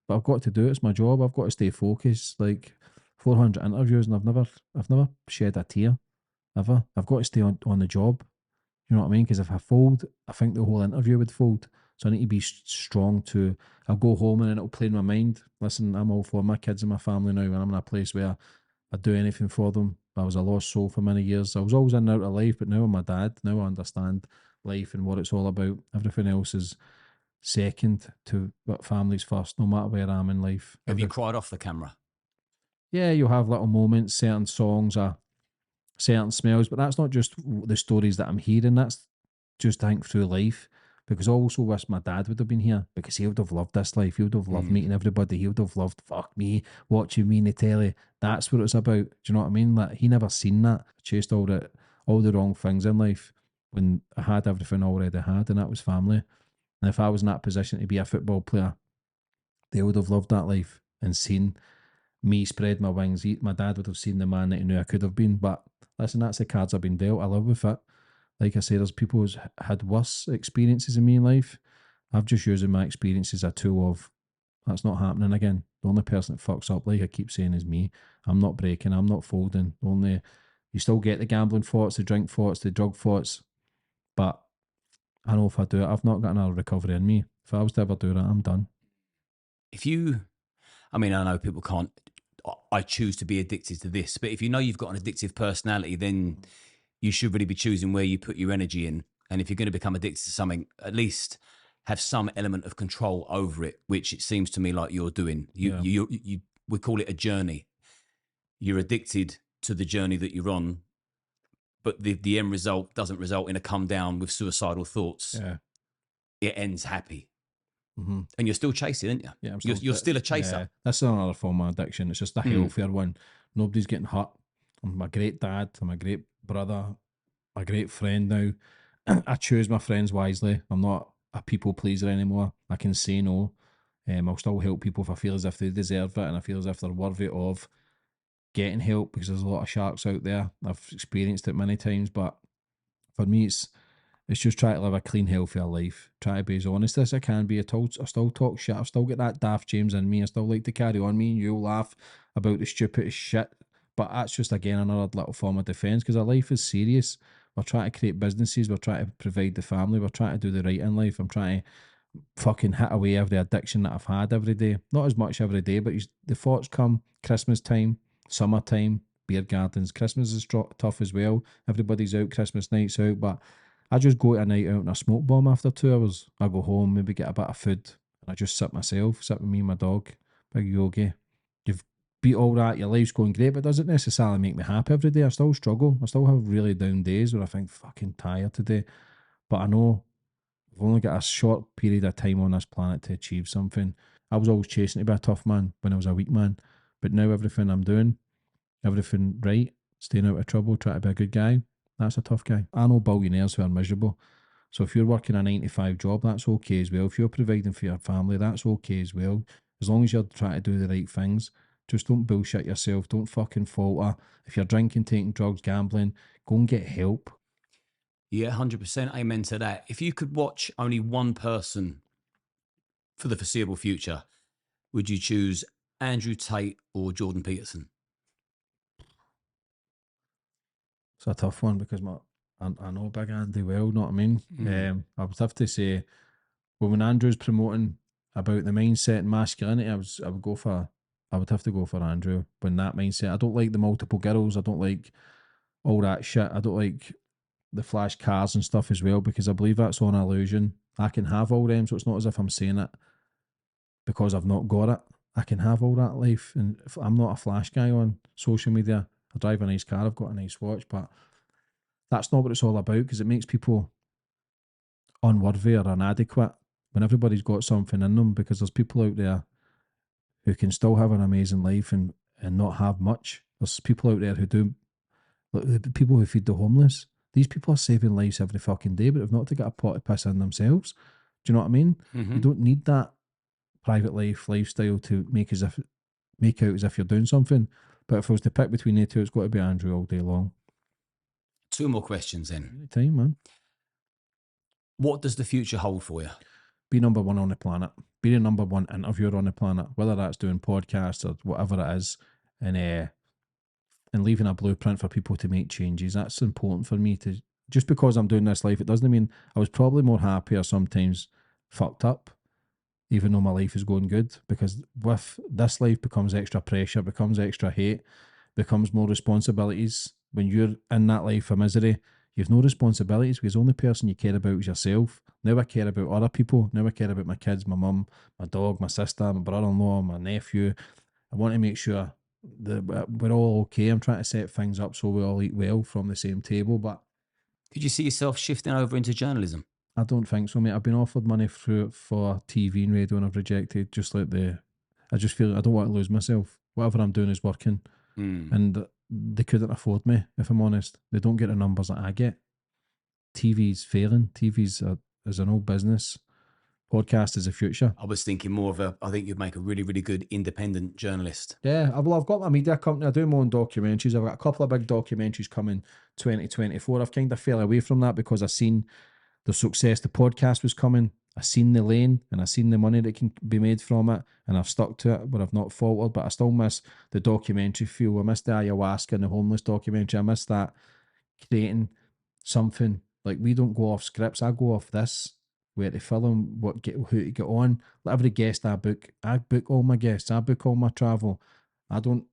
but I've got to do it. It's my job. I've got to stay focused. Like, 400 interviews, and I've never shed a tear ever. I've got to stay on the job. You know what I mean? Because if I fold, I think the whole interview would fold. So I need to be strong to. I'll go home and then it'll play in my mind. Listen, I'm all for my kids and my family now, and I'm in a place where I'd do anything for them. I was a lost soul for many years. I was always in and out of life, but now I'm my dad. Now I understand life and what it's all about. Everything else is second to what family's first, no matter where I am in life. Have you cried off the camera? Yeah, you'll have little moments, certain songs or certain smells, but that's not just the stories that I'm hearing. That's just, I think, through life. Because I also wish my dad would have been here, because he would have loved this life. He would have loved meeting everybody. He would have loved, fuck me, watching me in the telly. That's what it's about. Do you know what I mean? Like, he never seen that. I chased all the wrong things in life when I had everything I already had, and that was family. And if I was in that position to be a football player, they would have loved that life and seen me spread my wings. My dad would have seen the man that he knew I could have been. But listen, that's the cards I've been dealt. I live with it. Like I say, there's people who's had worse experiences in me in life. I've just using my experience as a tool of, that's not happening again. The only person that fucks up, like I keep saying, is me. I'm not breaking. I'm not folding. Only, you still get the gambling thoughts, the drink thoughts, the drug thoughts. But I know if I do it, I've not got another recovery in me. If I was to ever do that, I'm done. If you, I mean, I know people can't, I choose to be addicted to this, but if you know you've got an addictive personality, then you should really be choosing where you put your energy in. And if you're going to become addicted to something, at least have some element of control over it, which it seems to me like you're doing. We call it a journey. You're addicted to the journey that you're on, but the end result doesn't result in a come down with suicidal thoughts. Yeah. It ends happy. Mm-hmm. And you're still chasing, aren't you? Yeah, you're still a chaser. Yeah, that's another form of addiction. It's just a healthier one. Nobody's getting hurt. I'm a great dad. I'm a great brother. A great friend now. I choose my friends wisely. I'm not a people pleaser anymore. I can say no. I'll still help people if I feel as if they deserve it, and I feel as if they're worthy of getting help, because there's a lot of sharks out there. I've experienced it many times, but for me, it's just try to live a clean, healthier life. Try to be as honest as I can be. I still talk shit. I've still got that Daft James in me. I still like to carry on. Me and you laugh about the stupidest shit. But that's just, again, another little form of defence, because our life is serious. We're trying to create businesses. We're trying to provide the family. We're trying to do the right in life. I'm trying to fucking hit away every addiction that I've had every day. Not as much every day, but the thoughts come Christmas time, summertime, beer gardens. Christmas is tough as well. Everybody's out, Christmas nights out, but I just go to a night out and I smoke bomb after 2 hours. I go home, maybe get a bit of food, and I just sit myself, sit with me and my dog, big yogi. You've beat all that, your life's going great, but it doesn't necessarily make me happy every day. I still struggle. I still have really down days where I think, fucking tired today. But I know I've only got a short period of time on this planet to achieve something. I was always chasing to be a tough man when I was a weak man. But now everything I'm doing, everything right, staying out of trouble, trying to be a good guy, that's a tough guy. I know billionaires who are miserable. So if you're working a 9 to 5 job, that's okay as well. If you're providing for your family, that's okay as well. As long as you're trying to do the right things, just don't bullshit yourself. Don't fucking falter. If you're drinking, taking drugs, gambling, go and get help. Yeah, 100% amen to that. If you could watch only one person for the foreseeable future, would you choose Andrew Tate or Jordan Peterson? It's a tough one because I know Big Andy well, know what I mean? I would have to say, well, when Andrew's promoting about the mindset and masculinity, I would have to go for Andrew. When that mindset, I don't like the multiple girls, I don't like all that shit. I don't like the flash cars and stuff as well, because I believe that's on illusion. I can have all them, so it's not as if I'm saying it because I've not got it. I can have all that life, and if I'm not a flash guy on social media. I drive a nice car, I've got a nice watch, but that's not what it's all about, because it makes people unworthy or inadequate when everybody's got something in them, because there's people out there who can still have an amazing life and not have much. There's people out there who do, like the people who feed the homeless. These people are saving lives every fucking day, but have not to get a pot of piss in themselves. Do you know what I mean? You don't need that private lifestyle to make out as if you're doing something. But if I was to pick between the two, it's got to be Andrew all day long. 2 more questions then. Anytime, man. What does the future hold for you? Be number one on the planet. Be the number one interviewer on the planet, whether that's doing podcasts or whatever it is, and leaving a blueprint for people to make changes. That's important for me to. Just because I'm doing this life, it doesn't mean I was probably more happy or sometimes fucked up, even though my life is going good. Because with this life becomes extra pressure, becomes extra hate, becomes more responsibilities. When you're in that life of misery, you've no responsibilities, because the only person you care about is yourself. Now I care about other people. Now I care about my kids, my mum, my dog, my sister, my brother-in-law, my nephew. I want to make sure that we're all okay. I'm trying to set things up so we all eat well from the same table, but Could you see yourself shifting over into journalism? I don't think so, mate. I've been offered money for TV and radio and I've rejected. I just feel I don't want to lose myself. Whatever I'm doing is working. And they couldn't afford me, if I'm honest. They don't get the numbers that I get. TV's failing. Is an old business. Podcast is the future. I was thinking more of I think you'd make a really, really good independent journalist. Yeah, I've got my media company. I do my own documentaries. I've got a couple of big documentaries coming 2024. I've kind of fell away from that because I've seen the success the podcast was coming. I've seen the lane and I've seen the money that can be made from it, and I've stuck to it, but I've not faltered. But I still miss the documentary feel. I miss the ayahuasca and the homeless documentary. I miss that creating something. Like, we don't go off scripts. I go off this, where to film, who to get on. Like every guest I book all my guests. I book all my travel. I don't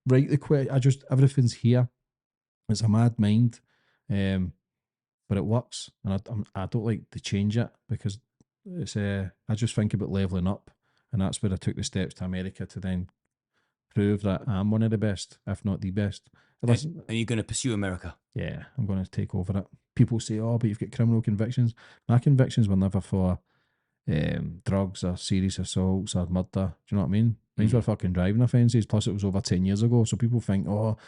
write the everything's here. It's a mad mind. But it works, and I don't like to change it, because it's I just think about leveling up, and that's where I took the steps to America to then prove that I'm one of the best, if not the best. And you're going to pursue America? Yeah, I'm going to take over it. People say, "Oh, but you've got criminal convictions." My convictions were never for drugs or serious assaults or murder. Do you know what I mean? Mine were fucking driving offences. Plus, it was over 10 years ago, so people think, "Oh,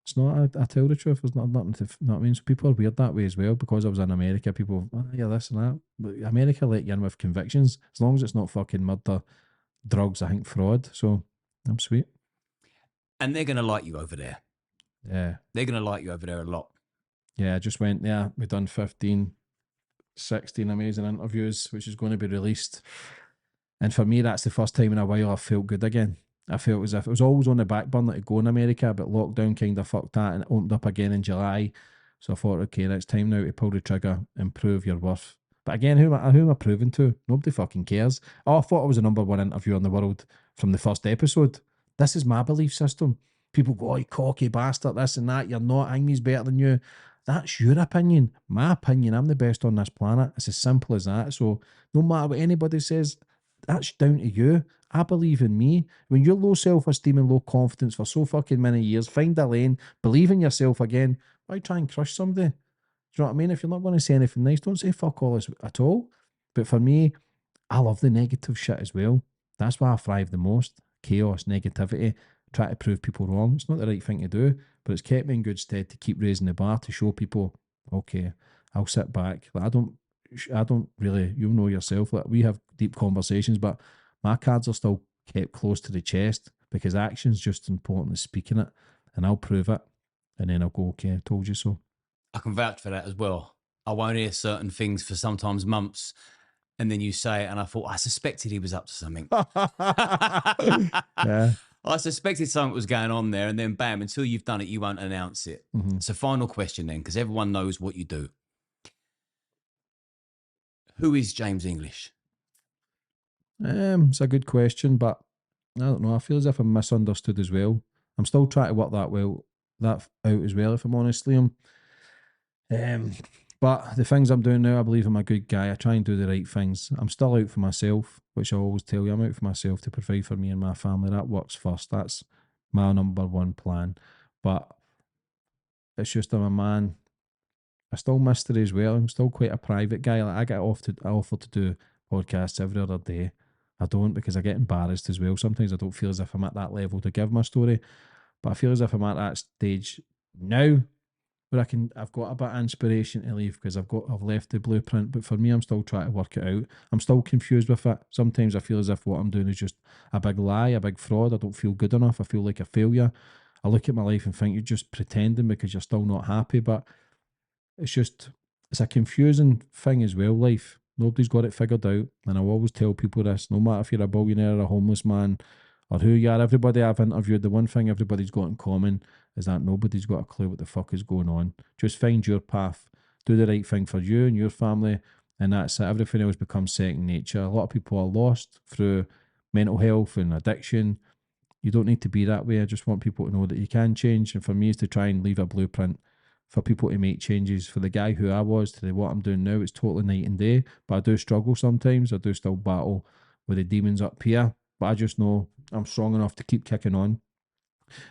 it's not." I tell the truth. It's not nothing to. You know what I mean? So people are weird that way as well. Because I was in America, people, yeah, this and that. But America let you in with convictions, as long as it's not fucking murder, drugs. I think fraud. So I'm sweet. And they're going to like you over there. Yeah, they're going to like you over there a lot. Yeah, I just went there. We've done 15, 16 amazing interviews, which is going to be released. And for me, that's the first time in a while I felt good again. I felt as if it was always on the back burner to go in America, but lockdown kind of fucked that, and it opened up again in July. So I thought, okay, it's time now to pull the trigger and prove your worth. But again, who am I proving to? Nobody fucking cares. Oh, I thought I was the number one interviewer in the world from the first episode. This is my belief system. People go, oh, you cocky bastard, this and that. You're not. Amy's better than you. That's your opinion. My opinion, I'm the best on this planet. It's as simple as that. So no matter what anybody says, that's down to you. I believe in me. When you're low self-esteem and low confidence for so fucking many years, find a lane, believe in yourself again. Why try and crush somebody? Do you know what I mean? If you're not going to say anything nice, don't say fuck all at all. But for me, I love the negative shit as well. That's why I thrive the most. Chaos, negativity, try to prove people wrong. It's not the right thing to do, but it's kept me in good stead to keep raising the bar to show people, okay, I'll sit back. Like, I don't really, you know yourself, like we have deep conversations, but my cards are still kept close to the chest because action's just as important as speaking it, and I'll prove it, and then I'll go, okay, I told you so. I can vouch for that as well. I won't hear certain things for sometimes months, and then you say it, and I thought, I suspected he was up to something. Yeah. I suspected something was going on there, and then bam, until you've done it, you won't announce it. Mm-hmm. So final question then, because everyone knows what you do. Who is James English? It's a good question, but I don't know. I feel as if I'm misunderstood as well. I'm still trying to work that out as well, if I'm honest, Liam. But the things I'm doing now, I believe I'm a good guy. I try and do the right things. I'm still out for myself, which I always tell you. I'm out for myself to provide for me and my family. That works first. That's my number one plan. But it's just I'm a man. I still mystery as well. I'm still quite a private guy. Like I offer to do podcasts every other day. I don't because I get embarrassed as well. Sometimes I don't feel as if I'm at that level to give my story. But I feel as if I'm at that stage now where I've got a bit of inspiration to leave because I've left the blueprint. But for me, I'm still trying to work it out. I'm still confused with it. Sometimes I feel as if what I'm doing is just a big lie, a big fraud. I don't feel good enough. I feel like a failure. I look at my life and think you're just pretending because you're still not happy. But it's a confusing thing as well, life. Nobody's got it figured out. And I always tell people this, no matter if you're a billionaire or a homeless man or who you are, everybody I've interviewed, the one thing everybody's got in common is that nobody's got a clue what the fuck is going on. Just find your path, do the right thing for you and your family, and that's it. Everything else becomes second nature. A lot of people are lost through mental health and addiction. You don't need to be that way. I just want people to know that you can change. And for me, is to try and leave a blueprint for people to make changes. For the guy who I was to what I'm doing now, it's totally night and day. But I do struggle sometimes. I do still battle with the demons up here. But I just know I'm strong enough to keep kicking on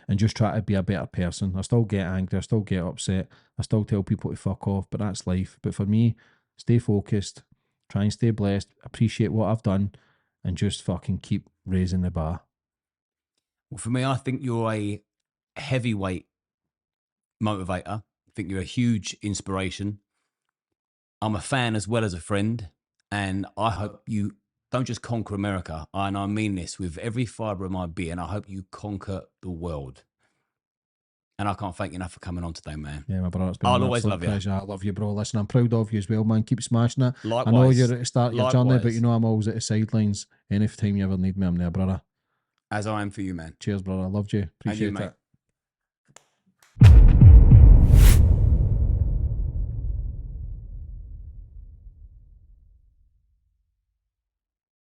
and just try to be a better person. I still get angry. I still get upset. I still tell people to fuck off. But that's life. But for me, stay focused. Try and stay blessed. Appreciate what I've done. And just fucking keep raising the bar. Well, for me, I think you're a heavyweight motivator. I think you're a huge inspiration. I'm a fan as well as a friend. And I hope you don't just conquer America. And I mean this with every fibre of my being. I hope you conquer the world. And I can't thank you enough for coming on today, man. Yeah, my brother, it's been I'll an always absolute love you. pleasure. I love you, bro. Listen, I'm proud of you as well, man. Keep smashing it. Likewise. I know you're at the start of your journey, but Likewise. you know I'm always at the sidelines. Anytime you ever need me, I'm there, brother. As I am for you, man. Cheers, brother. I loved you. Appreciate mate. it.